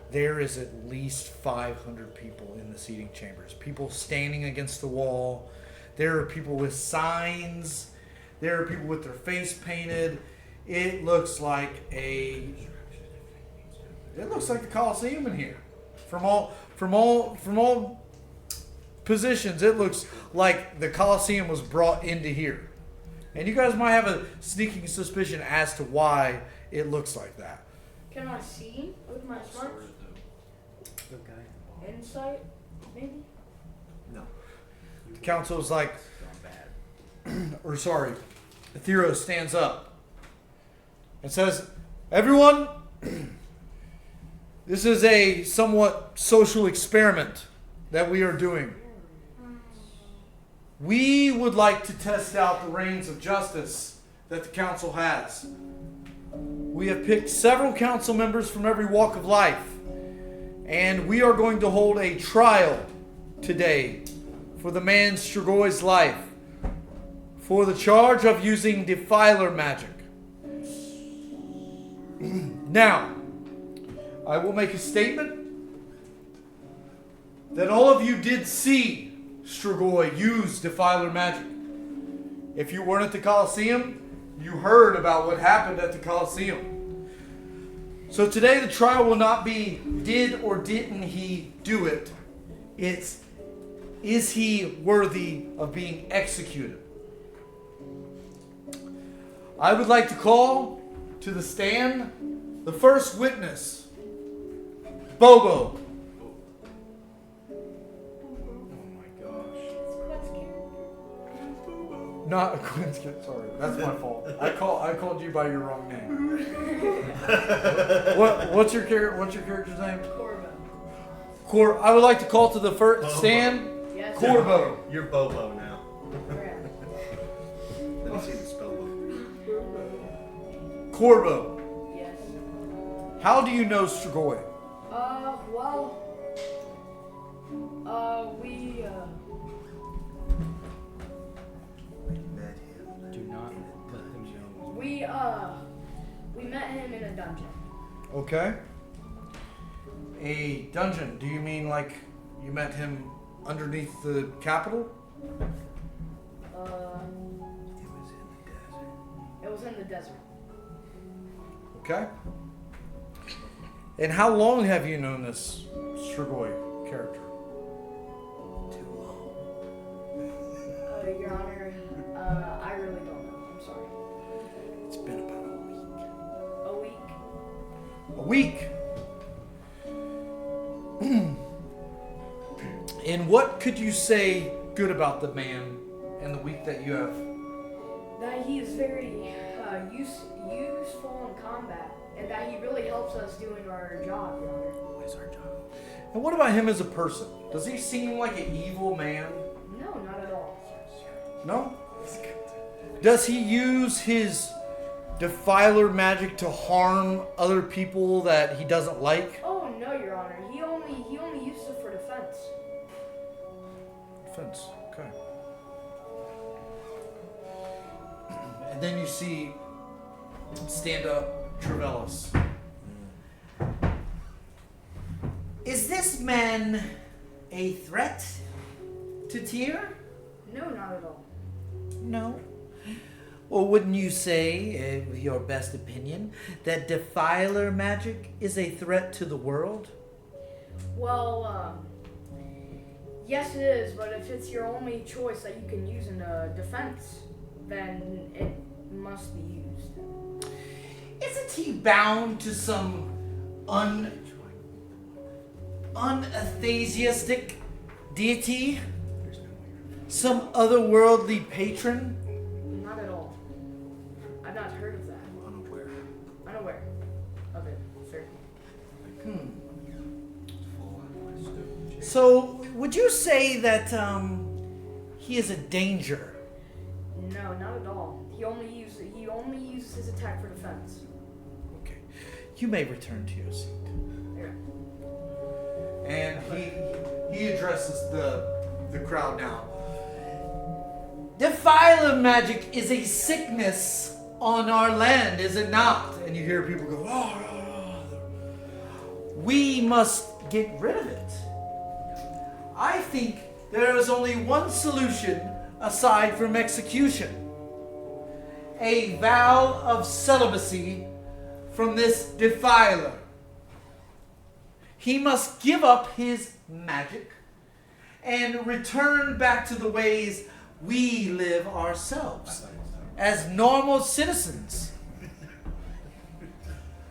There is at least 500 people in the seating chambers. People standing against the wall. There are people with signs. There are people with their face painted. It looks like the Coliseum in here. From all positions, it looks like the Coliseum was brought into here. And you guys might have a sneaking suspicion as to why it looks like that. Can I see with my smarts? Insight, maybe? No. The council is like, Gone bad. or sorry, Etheros stands up and says, "Everyone, this is a somewhat social experiment that we are doing. We would like to test out the reins of justice that the council has. We have picked several council members from every walk of life, and we are going to hold a trial today for the man Strigoi's life for the charge of using defiler magic. Now, I will make a statement that all of you did see Strigoi use defiler magic. If you weren't at the Coliseum, you heard about what happened at the Coliseum. So today the trial will not be did or didn't he do it. It's is he worthy of being executed. I would like to call to the stand the first witness, Bobo. Not Quinn's kid, sorry. That's my fault. I called you by your wrong name. What's your character's name? Korbo. I would like to call to the first stand Yes. Korbo. You're Bobo now. Correct. Let me see the spell book. Korbo. Yes. How do you know Strigoi? Well, we, Do not let them know. we met him in a dungeon. Okay. A dungeon. Do you mean like you met him underneath the Capitol? It was in the desert. Okay. And how long have you known this Strigoi character? Your Honor, I really weak. And what could you say good about the man and the week that you have? That he is very useful in combat, and that he really helps us doing our job, Your Honor. What is our job? And what about him as a person? Does he seem like an evil man? No, not at all. No? Does he use his defiler magic to harm other people that he doesn't like? Oh no, Your Honor. He only uses it for defense. Defense. Okay. And then you see stand up Trevellis. Is this man a threat to Tyr? No, not at all. No. Or wouldn't you say, with your best opinion, that defiler magic is a threat to the world? Well, yes it is, but if it's your only choice that you can use in defense, then it must be used. Isn't he bound to some unatheistic deity? Some otherworldly patron? Not at all. I've not heard of that. Unaware of it, sir. So, would you say that he is a danger? No, not at all. He only uses his attack for defense. Okay. You may return to your seat. There. And he addresses the crowd now. Defiler magic is a sickness on our land, is it not? And you hear people go, oh, We must get rid of it. I think there is only one solution aside from execution. A vow of celibacy from this defiler. He must give up his magic and return back to the ways we live ourselves as normal citizens.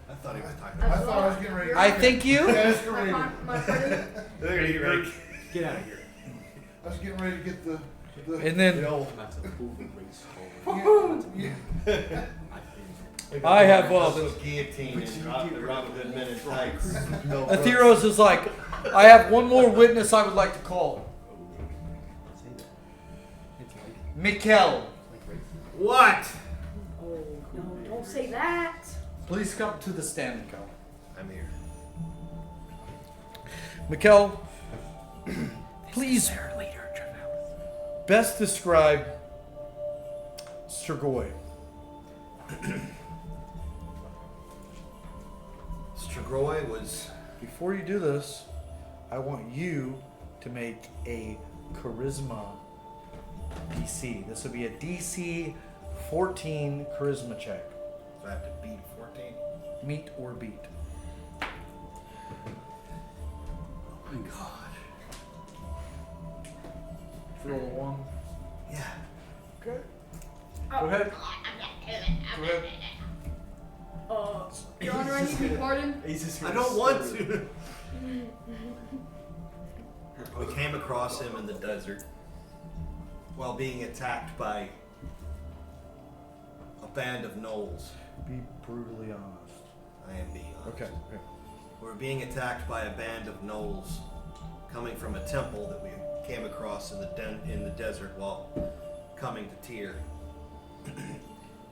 I thought he was talking I about thought I was getting ready. I think you. Escalated. My pardon? They're gonna get ready. Get out of here. I was getting ready to get the and then That's a cool race I have guillotine and drop the Robin Hood men in tights. Atheros is like, I have one more witness I would like to call. Mikeal. What? Oh, no, don't say that. Please come to the stand, Mikeal. I'm here. Mikeal, please best describe Strigoi. Strigoi was... Before you do this, I want you to make a charisma DC. This will be a DC 14 charisma check. Do I have to beat 14? Meet or beat. Oh my god. Roll a 1. Yeah. Okay. Go ahead. Go ahead. Your Honor, I need to be pardoned. I don't want to. We came across him in the desert while being attacked by a band of gnolls. Be brutally honest. I am being honest. Okay. We were being attacked by a band of gnolls coming from a temple that we came across in the desert while coming to Tyr.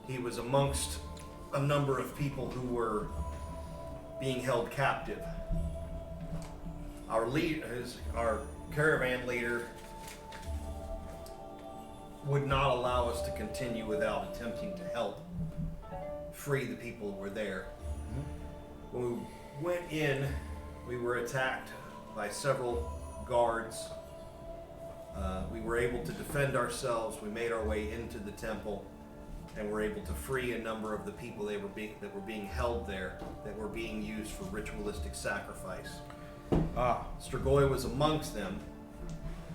He was amongst a number of people who were being held captive. Our caravan leader would not allow us to continue without attempting to help free the people who were there. When we went in, we were attacked by several guards. We were able to defend ourselves. We made our way into the temple and were able to free a number of the people that were being held there, that were being used for ritualistic sacrifice. Strigoi was amongst them,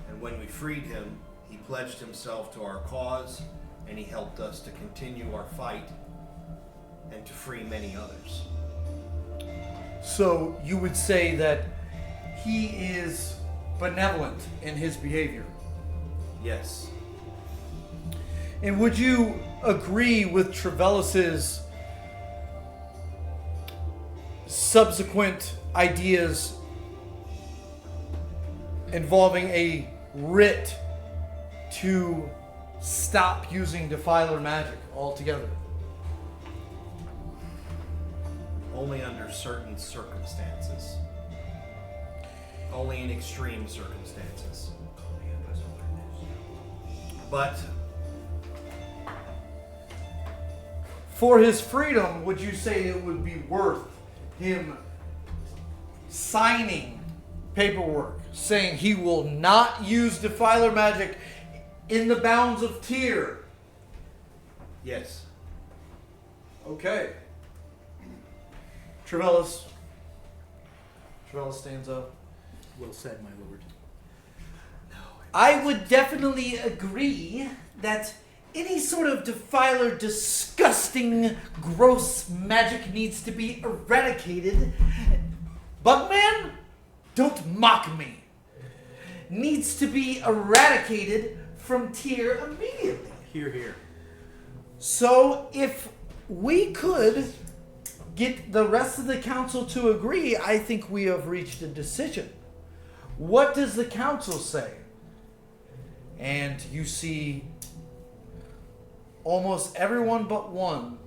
and when we freed him, he pledged himself to our cause, and he helped us to continue our fight and to free many others. So you would say that he is benevolent in his behavior. Yes. And would you agree with Trevellis's subsequent ideas involving a writ to stop using Defiler magic altogether? Only under certain circumstances. Only in extreme circumstances. But For his freedom, would you say it would be worth him signing paperwork saying he will not use Defiler magic in the bounds of tier? yes. Okay. Trevellis stands up. Well said, my lord. I would definitely agree that any sort of defiler, disgusting, gross magic needs to be eradicated. Bugman, don't mock me. Needs to be eradicated from tier immediately. Here, here. So if we could get the rest of the council to agree, I think we have reached a decision. What does the council say? And you see almost everyone but one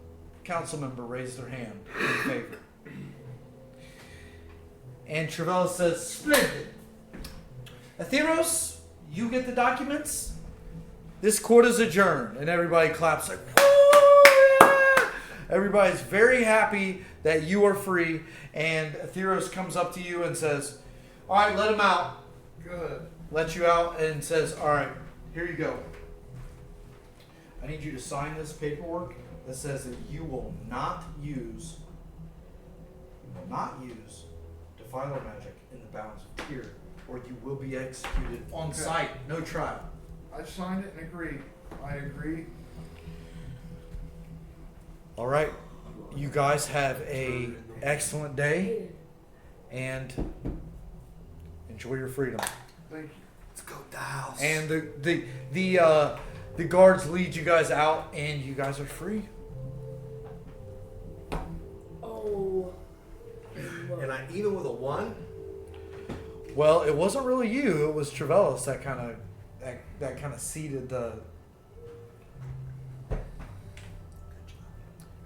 council member raise their hand in favor. And Trevellis says, "Splendid. Atheros, you get the documents. This court is adjourned." And everybody claps like, "Woo, yeah!" Everybody's very happy that you are free. And Atheros comes up to you and says, "All right, let him out." Good. Lets you out and says, "All right, here you go. I need you to sign this paperwork that says that you will not use Defiler magic in the bounds of tier, or you will be executed on Okay. site, no trial." I signed it and agreed. I agree. All right, you guys have a excellent day and enjoy your freedom. Thank you. Let's go to the house. And the guards lead you guys out, and you guys are free. Oh. And I even with a 1? Well, it wasn't really you. It was Trevellis that kind of seeded the.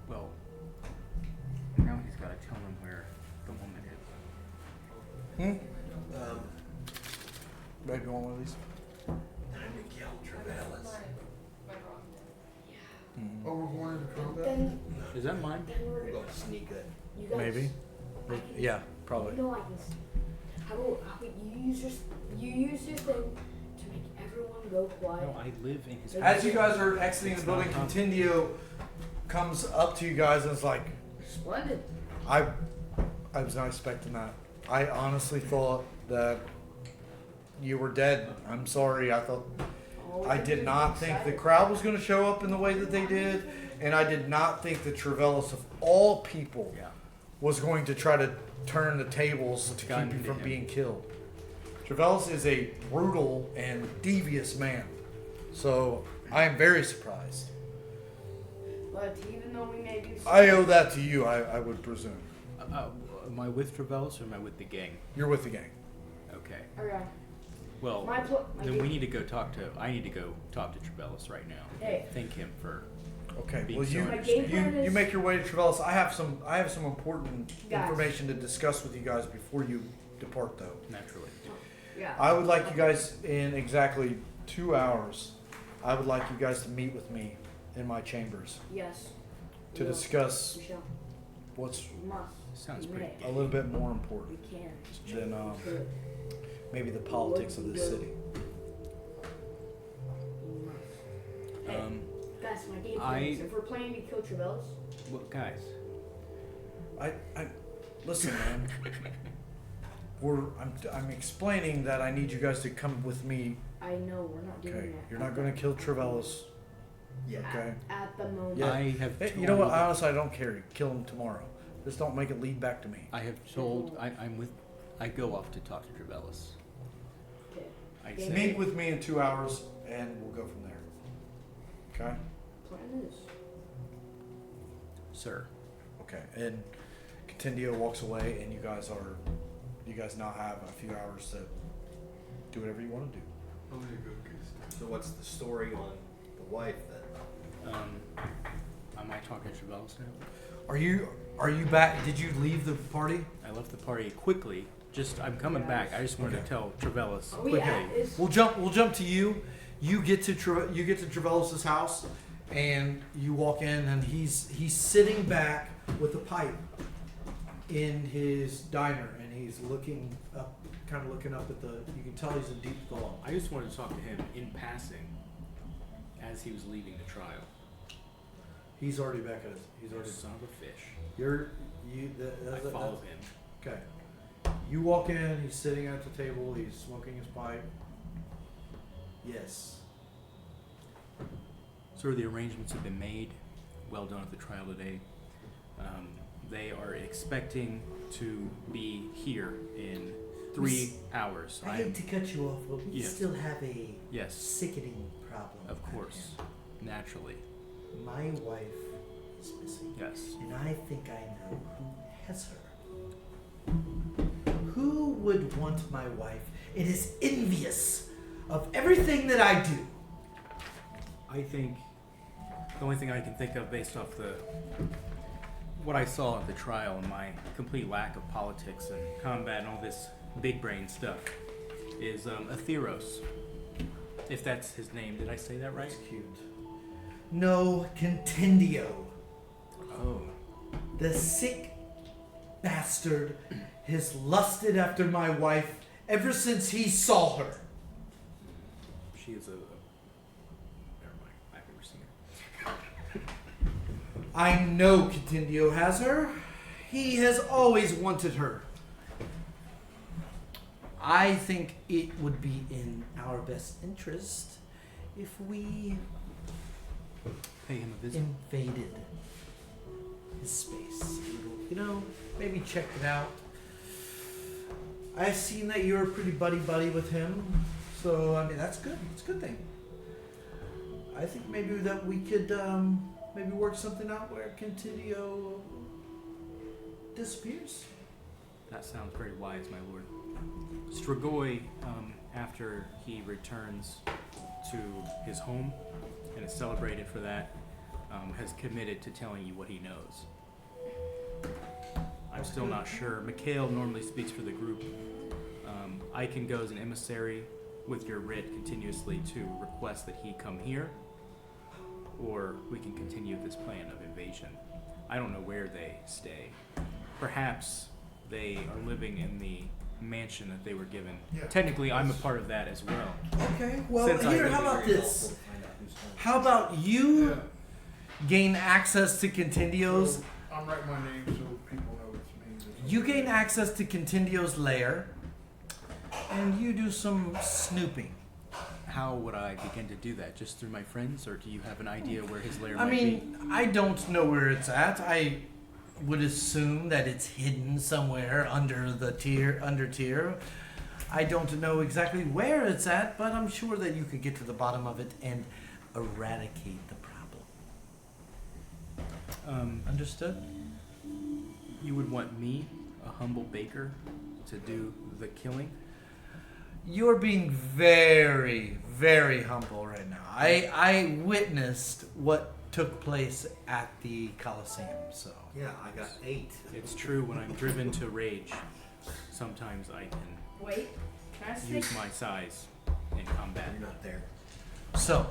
Well, now he's got to tell him where the woman is. Maybe you want one of these? Time to kill Trevellis. Oh, we're going into combat? Then, Is that mine? We're going to sneak it. you guys, Maybe. Yeah, probably. You know, I can. How about you use your thing to make everyone go quiet. No, I live in his. As you guys are exiting the building, Contindio comes up to you guys and is like, Splendid. I was not expecting that. I honestly thought that you were dead. I'm sorry. I did not think the crowd was going to show up in the way that they did, and I did not think that Trevellis, of all people, was going to try to turn the tables to keep you from being killed. Trevellis is a brutal and devious man, so I am very surprised. But even though we may do I owe that to you, I would presume. Am I with Trevellis or am I with the gang? You're with the gang. Okay. Okay. Well, My then game- we need to go talk to. I need to go talk to Trevellis right now. Hey. Thank him for. Okay. being Well, so you understanding. you make your way to Trevellis. I have some important Guys. information to discuss with you guys before you depart, though. Naturally. Yeah. I would like you guys in exactly 2 hours. I would like you guys to meet with me in my chambers Yes. to We will. discuss We shall. what's We must. Sounds We pretty may. a little bit more important We can. than We could. maybe the politics of this city. We must. Hey, guys, my game plan is if we're planning to kill Trevellis, Well, guys. I listen, man. I'm explaining that I need you guys to come with me. I know we're not doing Okay, that. you're not going to kill Trevellis. Yeah. Okay. At the moment. Yeah. I have. Hey, you know what? told- Honestly, I don't care. Kill him tomorrow. Just don't make it lead back to me. I have told. I go off to talk to Trevellis. Okay. I Okay. say, Meet with me in 2 hours, and we'll go from there. Okay? Plan is. sir. Okay. And Contendio walks away, and you guys now have a few hours to do whatever you want to do. I'm gonna go get So what's the story on the wife then? Am I talking to Trevellis now? Are you back? Did you leave the party? I left the party quickly. I'm coming back. I just wanted Okay. to tell Trevellis Oh quickly. yeah. Is, We'll jump to you. You get to Trevellis' house, and you walk in, and he's sitting back with a pipe in his diner, and he's looking up, kind of looking up at the. You can tell he's in deep thought. I just wanted to talk to him in passing as he was leaving the trial. He's already back at his. He's already. Son of a fish. I follow him. Okay. You walk in. He's sitting at the table. He's smoking his pipe. Yes. Sir, the arrangements have been made. Well done at the trial today. They are expecting to be here in 3 hours. I hate to cut you off, but we Yes. still have a Yes, sickening problem. of at course. Naturally. hand. My wife is missing. Yes. And I think I know who has her. Who would want my wife? It is envious of everything that I do. I think the only thing I can think of based off what I saw at the trial and my complete lack of politics and combat and all this big brain stuff is Atheros. If that's his name, did I say that right? That's cute. No contendio. Oh. The sick bastard has lusted after my wife ever since he saw her. She is a never mind. I've never seen her. I know Contendio has her. He has always wanted her. I think it would be in our best interest if we Pay him a visit. invaded his space. You know, maybe check it out. I've seen that you're pretty buddy with him, so I mean that's good. It's a good thing. I think maybe that we could maybe work something out where Contendio disappears. That sounds very wise, my lord. Strigoi, after he returns to his home and is celebrated for that, has committed to telling you what he knows. I'm still not sure. Mikeal normally speaks for the group. I can go as an emissary with your writ continuously to request that he come here, or we can continue this plan of invasion. I don't know where they stay. Perhaps they are living in the mansion that they were given. Yeah. Technically, I'm a part of that as well. Okay, well Since I here, live how here, about very this? How about you gain access to Contendio's? So, I'm writing my name so people know it's me. You gain access to Contendio's lair, and you do some snooping. How would I begin to do that? Just through my friends, or do you have an idea where his lair I might mean, I don't know where it's at. I would assume that it's hidden somewhere under the tier. I don't know exactly where it's at, but I'm sure that you could get to the bottom of it and eradicate the problem. be? Understood? You would want me, a humble baker, to do the killing? You're being very, very humble right now. I witnessed what took place at the Coliseum, so. Yeah, I got 8. It's true, when I'm driven to rage, sometimes I can wait. Can I use sneak? my size in combat. You're not there. So,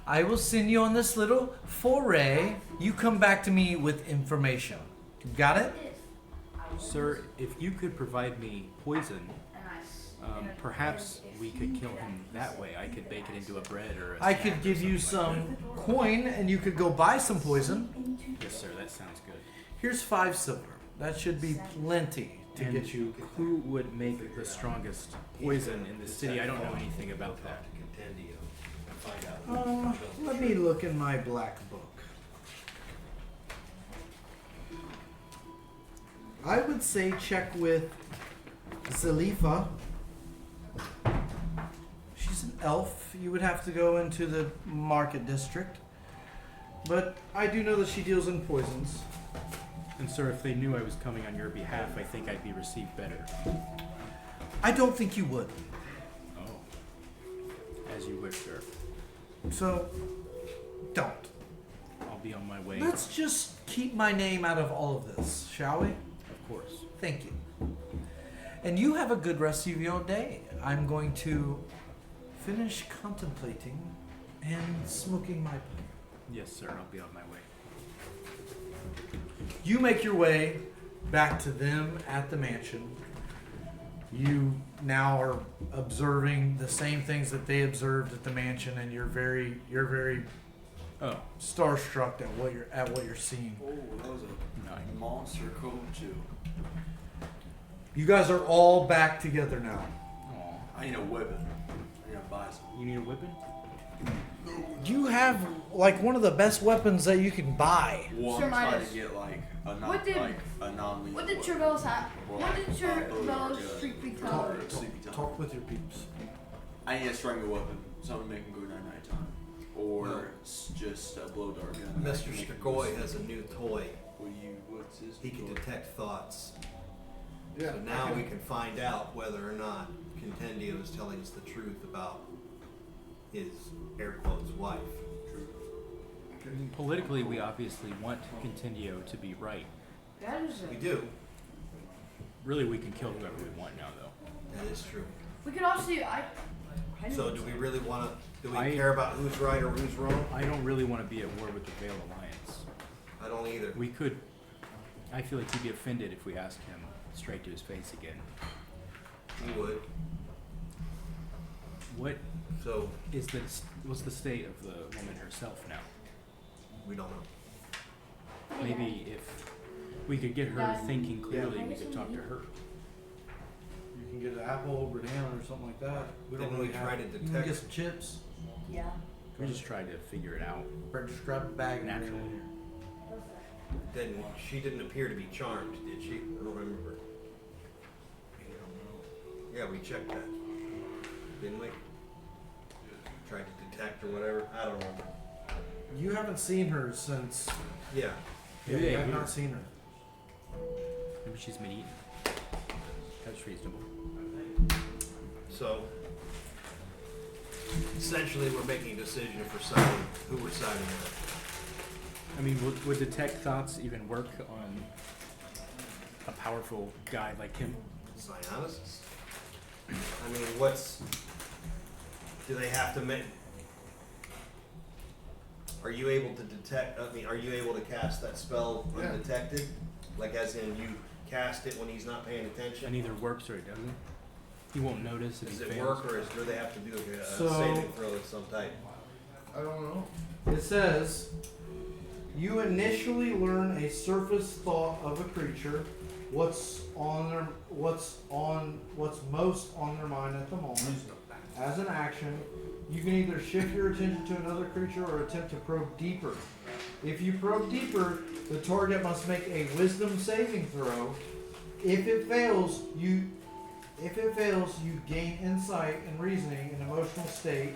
I will send you on this little foray. You come back to me with information. Got it? Sir, if you could provide me poison, perhaps we could kill him that way. I could bake it into a bread or a I snack could or give you something like some coin and you could go buy some poison. that. Yes, sir, that sounds good. Here's 5 silver. That should be plenty to And get you. who would make the strongest poison in the city? I don't know anything about that. Contendio and find out. Let me look in my black book. I would say check with Zalifa. She's an elf. You would have to go into the market district. But I do know that she deals in poisons. And sir, if they knew I was coming on your behalf, I think I'd be received better. I don't think you would. Oh. As you wish, sir. So, don't. I'll be on my way. Let's just keep my name out of all of this, shall we? Of course. Thank you. And you have a good rest of your day. I'm going to finish contemplating and smoking my pipe. Yes, sir. I'll be on my way. You make your way back to them at the mansion. You now are observing the same things that they observed at the mansion, and you're very starstruck at what you're seeing. Oh, that was a monster code too. You guys are all back together now. I need a weapon. I need to buy some. You need a weapon? You have like one of the best weapons that you can buy. Well, Sir I'm trying Mitis. to get like a What did- non-lethal. What did weapon. Trevel's have? Or What did like, Trevel's or strictly good. tell? Or sleepy time. Talk with your peeps. I need a strangle weapon, something to make him go night time, or just a blow dart gun. Mr. Strigoi has a new toy. What's his? He can detect thoughts. Yeah. So now we can find out whether or not Contendio is telling us the truth about his air quotes wife. Politically, we obviously want Contendio to be right. That is We it. do. Really, we can kill whoever we want now, though. That is true. We could also. So do we really want to? Do we I- care about who's right or who's wrong? I don't really want to be at war with the Veil Alliance. I don't either. We could. I feel like he'd be offended if we asked him straight to his face again. He would. What So is the what's the state of the woman herself now? we don't know. Maybe if we could get her thinking clearly, we could talk to her. You can get an apple, banana, or something like that. We Didn't really we have. try to You can detect- get some chips. Yeah. We just tried to figure it out. Or just grab a bag and Naturally. Didn't she didn't appear to be charmed, did she? I don't remember. Yeah, we checked that, didn't we? Tried to detect or whatever. I don't remember. You haven't seen her since. Yeah. Yeah, Yeah, you have we- not seen her. Maybe she's been eaten. That's reasonable. So essentially, we're making a decision if we're siding, who we're siding with. I mean, would detect thoughts even work on a powerful guy like him? Psionists? I mean, do they have to make? Are you able to detect? I mean, are you able to cast that spell Yeah. undetected? Like, as in you cast it when he's not paying attention? It either works or it doesn't. He won't notice if Does he it fails. work, or do they have to do a So- saving throw of some type? I don't know. It says, you initially learn a surface thought of a creature, what's most on their mind at the moment. As an action, you can either shift your attention to another creature or attempt to probe deeper. If you probe deeper, the target must make a wisdom saving throw. If it fails, you gain insight and reasoning, an emotional state,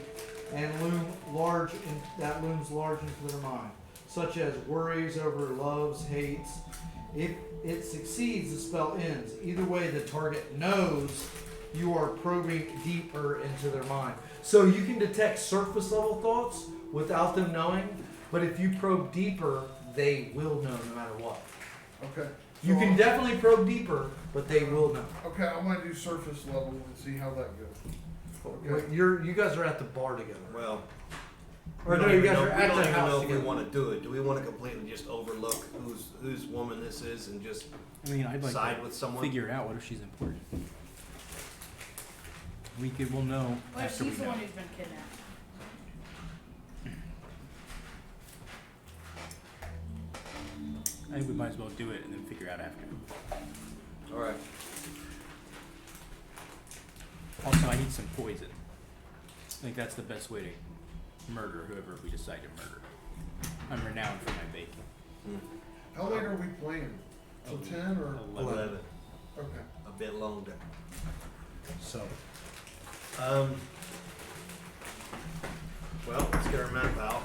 and that looms large into their mind, such as worries over loves, hates. If it succeeds, the spell ends. Either way, the target knows you are probing deeper into their mind. So you can detect surface level thoughts without them knowing, but if you probe deeper, they will know no matter what. Okay. You So can I'm- definitely probe deeper, but they will know. Okay, I'm gonna do surface level and see how that goes. Okay. Wait, you guys are at the bar together. Well, Or we no, don't you even guys know, are we at don't the even house know if we together. want to do it. Do we want to completely just overlook whose woman this is and just I mean, I'd like side to with someone? figure out what if she's important. We'll know What if after we she's the know. one who's been kidnapped? I think we might as well do it and then figure out after. All right. Also, I need some poison. I think that's the best way to murder whoever we decide to murder. I'm renowned for my baking. How late are we playing? till 10 or 11. Okay. A bit longer. So, Well, let's get our map out.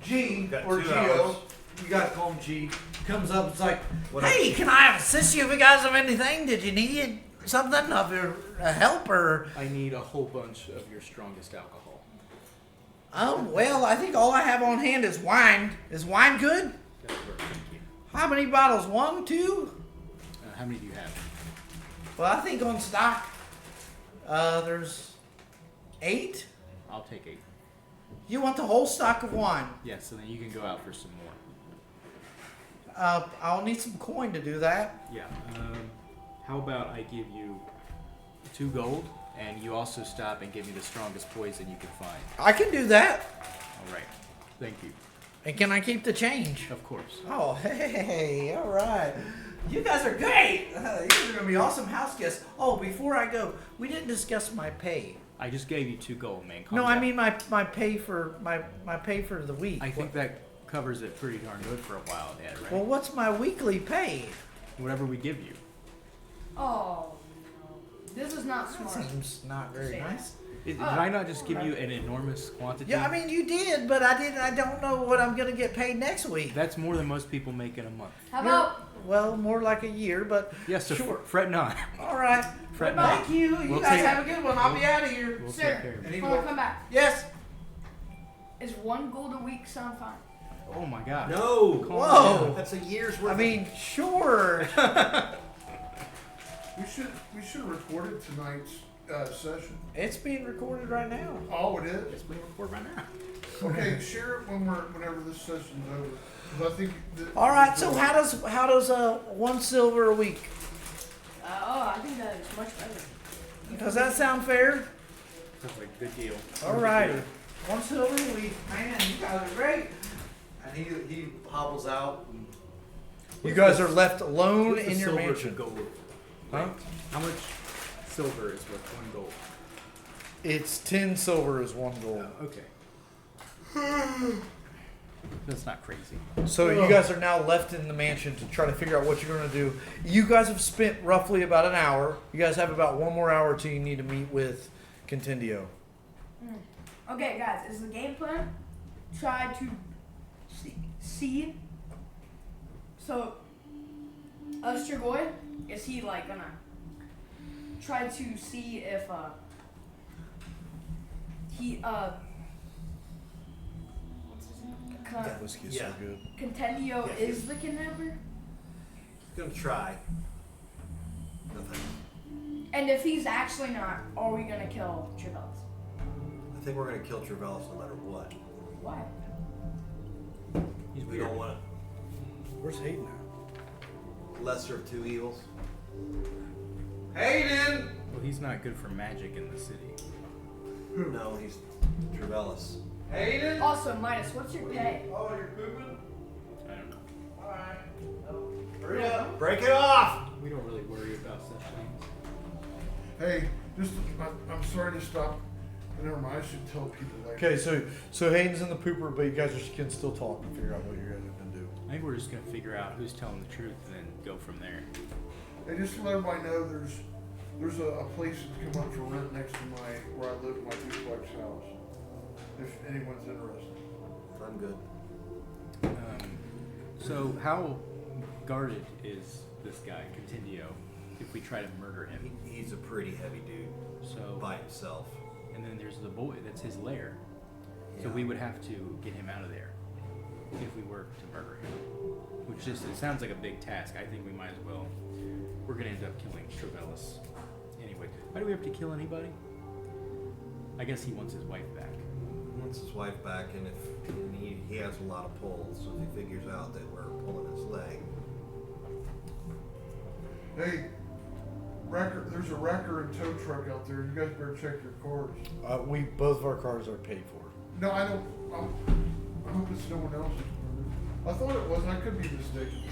G Got or 2 Geo, hours. you guys call him G, comes up. It's like, What Hey, can I assist you if you guys have anything? Did you need something of your help or? I need a whole bunch of your strongest alcohol. Oh, well, I think all I have on hand is wine. Is wine good? That'll work, thank you. How many bottles? 1, 2? How many do you have? Well, I think on stock, there's 8. I'll take 8. You want the whole stock of wine? Yes, so then you can go out for some more. I'll need some coin to do that. Yeah. How about I give you 2 gold, and you also stop and give me the strongest poison you can find. I can do that. All right. Thank you. And can I keep the change? Of course. Oh, hey, all right. You guys are great. You guys are going to be awesome house guests. Oh, before I go, we didn't discuss my pay. I just gave you 2 gold, man. Calm No, down. I mean my pay for my pay for the week. I think that covers it pretty darn good for a while, Dad, right? Well, what's my weekly pay? Whatever we give you. Oh, no. This is not That smart. seems not very Say nice. Did I not just give you an enormous quantity? Yeah, I mean you did, but I don't know what I'm gonna get paid next week. That's more than most people make in a month. How about Well, more like a year, but Yes, so sure. fret not. All right. Fret not. Thank you. You We'll guys take- have a good one. I'll be out of here. We'll Sir. take care of it. any hold on, more? come back? Yes. Is 1 gold a week sound fine? Oh my god. No! Calm Whoa. down. That's a year's worth. I mean, sure. We should record it tonight's session. It's being recorded right now. Oh, it is? It's being recorded right now. Okay, share it whenever this session's over. 'Cause I think that All right. So how does 1 silver a week? Oh, I think that is much better. Does that sound fair? Sounds like a good deal. All right. 1 silver a week. Man, you guys are great. And he hobbles out. And you guys are left alone What's the in your silver to mansion. gold? Huh? How much silver is worth 1 gold? It's 10 silver is 1 gold. Okay. That's not crazy. So you guys are now left in the mansion to try to figure out what you're going to do. You guys have spent roughly about an hour. You guys have about 1 more hour till you need to meet with Contendio. Okay, guys, is the game plan try to see? So, Strigoi, is he like gonna try to see if he what's his name? That whiskey is Yeah. so good. Contendio Yeah, is the kidnapper? Gonna try. Nothing. And if he's actually not, are we gonna kill Trevellis? I think we're gonna kill Trevellis no matter what. Why? He's We weird. don't want Where's Hayden at? lesser of 2 evils. Hayden! Well, he's not good for magic in the city. No, he's Trevellis. Hayden? Also, Mitis, what's your pay? Oh, you're pooping? I don't know. Alright. Hurry up. Break it off! We don't really worry about such things. Hey, I'm sorry to stop. Never mind. I should tell people later. Okay, so Hayden's in the pooper, but you guys can still talk and figure out what you guys are going to do. I think we're just gonna figure out who's telling the truth and then go from there. Hey, just to let everybody know, there's a place that's come up for rent next to where I live in my duplex house. If anyone's interested. I'm good. So how guarded is this guy, Contendio, if we try to murder him? He's a pretty heavy dude So, by himself. and then there's the boy, that's his lair. So Yeah. we would have to get him out of there if we were to murder him. Which just, it sounds like a big task. I think we might as well. We're gonna end up killing Trevellis. Anyway, why do we have to kill anybody? I guess he wants his wife back. He wants his wife back, and he has a lot of pulls, so if he figures out that we're pulling his leg. Hey, there's a wrecker and tow truck out there. You guys better check your cars. Both of our cars are paid for. No, I don't. I hope it's no one else's. I thought it was. I could be mistaken.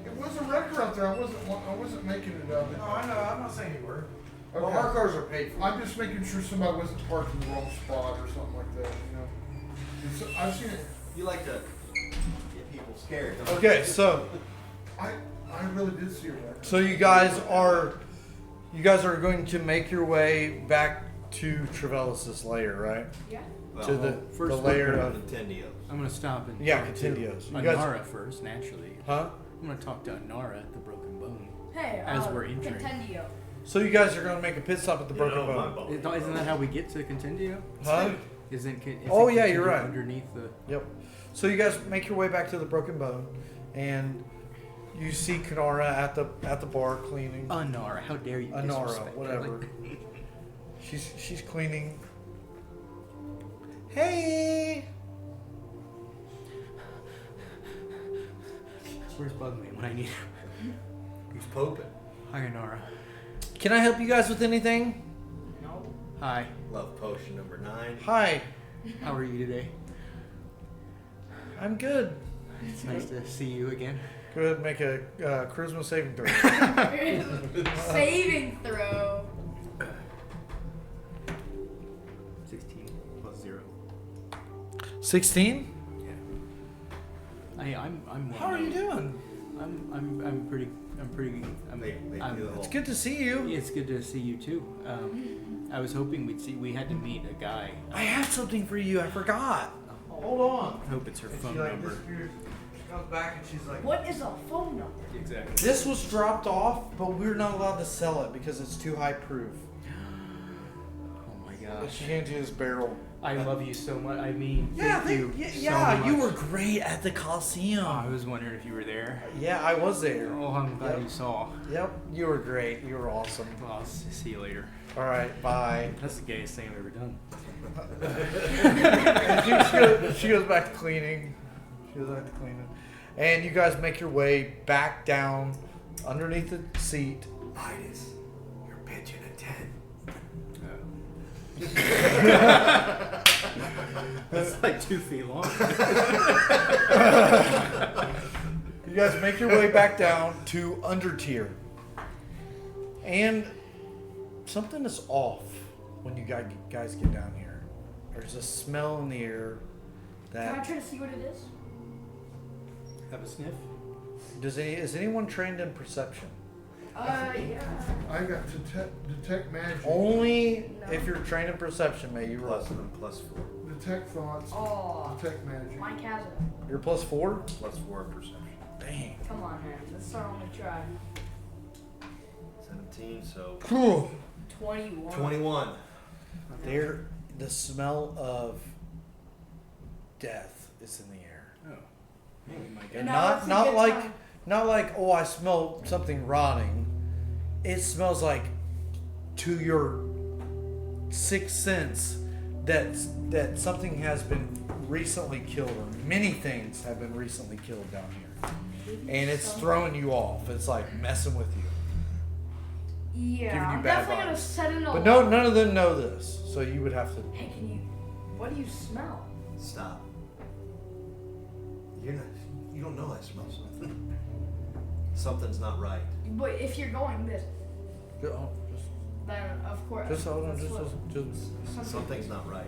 It was a wrecker out there. I wasn't making it up. No, I know. I'm not saying you were. Well, our cars are paid for. I'm just making sure somebody wasn't parked in the wrong spot or something like that, you know? I've seen it. You like to get people scared. Don't Okay, so I really did see it. so you guys are going to make your way back to Trevellis's lair, right? Yeah. To the first layer we're of Nintendo. I'm gonna stop and Yeah, talk Contendios. to You guys- Anara first, naturally. huh? I'm gonna talk to Anara at the Broken Bone. Hey, As we're entering. Contendio. So you guys are going to make a pit stop at the Broken You know, my Bone. bone. Isn't that how we get to Contendio? Huh? Isn't Oh, yeah, you're Contendio right. Underneath the. Yep. So you guys make your way back to the Broken Bone, and you see Kanara at the bar cleaning. Anara, how dare you? Anara, disrespect her whatever. like- She's cleaning. Hey. Where's Bugman when I need her? Who's poping? Hi, Anara. Can I help you guys with anything? No. Hi. Love potion number 9. Hi. How are you today? I'm good. It's nice to see you again. Go ahead and make a charisma saving throw. Saving throw. 16 plus 0. 16? I'm well How are you known. doing? I'm pretty. It's good to see you. It's good to see you too. I was hoping we had to meet a guy. I have something for you. I forgot. Hold on. I hope it's her And phone she like number. disappears. She comes back and she's like, What is a phone number? Exactly. "This was dropped off, but we're not allowed to sell it because it's too high proof." Oh my But gosh. she hands you this barrel. I love you so much. I mean, thank you so you much. were great at the Coliseum. Oh, I was wondering if you were there. Yeah, I was there. Oh, I'm glad Yep. you saw. Yep, you were great. You were awesome. Well, I'll see you later. All right, bye. That's the gayest thing I've ever done. And she goes back to cleaning. And you guys make your way back down underneath the seat. Mitis, you're pitching a 10. That's like 2 feet long. You guys make your way back down to under tier. And something is off when you guys get down here. There's a smell in the air Can I that try to see what it is? Have a sniff. is anyone trained in perception? Yeah. I got detect magic. Only if you're trained in perception may you roll. Plus 4. Detect thoughts. Oh. Detect magic. Mike has it. You're +4? Plus 4 perception. Dang. Come on, man. This is our only try. 17, so Cool. 21. 21. There, the smell of death is in the air. Oh. Oh my And god. it's a not good like time. not like, oh, I smell something rotting. It smells like, to your sixth sense, that something has been recently killed, or many things have been recently killed down here, and it's throwing you off. It's like messing with you. Yeah, giving you I'm bad definitely gonna vibes. set an But alarm. none of them know this, so you would have to. Hey, what do you smell? Stop. You don't know I smell something. Something's not right. But if you're going this, Oh, then of course. just hold on, that's what- just. Something's not right.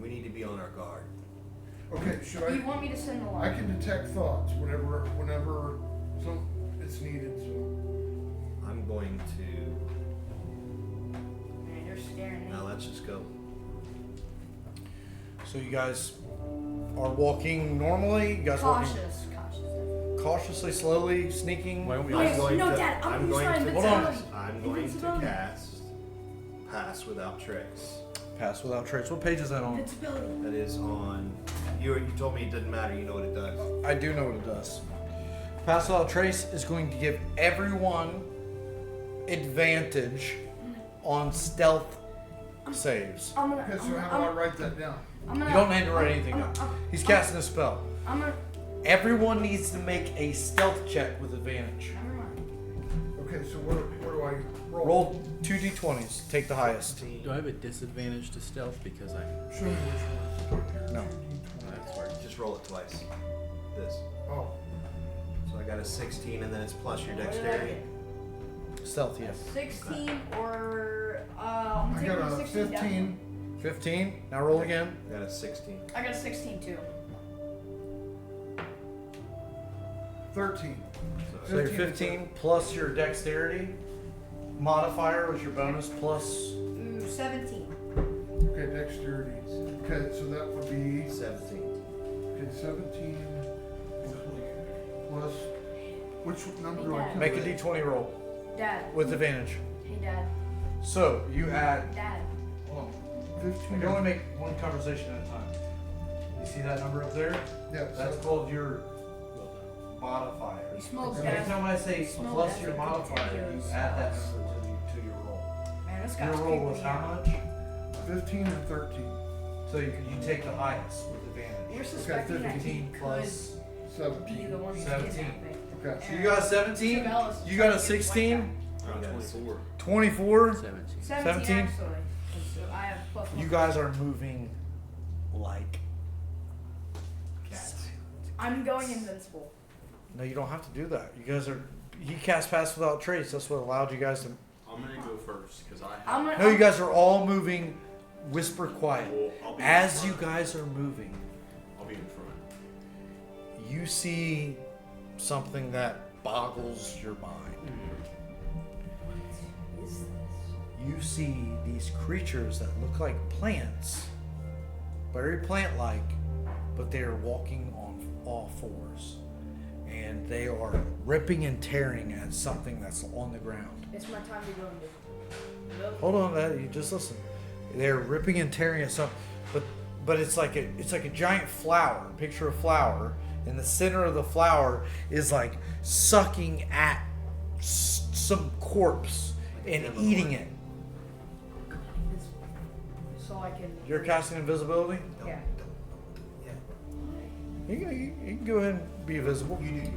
We need to be on our guard. Okay, should You I? want me to send an I alarm? can detect thoughts whenever it's needed. So I'm going to. Man, you're scaring me. Now let's just go. So you guys are walking normally. You guys walking Cautious. cautiously, slowly, sneaking. Why don't we No, I'm going no, to- Dad, I'm I'm using going my to- invincibility. I'm going to Invincibility. cast Pass Without Trace. Pass without trace. What page is that on? Invincibility. That is on. You told me it doesn't matter. You know what it does. I do know what it does. Pass without trace is going to give everyone advantage on stealth saves. I'm gonna. okay, so how do I write that down? I'm gonna. You don't need to write anything down. He's casting a spell. I'm gonna. Everyone needs to make a stealth check with advantage. Never mind. Okay, so what do I roll? Roll 2d20s. Take the highest. Do I have a disadvantage to stealth because I'm? Show me which one. No. That's where just roll it twice. This. Oh, So I got a 16, and then it's plus your What did I dexterity. get? Stealth, yes. 16 or I'm I taking got a a 16 down. 15. 15. Now roll again. I got a 16. I got a 16 too. 13. So your 15 plus your dexterity modifier was your bonus plus. Ooh, 17. Okay, dexterity. Okay, so that would be 17. okay, 17 plus which number do I Make a d20 roll Dad. with advantage. Hey, Dad. So you add. Dad. Hold on. 15. You can only make one conversation at a time. You see that number up there? Yeah, That's so called your modifier. You smoked Every that. time I say Smoked plus that your for modifier, you continuous add that spells. number to your roll. Man, this Your guy's roll creeping was me how out. much? 15 and 13. So you take the highest with advantage. We're suspecting that he 15 could plus. be 17. the one who's 17. kidnapping. Okay. So you got a 17. Travelis is You got a trying to get his wife 16. back. I got a 4. 24. 17. 17 17? actually. So I have plus You one. guys are moving like. Cats. I'm going invincible. No, you don't have to do that. You guys are. He cast pass without trace. That's what allowed you guys to. I'm gonna go first because I I'm have. gonna. No, you guys are all moving. Whisper quiet. Well, I'll be As in you front. guys are moving, I'll be in front. you see something that boggles your mind. What is this? You see these creatures that look like plants, very plant-like, but they are walking on all fours, and they are ripping and tearing at something that's on the ground. It's my time to go invisible. Hold on, that you just listen. They're ripping and tearing at something, but it's like a giant flower. Picture a flower. In the center of the flower is like sucking at some corpse and eating it. So I can. You're casting invisibility. Yeah. You can go ahead and be invisible. You do.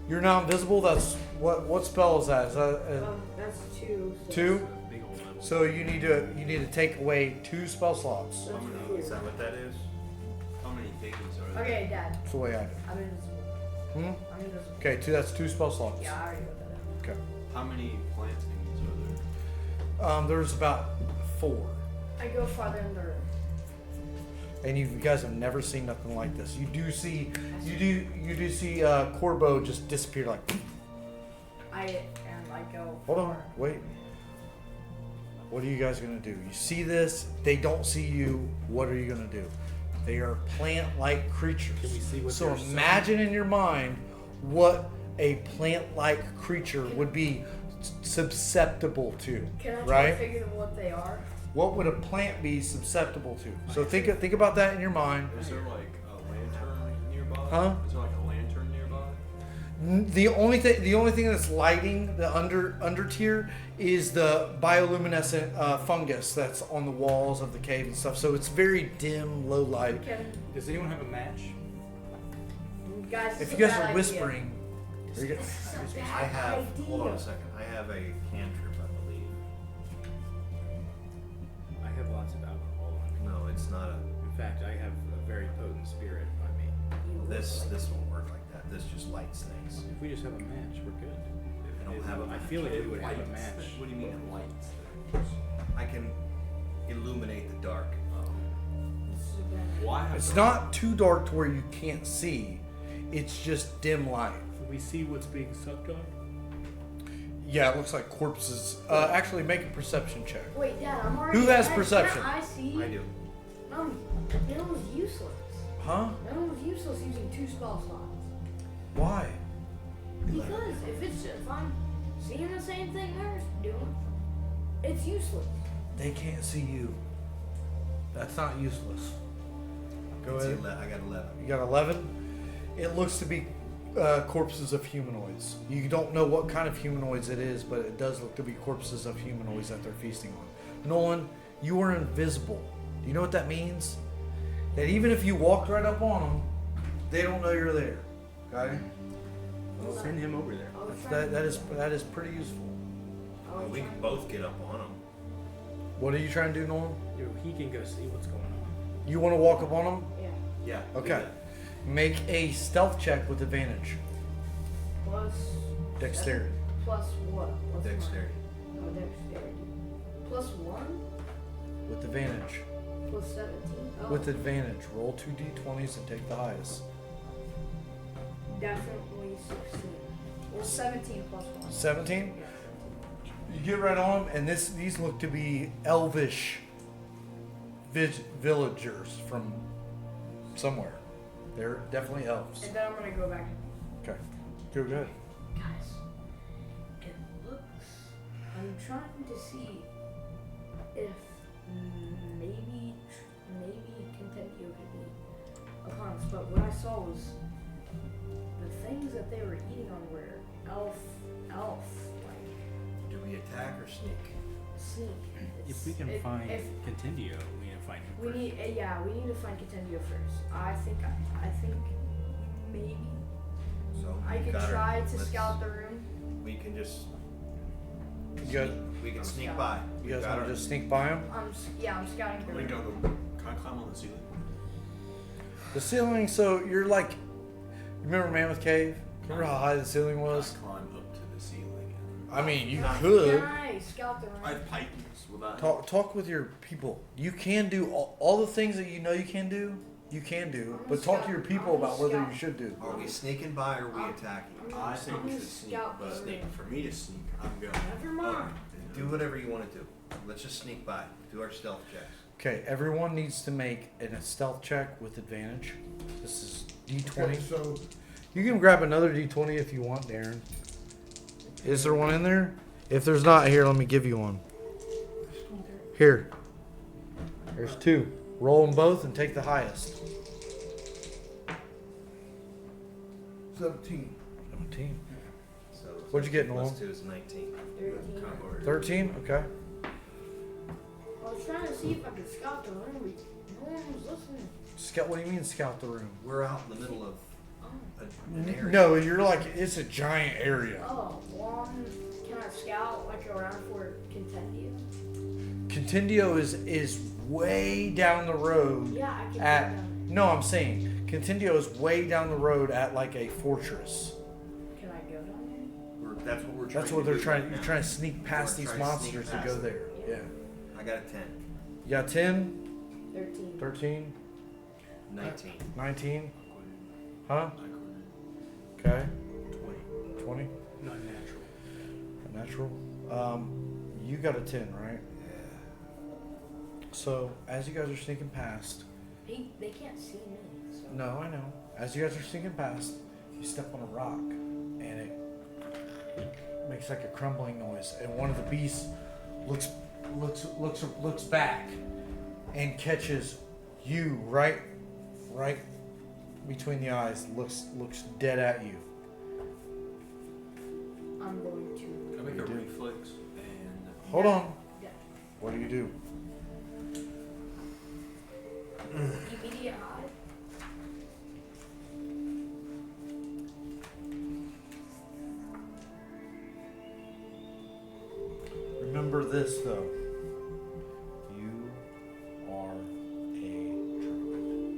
You're now invisible. That's what spell is that? Is that That's 2. So 2? Big old level. So you need to take away 2 spell slots. That's Is that what that is? How many things are there? Okay, Dad. That's the way I do. I'm invisible. Hmm? I'm invisible. Okay, that's 2 spell slots. Yeah, I already got that. Okay. How many plant things are there? There's about 4. I go farther in the room. And you guys have never seen nothing like this. You do see Korbo just disappear like. I go. Hold on, wait. What are you guys gonna do? You see this? They don't see you. What are you gonna do? They are plant-like creatures. Can we see what so they're saying? imagine in your mind what a plant-like creature would be susceptible to, Can I try right? to figure out what they are? What would a plant be susceptible to? So think about that in your mind. Is there like a lantern nearby? Huh? Is there like a lantern nearby? The only thing that's lighting the under tier is the bioluminescent fungus that's on the walls of the cave and stuff. So it's very dim, low light. Does anyone have a match? Guys, If it's you a guys bad are idea. whispering, are you gonna- It's a bad I have. idea. Hold on a second. I have a cantrip, I believe. I have lots of alcohol on me. No, it's not a. In fact, I have a very potent spirit by me. This won't work like that. This just lights things. If we just have a match, we're good. I don't have a I match. feel like we would have a Lights? match. What do you mean it lights? I can illuminate the dark. This is a bad idea. Why have it's not too dark to where you can't see. It's just dim light. Can we see what's being sucked on? Yeah, it looks like corpses. Actually, make a perception check. Wait, Dad, I'm already. Who has Dad, perception? can't I see. I do. No, that was useless. Huh? That was useless using 2 spell slots. Why? Because if I'm seeing the same thing they're doing, it's useless. They can't see you. That's not useless. Go It's ahead. I got 11. You got 11. It looks to be corpses of humanoids. You don't know what kind of humanoids it is, but it does look to be corpses of humanoids that they're feasting on. Nolan, you are invisible. Do you know what that means? That even if you walked right up on them, they don't know you're there. Okay? Send him over there. That is pretty useful. Well, we can both get up on them. What are you trying to do, Nolan? He can go see what's going on. You want to walk up on them? Yeah. Yeah. do Okay. that. Make a stealth check with advantage. Plus. Dexterity. Plus what? What's Dexterity. mine? Oh, dexterity. Plus 1? With advantage. Plus 17? Oh. With advantage. Roll 2 d20s and take the highest. Definitely 16. Well, 17 plus 1. 17? Yeah. You get right on them, and these look to be elvish villagers from somewhere. They're definitely elves. And then I'm gonna go back. Okay. Go good. Guys, it looks. I'm trying to see if maybe Contentio could be upon us, but what I saw was the things that they were eating on were elf, like Do we attack or sneak? sneak. If we can find Contendio, we need to find him We first. need, we need to find Contentio first. I think maybe So I we've could got her. try to Let's- scout the room. We can just. You guys, We can I'm sneak scouting. by. you We've guys got want to her. just sneak by them? I'm scouting the Can we room. go can I climb on the ceiling? The ceiling, so you're like, remember Mammoth Cave? Remember how high the ceiling was? Can I climb up to the ceiling? I mean, you Not- could. Nice, scout the room. I have Titans. Will that Talk with your people. You can do all the things that you know you can do. You can do, I'm but gonna talk to your scout- people I'm gonna about whether scout. you should do. Are we sneaking by or are we attacking? I think I'm we gonna should sneak, scout the but room. for me to sneak, I'm going. Never mind. Do whatever you want to do. Let's just sneak by. Do our stealth checks. Okay, everyone needs to make a stealth check with advantage. This is D20. Okay, so You can grab another D20 if you want, Darrin. Is there one in there? If there's not, here, let me give you one. Here. There's 2. Roll them both and take the highest. 17. 17. So What'd you get, plus Nolan? 2 is 19. 13. 13? Okay. I was trying to see if I could scout the room, but no one was listening. Scout. What do you mean scout the room? We're out in the middle of Oh. an area. No, you're like, it's a giant area. Oh, well, can I scout like around for Contendio? Contendio is way down the road Yeah, I can at. go down No, I'm saying Contendio is way down the road at like a fortress. there. Can I go down That's what we're trying. That's what to they're do trying. right You're now. trying to sneak past We're these trying to sneak monsters to past go them. there. Yeah. I got a 10. You got 10, there? 13. 13, 19. 19. Huh? I Okay. 20. 20. Not natural. Natural. You got a 10, right? So as you guys are sneaking past, They can't see me. So. no, I know. As you guys are sneaking past, you step on a rock, and it makes like a crumbling noise. And one of the beasts looks back and catches you right between the eyes. Looks dead at you. I'm going to. Can I make You a do. reflex and Hold on. Yeah. What do you do? Immediate high. Remember this though. You are a druid.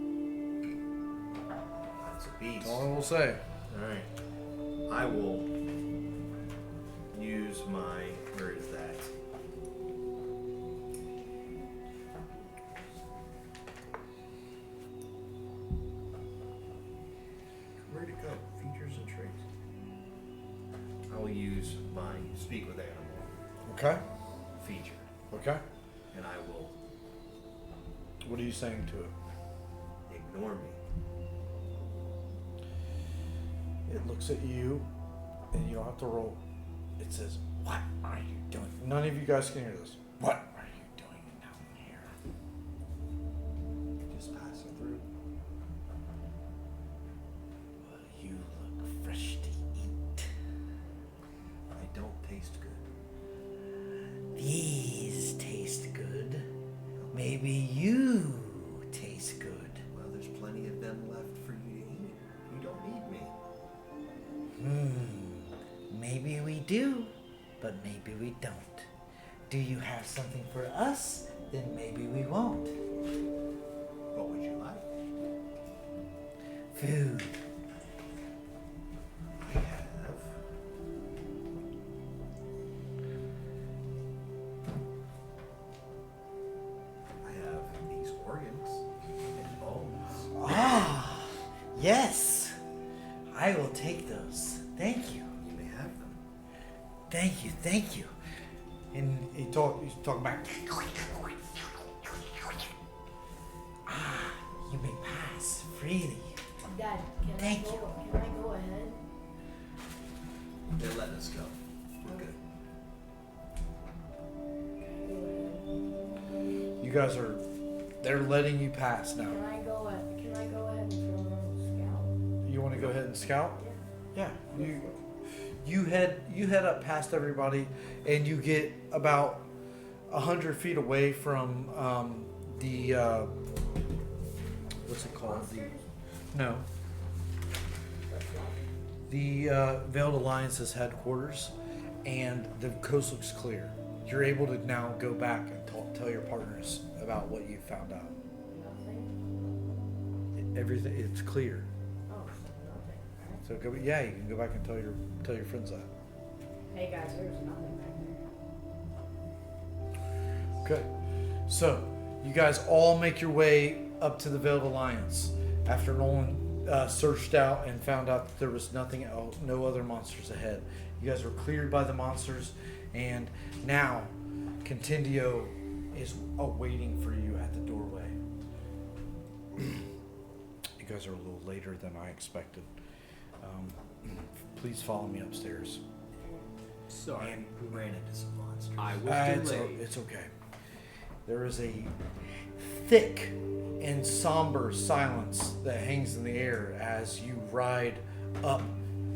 That's a beast. That's all I will say. Alright. I will use my. Where is that? Where'd it go? Features and traits. I will use my speak with animal Okay. feature, Okay. and I will What are you saying to it? ignore me. It looks at you, and you don't have to roll. It says, "What are you doing?" None of you guys can hear this. What are you doing down here? Just passing through. Well, you look fresh to eat. I don't taste good. These taste good. Maybe you taste good. Well, there's plenty of them left for you to eat. You don't need me. Maybe we do, but maybe we don't. Do you have something for us? Then maybe we won't. What would you like? Food. I have Yes, I will take those. Thank you. You may have them. Thank you. Thank you. And he's talking back. Ah, you may pass freely. Dad, can Thank I go ahead? They're letting us go. We're good. You guys are, they're letting you pass now. Can I go ahead and throw a scout? You want to go ahead and scout? Yeah. You head up past everybody, and you get about 100 feet away from the what's it called? The Veiled Alliance's headquarters, and the coast looks clear. You're able to now go back and tell your partners about what you found out. Nothing? Everything, it's clear. Oh, nothing. Alright. So you can go back and tell your friends that. Hey guys, there's nothing back there. Okay. So you guys all make your way up to the Veiled Alliance after Nolan searched out and found out that there was nothing else, no other monsters ahead. You guys were cleared by the monsters, and now Contendio is awaiting for you at the doorway. You guys are a little later than I expected. Please follow me upstairs. Sorry. And we ran into some monsters. I was delayed. It's okay. There is a thick and somber silence that hangs in the air as you ride up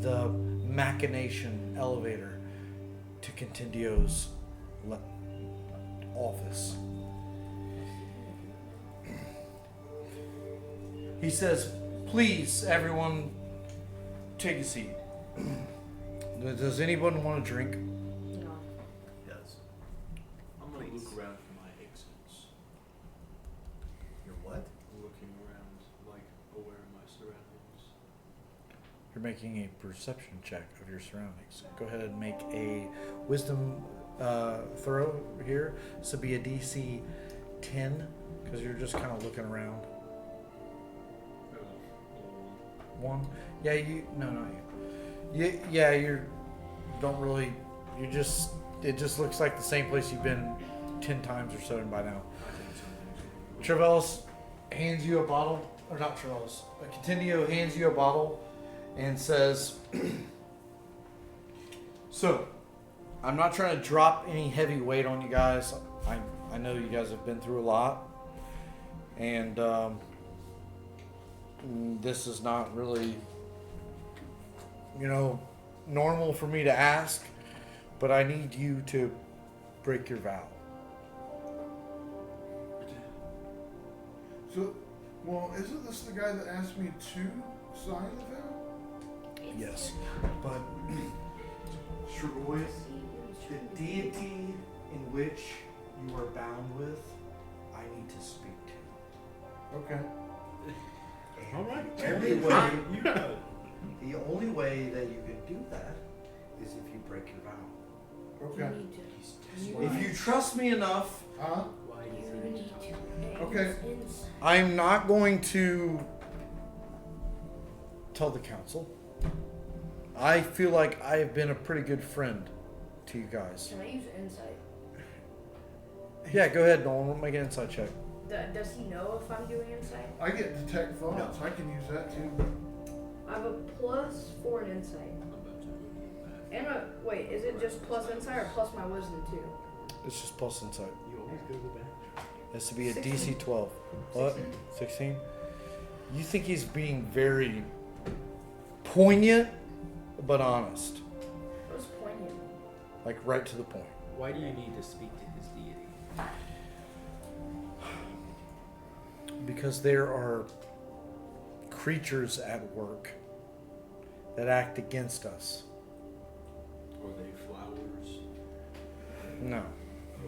the machination elevator to Contendio's office. He says, "Please, everyone, take a seat. Does anyone want a drink?" No. Yes. I'm gonna look around for my exits. You're what? Looking around, like aware of my surroundings. You're making a perception check of your surroundings. Go ahead and make a wisdom throw here. This will be a DC 10 because you're just kind of looking around. One. Yeah, not you. Yeah, you don't really. You just. It just looks like the same place you've been 10 times or so by now. Trevellis hands you a bottle, or not Trevellis. Contendio hands you a bottle and says, "So, I'm not trying to drop any heavy weight on you guys. I know you guys have been through a lot, and this is not really, normal for me to ask, but I need you to break your vow." So, well, isn't this the guy that asked me to sign the vow? Yes, but Strigoi, the deity in which you are bound with, I need to speak to. Okay. All right. The only way that you can do that is if you break your vow. Okay. If you trust me enough, Okay. I'm not going to tell the council. I feel like I have been a pretty good friend to you guys. Can I use insight? Yeah, go ahead, Nolan. Make an insight check. Does he know if I'm doing insight? I get detect thoughts. I can use that too. I have a +4 in insight. And wait, is it just plus insight or plus my wisdom too? It's just plus insight. You always go to the bathroom. It has to be a 16. DC 12. What? 16? You think he's being very poignant, but honest. What's poignant? Like right to the point. Why do you need to speak to his deity? Because there are creatures at work that act against us. Are they flowers? No.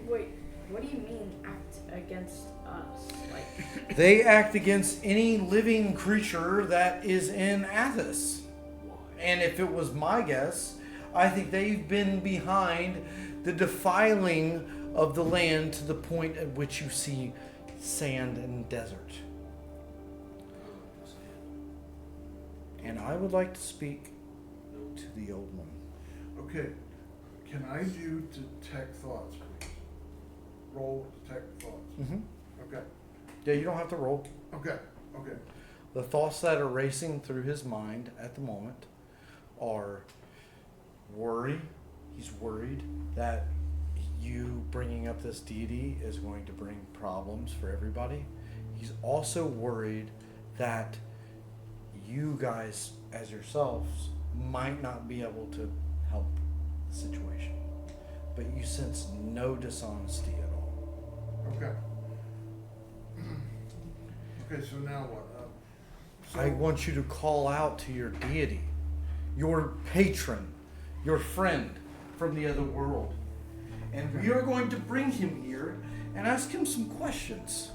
Wait, what do you mean act against us? Like, They act against any living creature that is in Athos. Why? And if it was my guess, I think they've been behind the defiling of the land to the point at which you see sand and desert. I would like to speak to the old one. Okay. Can I do detect thoughts, please? Roll detect thoughts. Mm-hmm. Okay. Yeah, you don't have to roll. Okay. Okay. The thoughts that are racing through his mind at the moment are worry. He's worried that you bringing up this deity is going to bring problems for everybody. He's also worried that you guys, as yourselves, might not be able to help the situation. But you sense no dishonesty at all. Okay. Okay, so now what? I want you to call out to your deity, your patron, your friend from the other world. And we are going to bring him here and ask him some questions.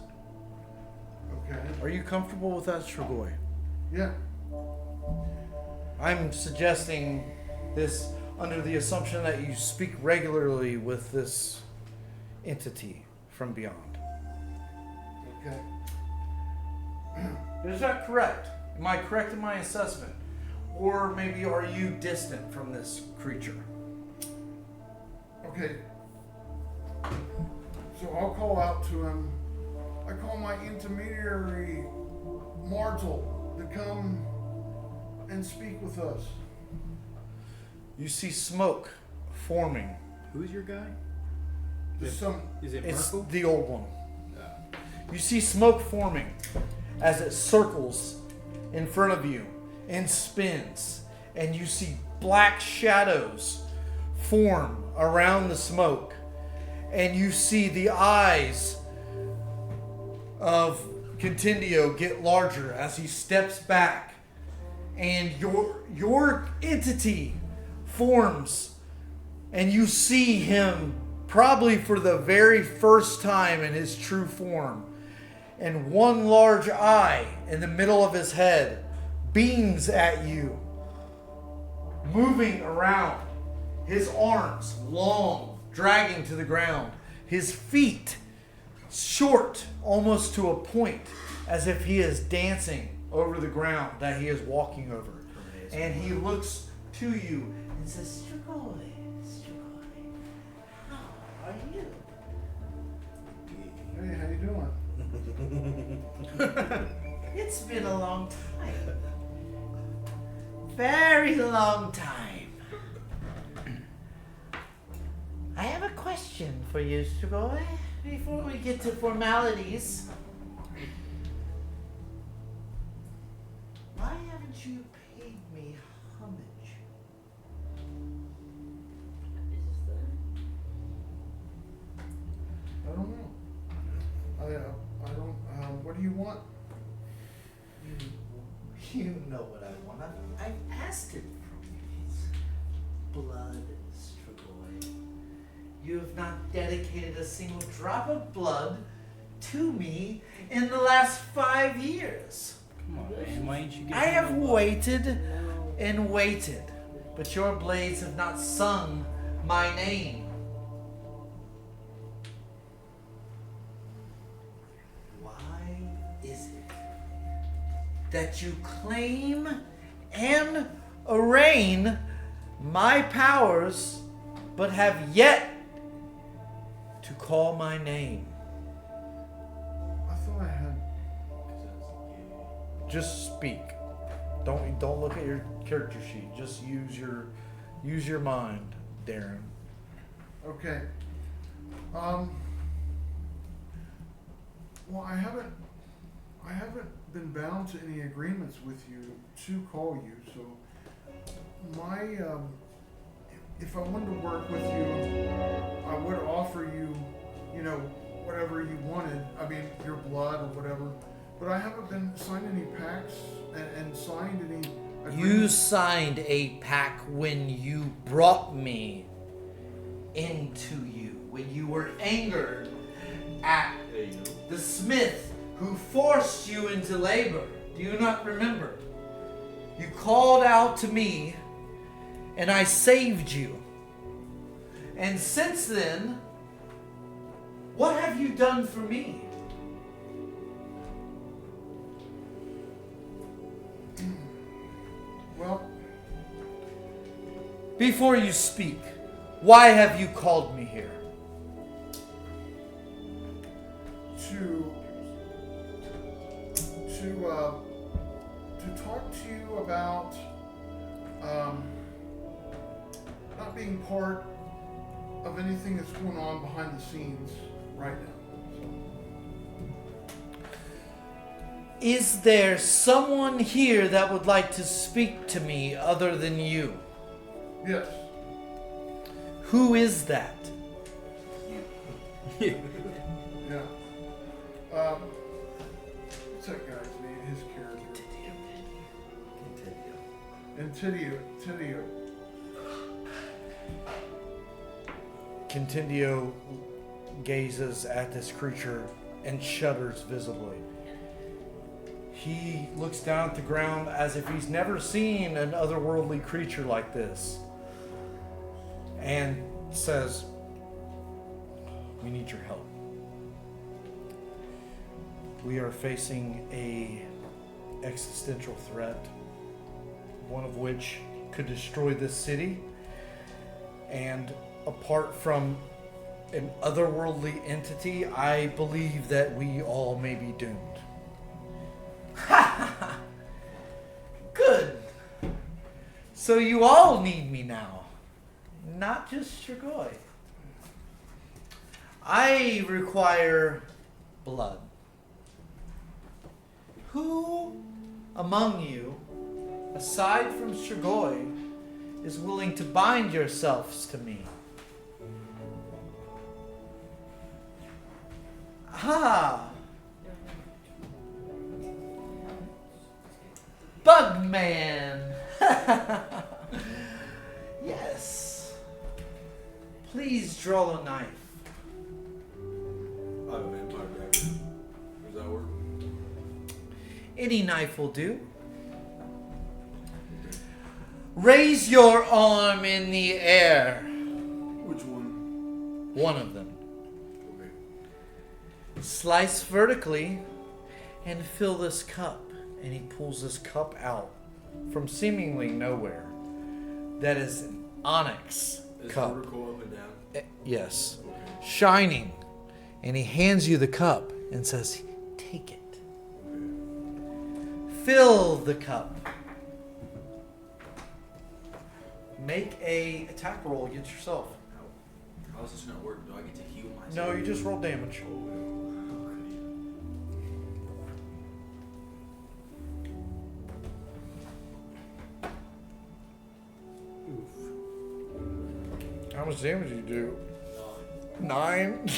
Okay. Are you comfortable with that, Strigoi? Yeah. I'm suggesting this under the assumption that you speak regularly with this entity from beyond. Okay. Is that correct? Am I correct in my assessment? Or maybe are you distant from this creature? Okay. So I'll call out to him. I call my intermediary, Martel, to come and speak with us. You see smoke forming. Who's your guy? Just some. Is it It's Mikeal? the old one. You see smoke forming as it circles in front of you and spins, and you see black shadows form around the smoke, and you see the eyes of Contendio get larger as he steps back, and your entity forms, and you see him probably for the very first time in his true form. And one large eye in the middle of his head beams at you, moving around. His arms long, dragging to the ground. His feet short, almost to a point, as if he is dancing over the ground that he is walking over. And he looks to you and says, Strigoi, how are you? Hey, how you doing? It's been a long time. Very long time. I have a question for you, Strigoi, before we get to formalities. Why haven't you paid me homage? I don't know. I don't. What do you want? You know what I want. I've asked it from you. Blood, Strigoi. You have not dedicated a single drop of blood to me in the last 5 years. Come on, man. Why ain't you get I have some blood? waited and waited, but your blades have not sung my name. Why is it that you claim and arraign my powers, but have yet to call my name? I thought I had. Just speak. Don't look at your character sheet. Just use your mind, Darrin. Okay. Well, I haven't been bound to any agreements with you to call you, so my if I wanted to work with you, I would offer you, whatever you wanted. I mean, your blood or whatever. But I haven't been signed any pacts and signed any agreements. You signed a pact when you brought me into you, when you were angered at the smith who forced you into labor. Do you not remember? You called out to me and I saved you. And since then, what have you done for me? Before you speak, why have you called me here? To talk to you about not being part of anything that's going on behind the scenes right now. Is there someone here that would like to speak to me other than you? Yes. Who is that? Yeah. What's that guy's name? His character. Tidio. Contindio gazes at this creature and shudders visibly. He looks down at the ground as if he's never seen an otherworldly creature like this and says, "We need your help. We are facing a existential threat, one of which could destroy this city, and apart from an otherworldly entity, I believe that we all may be doomed." Good. So you all need me now. Not just Strigoi. I require blood. Who among you, aside from Strigoi, is willing to bind yourselves to me? Ah! Bugman! Yes. Please draw a knife. I have a vampire dagger. Does that work? Any knife will do. Raise your arm in the air. Which one? One of them. Okay. Slice vertically and fill this cup. And he pulls this cup out from seemingly nowhere. That is an onyx Is cup. vertical up and down? Yes. Okay. Shining. And he hands you the cup and says, "Take it." Okay. Fill the cup. Make a attack roll against yourself. How's this gonna work? Do I get to heal myself? No, you just roll damage. How much damage do you do? 9?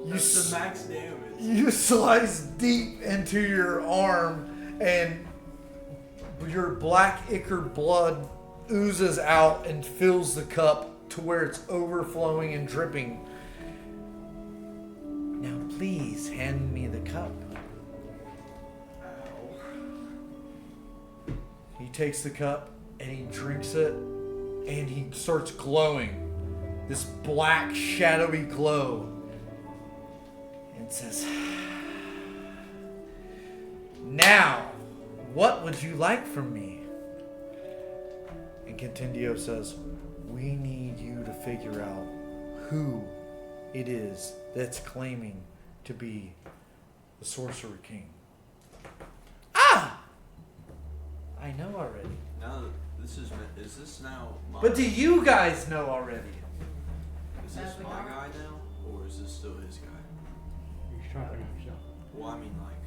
That's the max damage. You slice deep into your arm, and your black ichor blood oozes out and fills the cup to where it's overflowing and dripping. Now please hand me the cup. He takes the cup and he drinks it, and he starts glowing. This black, shadowy glow. And says, "Now, what would you like from me?" And Contindio says, "We need you to figure out who it is that's claiming to be the Sorcerer King." Ah! I know already. Now this is this now my But do you guys know already? Is this my guy now? Or is this still his guy? You're sharpening yourself. Well, I mean like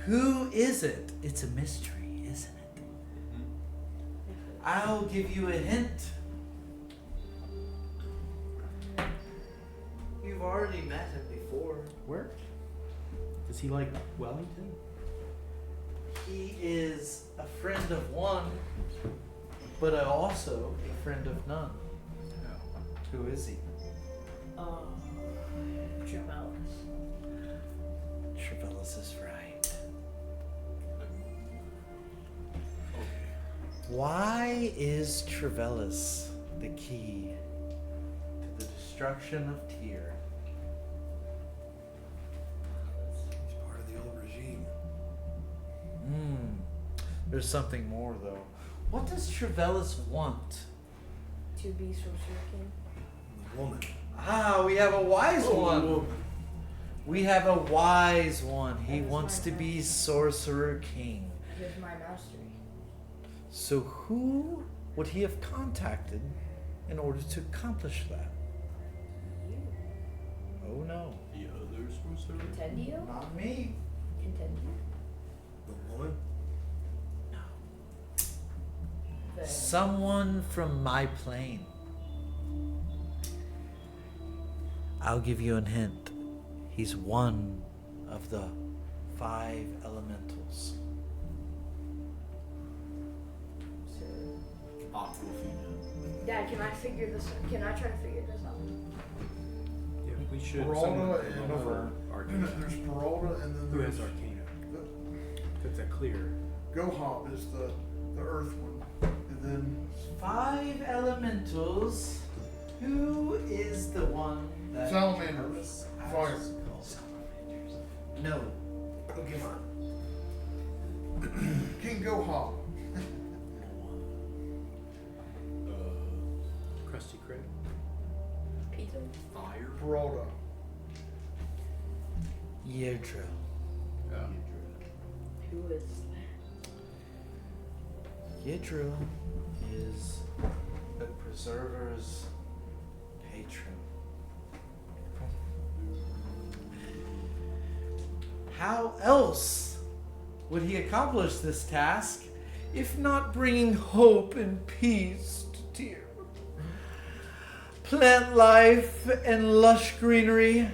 Who is it? It's a mystery, isn't it? I'll give you a hint. You've already met him before. Where? Is he like Wellington? He is a friend of one, but also a friend of none. Who is he? Trevellis. Trevellis is right. Why is Trevellis the key to the destruction of Tyr? He's part of the old regime. There's something more, though. What does Trevellis want? To be Sorcerer King. The woman. Ah, we have a wise one. We have a wise one. He That is wants my to be Sorcerer King. Here's my mastery. So who would he have contacted in order to accomplish that? You. Oh no. The others were serving. Contendio? Not me. Contendio? The woman. The Someone from my plane. I'll give you a hint. He's one of the 5 elementals. so, Aquafina. Dad, can I figure this? Can I try to figure this out? Yeah, we should. Peralta Someone and run over Arcana. there's Peralta and then Who there's has Arcana? the That's a clear. Gohop is the Earth one, and then 5 elementals. Who is the one that Salamanders. Fire. No. Okay, King Gohop. Krusty Krab. Peter? Fire. Peralta. Yerdrill. Who is Yerdrill is the Preserver's patron. How else would he accomplish this task if not bringing hope and peace to Tyr? Plant life and lush greenery.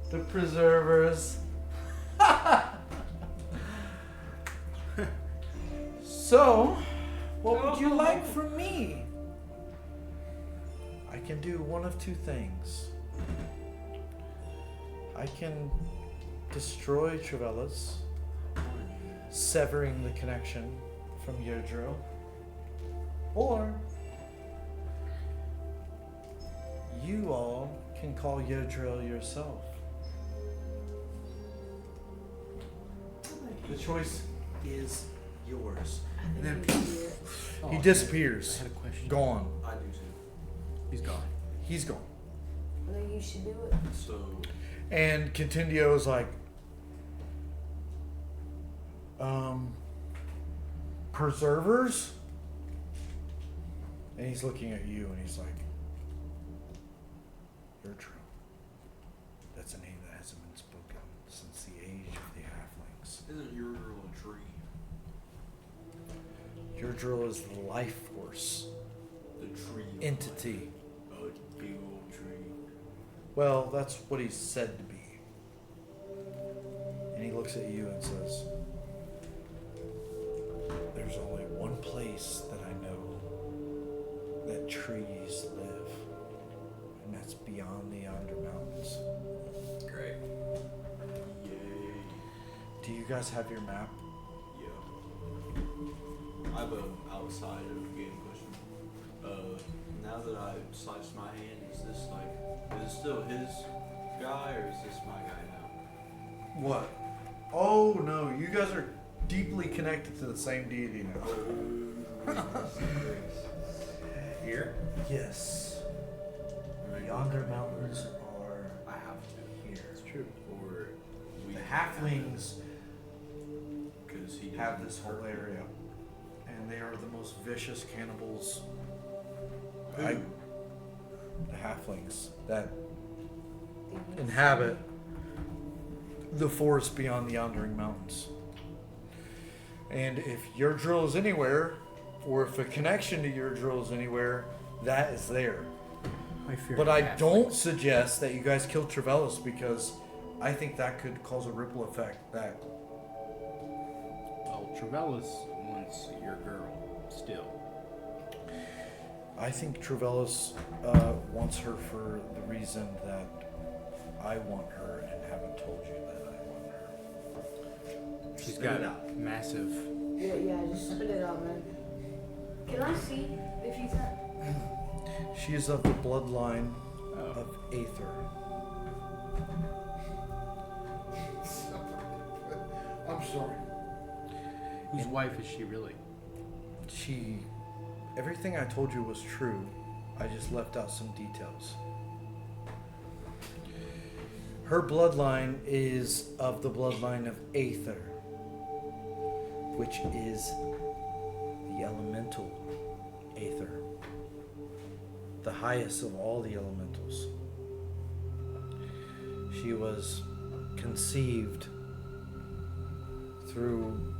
The Preservers. So, what would you like from me? I can do one of 2 things. I can destroy Trevellis, severing the connection from Yerdrill, or you all can call Yerdrill yourself. The choice is yours. I And think then you do it. he I disappears. had a question. Gone. I do too. He's gone. He's gone. I think you should do it. So And Contendio is like, preservers? And he's looking at you and he's like, you're true. That's a name that hasn't been spoken since the age of the halflings. isn't your girl a tree? Your drill is the life force The tree. of entity. life. A big old tree. Well, that's what he's said to be. And he looks at you and says, there's only one place that I know that trees live, and that's beyond the Yonder Mountains. Great. Yay. Do you guys have your map? Yeah. I have an outside of game question. Now that I've sliced my hand, is this like, is it still his guy or is this my guy now? What? Oh no, you guys are deeply connected to the same deity now. Here? Yes. The Yonder Mountains are I have to. here. It's true. Or we The halflings because he have doesn't this whole hurt area, people. and they are the most vicious cannibals. Who? The halflings that inhabit the forest beyond the Yondering Mountains. And if your drill is anywhere, or if a connection to your drill is anywhere, that is there. I fear But I halflings. don't suggest that you guys kill Trevellis because I think that could cause a ripple effect. That Well, Trevellis wants your girl still. I think Trevellis wants her for the reason that I want her and haven't told you that I want her. She's Spit got it out. massive. Yeah, just spit it out, man. Can I see if he's not? She is of the bloodline Oh. of Aether. I'm sorry. Whose wife is she really? Everything I told you was true. I just left out some details. Her bloodline is of the bloodline of Aether, which is the elemental Aether, the highest of all the elementals. She was conceived through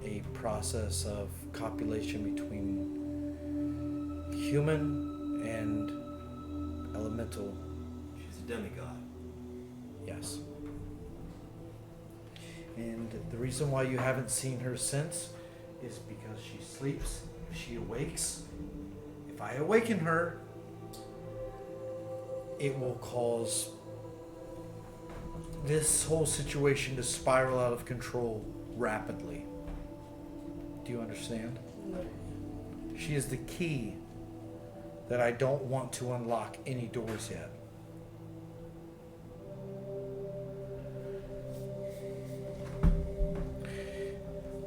a process of copulation between human and elemental. She's a demigod. Yes. And the reason why you haven't seen her since is because she sleeps, she awakes. If I awaken her, it will cause this whole situation to spiral out of control rapidly. Do you understand? She is the key that I don't want to unlock any doors yet.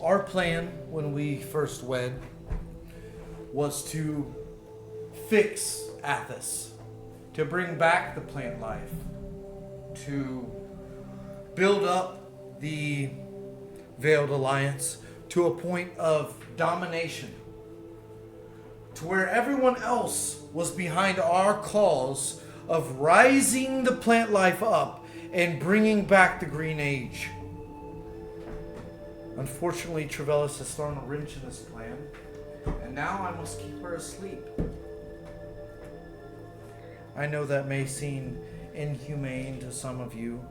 Our plan when we first wed was to fix Athos, to bring back the plant life, to build up the Veiled Alliance to a point of domination, to where everyone else was behind our cause of rising the plant life up and bringing back the Green Age. Unfortunately, Trevellis has thrown a wrench in this plan, and now I must keep her asleep. I know that may seem inhumane to some of you,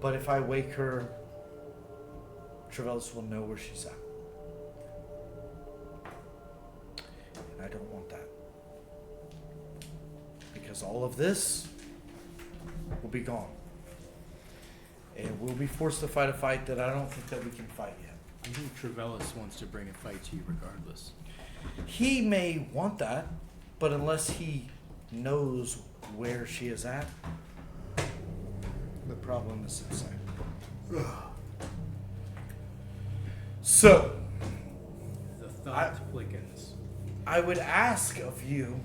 but if I wake her, Trevellis will know where she's at. And I don't want that. Because all of this will be gone. And we'll be forced to fight a fight that I don't think that we can fight yet. I think Trevellis wants to bring a fight to you regardless. He may want that, but unless he knows where she is at, the problem is inside. So, The thought quickens. I would ask of you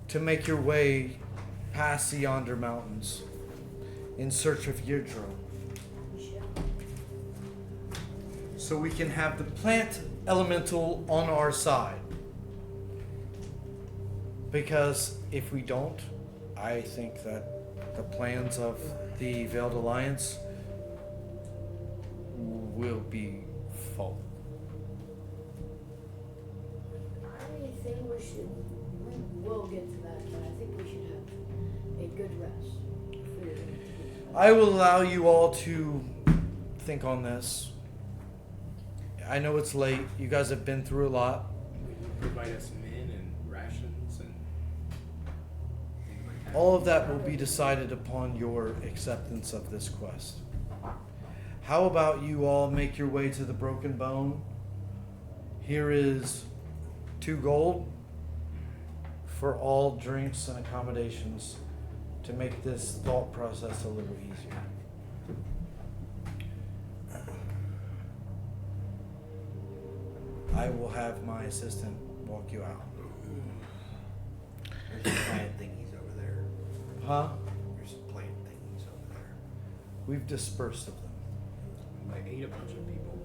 to make your way past the yonder mountains in search of Yidro, so we can have the plant elemental on our side. Because if we don't, I think that the plans of the Veiled Alliance will be fault. I think we will get to that, but I think we should have a good rest. I will allow you all to think on this. I know it's late. You guys have been through a lot. Will you provide us men and rations and things like that? All of that will be decided upon your acceptance of this quest. How about you all make your way to the Broken Bone? Here is 2 gold for all drinks and accommodations to make this thought process a little easier. I will have my assistant walk you out. There's some plant thingies over there. Huh? There's some plant thingies over there. We've dispersed of them. I ate a bunch of people.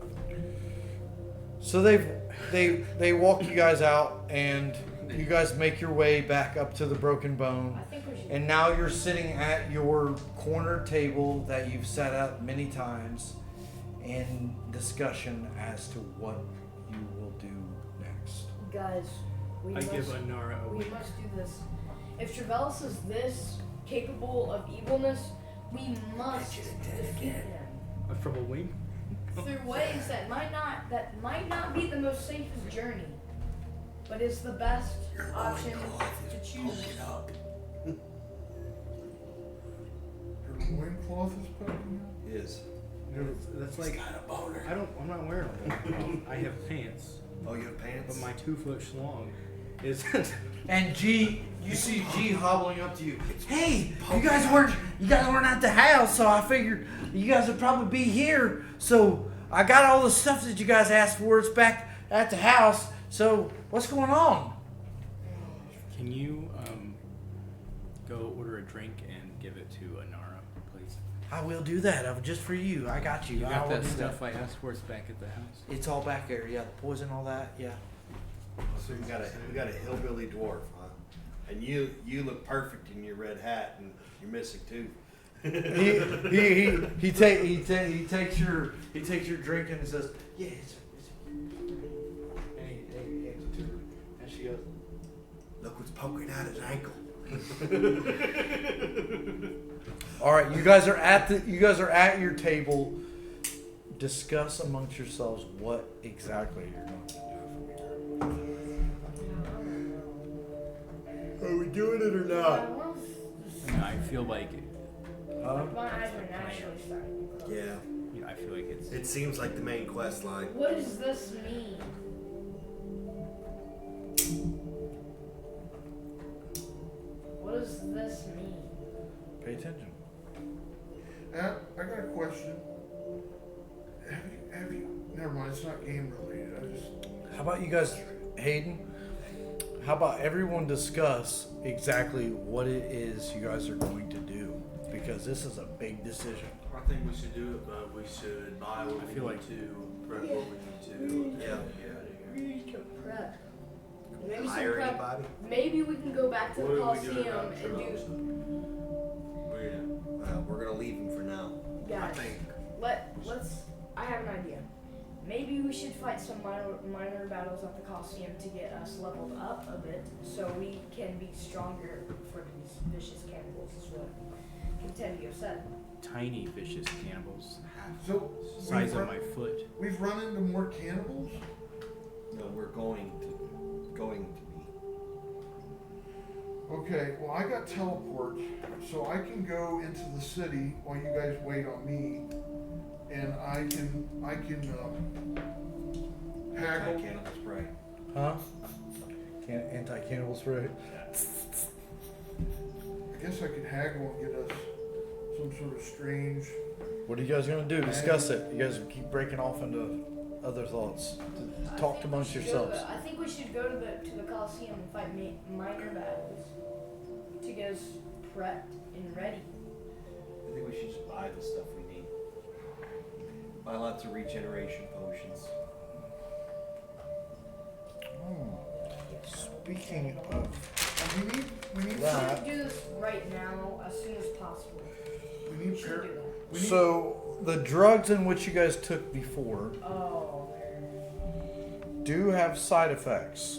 So they walk you guys out, and you guys make your way back up to the Broken Bone. I think we should. And now you're sitting at your corner table that you've set up many times in discussion as to what you will do next. Guys, we I must, give Anara a we wink. must do this. If Trevellis is this capable of evilness, we must defeat him From a wing? through ways that might not be the most safest journey, but is the best option to choose. Your loincloth is poking out? Is. That's like I'm not wearing one. I have pants, Oh, you have pants? but my 2 foot schlong is And G, you see G hobbling up to you. Hey, you guys weren't at the house, so I figured you guys would probably be here. So I got all the stuff that you guys asked for. It's back at the house. So what's going on? Can you go order a drink and give it to Anara, please? I will do that. Just for you. I got you. You I got will that do stuff I asked for? It's back at the house. It's all back there. Yeah, the poison, all that. Yeah. So we got a hillbilly dwarf, huh? And you look perfect in your red hat, and you're missing too. he takes your drink and he says, yeah, it's and he hands it to her, and she goes, Look what's poking out his ankle. all right, you guys are at your table. Discuss amongst yourselves what exactly you're going to do from here. Are we doing it or not? I feel like My eyes are naturally starting to close. Yeah. I feel like it's. It seems like the main quest line. What does this mean? What does this mean? Pay attention. I got a question. Have you? Never mind. It's not game related. How about you guys, Haiden? How about everyone discuss exactly what it is you guys are going to do? Because this is a big decision. I think we should do it, but we should buy what we need to, prep what we need to. Yeah. We need to prep. Maybe some Hire prep. anybody? Maybe we can go back to the What are we doing Coliseum about and do. We're gonna leave him for now. Guys, let's. I have an idea. Maybe we should fight some minor battles at the Coliseum to get us leveled up a bit, so we can be stronger for these vicious cannibals, is what Contendio said. Tiny vicious cannibals, So size of my foot. we've run into more cannibals. No, we're going to be. Okay, well I got teleport, so I can go into the city while you guys wait on me, and I can haggle. Cannibal spray. Huh? Anti-cannibal spray. I guess I could haggle and get us some sort of strange. What are you guys going to do? Discuss it. You guys keep breaking off into other thoughts. Talk amongst yourselves. I think we should go to the Coliseum and fight minor battles to get us prepped and ready. I think we should just buy the stuff we need. Buy lots of regeneration potions. Speaking of We need We that, should do this right now, as soon as possible. we We need should do that. so the drugs in which you guys took before Oh, do have side effects.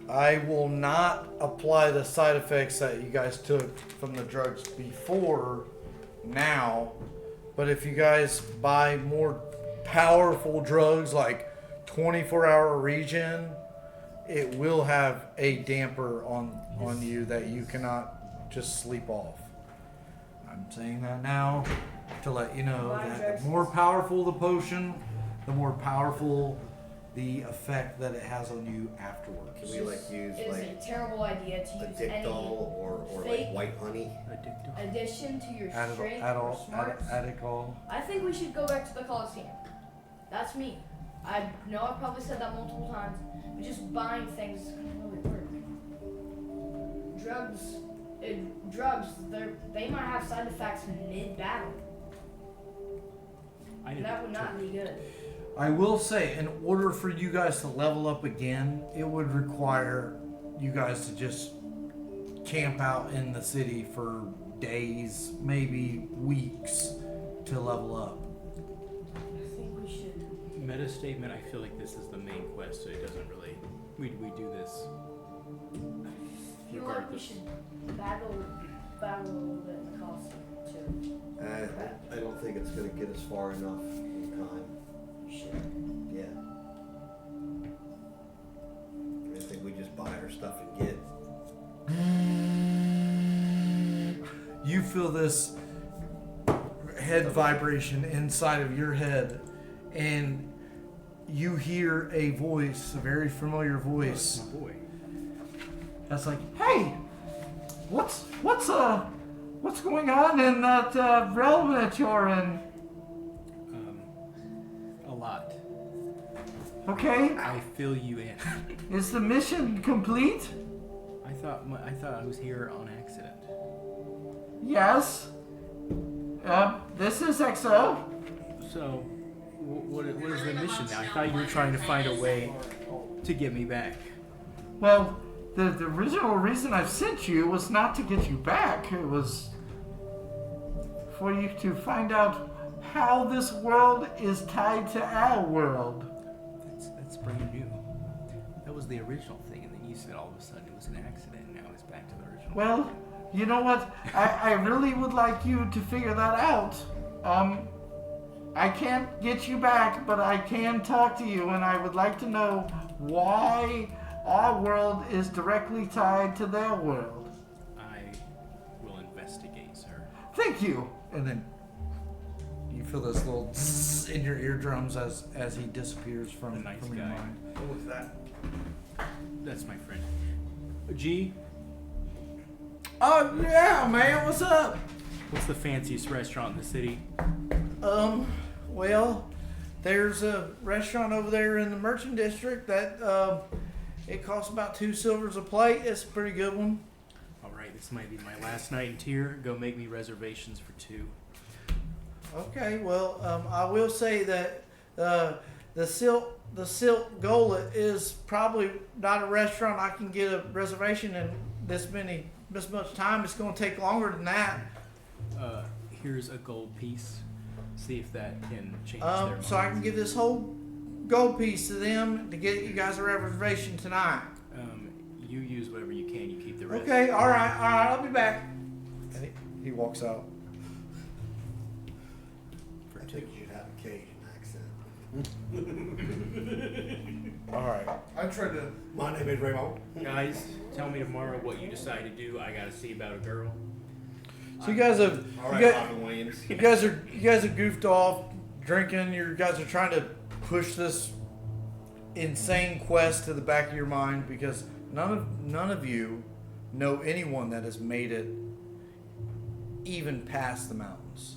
I will not apply the side effects that you guys took from the drugs before now, but if you guys buy more powerful drugs like 24-hour regen, it will have a damper on you that you cannot just sleep off. I'm saying that now to let you know that the more powerful the potion, the more powerful the effect that it has on you afterwards. Can we use it is a terrible idea to a use dick any doll or fake white honey? addition to your strength or smarts. Addical. I think we should go back to the Coliseum. That's me. I know I've probably said that multiple times, but just buying things doesn't really work. Drugs, they might have side effects mid-battle. And that would not be good. I will say, in order for you guys to level up again, it would require you guys to just camp out in the city for days, maybe weeks, to level up. I think we should. Meta statement, I feel like this is the main quest, so it doesn't really. We do this. I feel like we should battle a little bit in the Coliseum too. I don't think it's going to get us far enough in time. Sure. Yeah. I think we just buy our stuff and get. You feel this head vibration inside of your head, and you hear a voice, a very familiar voice. My boy. That's like, hey, what's What's going on in that realm that you're in? A lot. Okay. I fill you in. Is the mission complete? I thought I was here on accident. Yes. This is XO. So, what is the mission now? I thought you were trying to find a way to get me back. Well, the original reason I sent you was not to get you back. It was for you to find out how this world is tied to our world. That's brand new. That was the original thing, and then you said all of a sudden it was an accident, and now it's back to the original. Well, you know what? I really would like you to figure that out. I can't get you back, but I can talk to you, and I would like to know why our world is directly tied to their world. I will investigate, sir. Thank you. And then you feel this little zzz in your eardrums as he disappears from your mind. What was that? That's my friend. G, Oh yeah, man, what's up? what's the fanciest restaurant in the city? Well, there's a restaurant over there in the merchant district that it costs about 2 silvers a plate. It's a pretty good one. All right, this might be my last night in Tyr. Go make me reservations for 2. Okay, well, I will say that the Silk Gullet is probably not a restaurant I can get a reservation in this much time. It's going to take longer than that. Here's a gold piece. See if that can change their mind. So I can give this whole gold piece to them to get you guys a reservation tonight. You use whatever you can. You keep the rest. Okay, all right, I'll be back. And he walks out. I think you should have a Cajun accent. All right. I tried to. My name is Raymond. Guys, tell me tomorrow what you decide to do. I gotta see about a girl. So you guys have All right, you Robin Williams. guys are goofed off drinking. You guys are trying to push this insane quest to the back of your mind because none of you know anyone that has made it even past the mountains.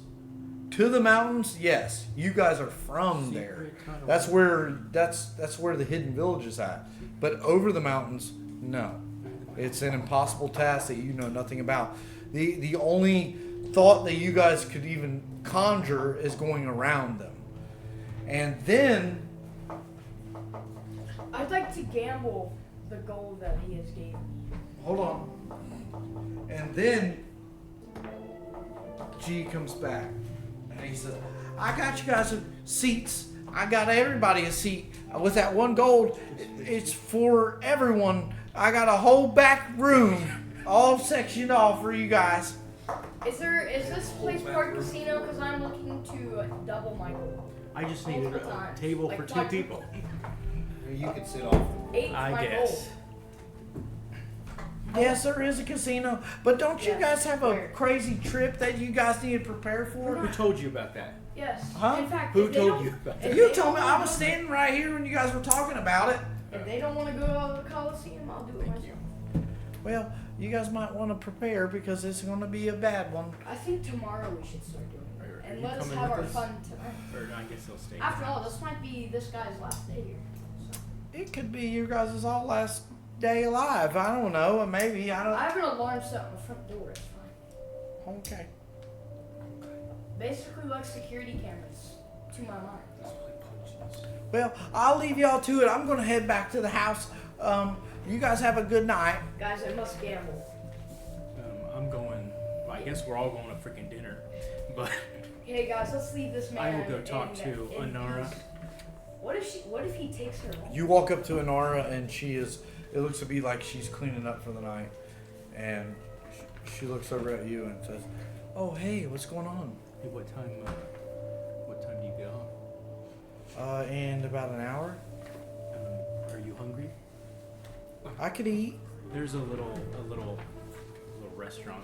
To the mountains, yes. You guys are from there. That's where the hidden village is at. But over the mountains, no. It's an impossible task that you know nothing about. The only thought that you guys could even conjure is going around them. And then I'd like to gamble the gold that he has gave me. hold on. And then G comes back and he says, I got you guys seats. I got everybody a seat. With that one gold, it's for everyone. I got a whole back room all sectioned off for you guys. Is this place part of casino? Because I'm looking to double my gold. I just needed Multiple a times. table Like for 2 quadruple. people. You could sit off. 8 I my guess. gold. Yes, there is a casino, but don't you Yes, guys have a where? crazy trip that you guys need to prepare for? Who told you about that? Yes. Huh? In fact, Who if they told don't- you about if that? You they told me don't I wanna was go- standing right here when you guys were talking about it. If they don't want to go to the Coliseum, I'll do it myself. Well, you guys might want to prepare because it's going to be a bad one. I think tomorrow we should start doing it. Are And you let us coming have with our us? fun tonight. Or I guess they'll stay. After all, this might be this guy's last day here. So. It could be your guys' all last day alive. I don't know. Maybe. I I don't. have an alarm set on the front door. It's fine. Okay. Basically, like security cameras, to my mind. Well, I'll leave y'all to it. I'm going to head back to the house. You guys have a good night. Guys, I must gamble. I'm going. Well, I guess we're all going to freaking dinner, but Hey guys, let's leave this man. I will go talk in- to in Anara. peace. What if he takes her home? You walk up to Inara and she is. It looks to be like she's cleaning up for the night, and she looks over at you and says, "Oh, hey, what's going on?" Hey, what time do you get off? In about an hour. Are you hungry? I could eat. There's a little restaurant.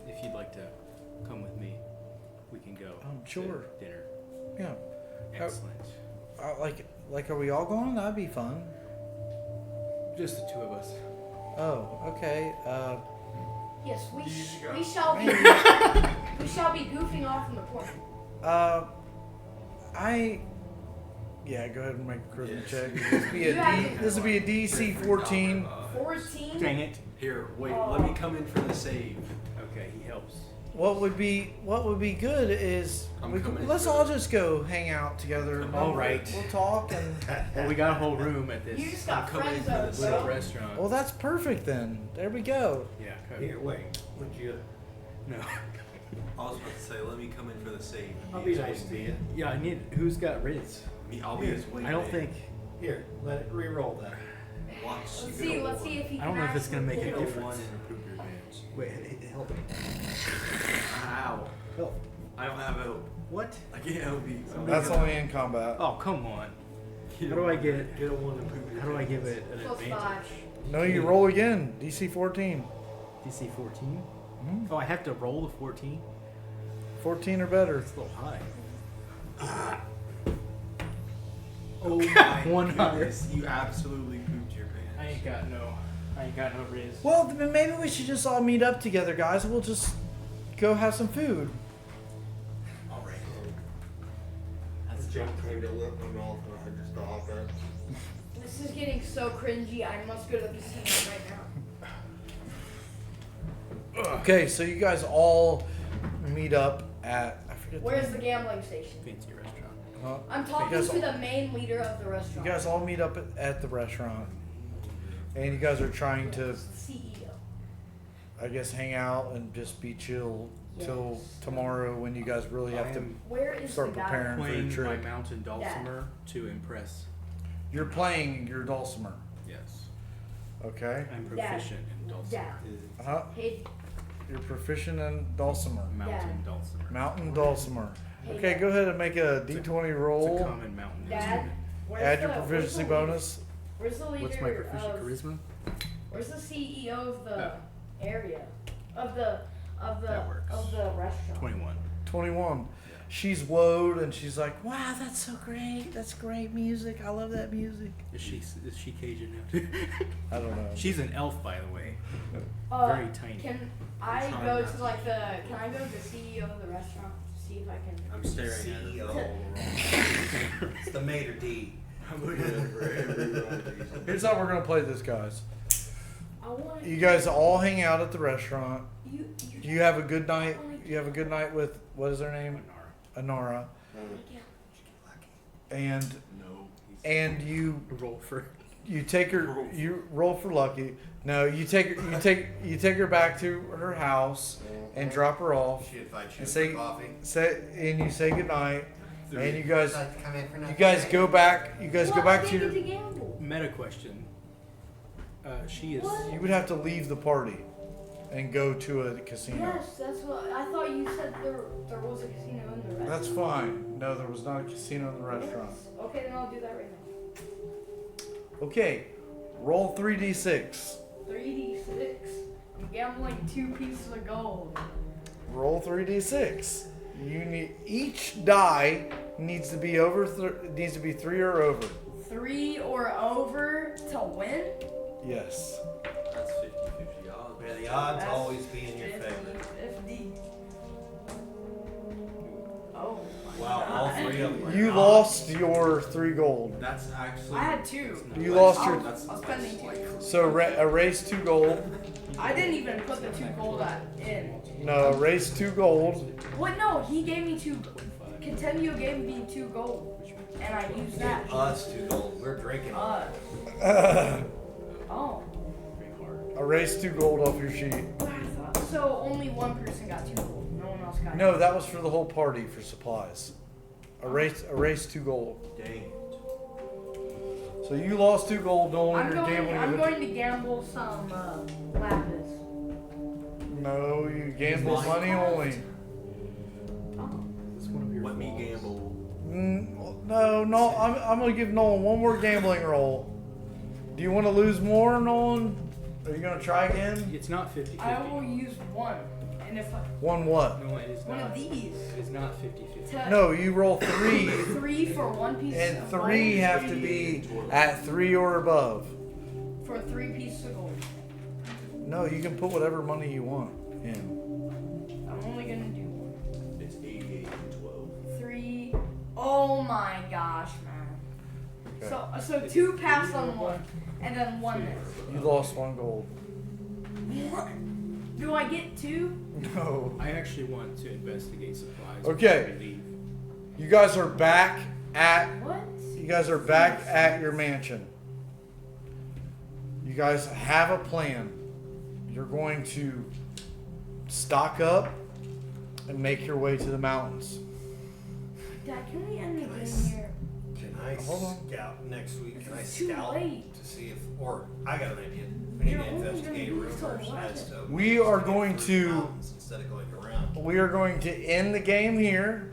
If you'd like to come with me, we can go. Sure. To dinner. Yeah. Excellent. Like, are we all going? That'd be fun. Just the 2 of us. Oh, okay. Yes, we You shall be we shall be goofing off in the corner. Yeah, go ahead and make a charisma Yes. check. This would be a DC 14. 14. Dang it. Here, wait. Let me come in for the save. Okay, he helps. What would be good is let's all just go hang out together. All right. We'll talk and. Well, we got a whole room at You this just got friends for though, this little bro. restaurant. Well, that's perfect then. There we go. Yeah. Okay. Here, wait. Would you? No. I was about to say, let me come in for the save. I'll be nice to you. Yeah, I need. Who's got Riz? I'll be his wingman. I don't think. Here, let it re-roll that. Watch. Let's see if he I can don't know if it's gonna make a actually difference. One and improve your advantage. Wait, help me. Ow. Help. I don't have hope. What? I can't help you. That's only in combat. Oh, come on. How do I get? Get a one and improve your How do I give it an Plus advantage? 5. No, you roll again. DC 14. DC 14. Mhm. Oh, I have to roll the 14. 14 or better. It's a little high. Oh my One higher. goodness, you absolutely pooped your pants. I ain't got no Riz. Well, then maybe we should just all meet up together, guys. We'll just go have some food. Alright. The Jake tried to let me off and I just stopped it. This is getting so cringy. I must go to the casino right now. Okay, so you guys all meet up at I forget. Where's the gambling station? Fancy restaurant. I'm talking guys to the main leader of the You restaurant. guys all meet up at the restaurant, and you guys are trying to, CEO. I guess, hang out and just be chill till Yes. tomorrow when you guys really have to Where is start the guy? preparing for Playing your my trip. mountain dulcimer to impress. You're playing your dulcimer, Yes. okay? I'm Dad. proficient in dulcimer. Dad. Huh? Hey, You're proficient in dulcimer, Mountain dulcimer. mountain dulcimer. Hey, Okay, Dad. go ahead and make a D20 It's a roll. common mountain Dad. instrument. Where's Add your the- proficiency where's the leader- bonus. Where's the leader What's my proficient of, charisma? Where's the CEO of the Oh. area? Of the That works. restaurant. 21. 21. She's woed and she's like, "Wow, that's so great. That's great music. I love that music." Is she Cajun now too? I don't know. She's an elf, by the way. Very tiny. Can I trying go not to to. like the? Can I go to the CEO of the restaurant to see if I can? I'm staring at CEO. her. It's the maitre d'. I'm looking at her for every one. Here's how we're gonna play this, guys. I want You guys all hang out at the restaurant. you. You have a good night. You have a good night with what is her name? Anara. And No. you Roll for. take her. You roll for lucky. No, you take her back to her house and drop her off. She invites you And for say coffee. and you say goodnight. And you guys Like to come in for you nothing, guys right? go back. You guys go back to your. to gamble. Meta question. She is. What? You would have to leave the party and go to a casino. Yes, that's what I thought. You said there was a casino in the restaurant. That's fine. No, there was not a casino in the restaurant. Yes. Okay, then I'll do that right now. Okay, roll 3d6. 3d6. I'm gambling 2 pieces of gold. Roll 3d6. You need each die needs to be needs to be 3 or over. 3 or over to win. Yes. That's 50-50 odds. May the odds That's always be in your 50, favor. 50. Oh. my Wow, all God. 3 of them. You lost your 3 gold. That's actually. I had 2. You lost I your was spending 2. so erase 2 gold. I didn't even put the 2 gold in. No, erase 2 gold. What? No, he gave me 2. Contentio gave me 2 gold, and I used that. Us 2 gold. We're drinking. Oh. Erase 2 gold off your sheet. So only one person got 2 gold. No one else got. No, that was for the whole party for supplies. Erase 2 gold. Dang. So you lost 2 gold, Nolan. I'm You're gambling. I'm with- going to gamble some lapis. No, you gamble money only. Oh. It's one of your Let me flaws. gamble. No. I'm gonna give Nolan one more gambling roll. Do you want to lose more, Nolan? Are you gonna try again? It's not 50-50. I will use one, and if One what? No, it is one not. of these. It is not 50-50. To No, you roll 3, 3 for 1 piece. and of 3 gold have to be at 3 or above. for 3 pieces of gold. No, you can put whatever money you want in. I'm only gonna do one. It's 88 and 12. 3. Oh my gosh, man. Okay. So 2 passed on 1, and then 1 missed. You lost 1 gold. What? Do I get 2? No. I actually want to investigate supplies. Okay. before we leave. You guys are back at What? You guys are back at your mansion. You guys have a plan. You're going to stock up and make your way to the mountains. Dad, can we end the Can I game s- here? Can I Hold on. scout next week? Can I It's too scout late. to see if, or I got an idea. We need You're to only investigate gonna be so rumors what? as to. We are going through the to- mountains instead of going around. We are going to end the game here.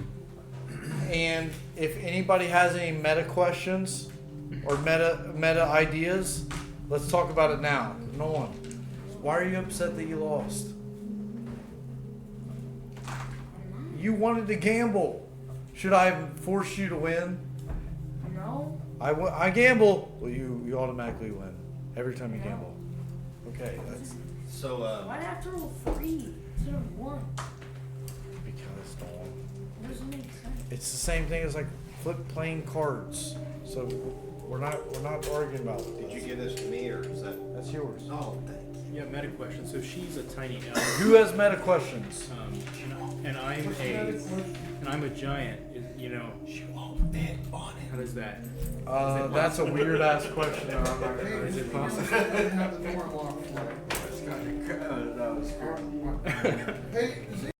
And if anybody has any meta questions or meta ideas, let's talk about it now. Nolan, why are you upset that you lost? You wanted to gamble. Should I force you to win? No. I gamble. Well, you automatically win every time you gamble. Okay, that's So, Why'd I have to roll 3 instead of 1? because Nolan. It doesn't make sense. It's the same thing as like playing cards. So we're not arguing about it. did you give this to me or is that? That's yours. Oh, thank you. Yeah, meta question. So she's a tiny elf, Who has meta questions? and I'm a giant. You know, She won't fit on it. how does that? That's a weird ass question. That I'm not gonna Is it I possible? have the door locked. Hey, is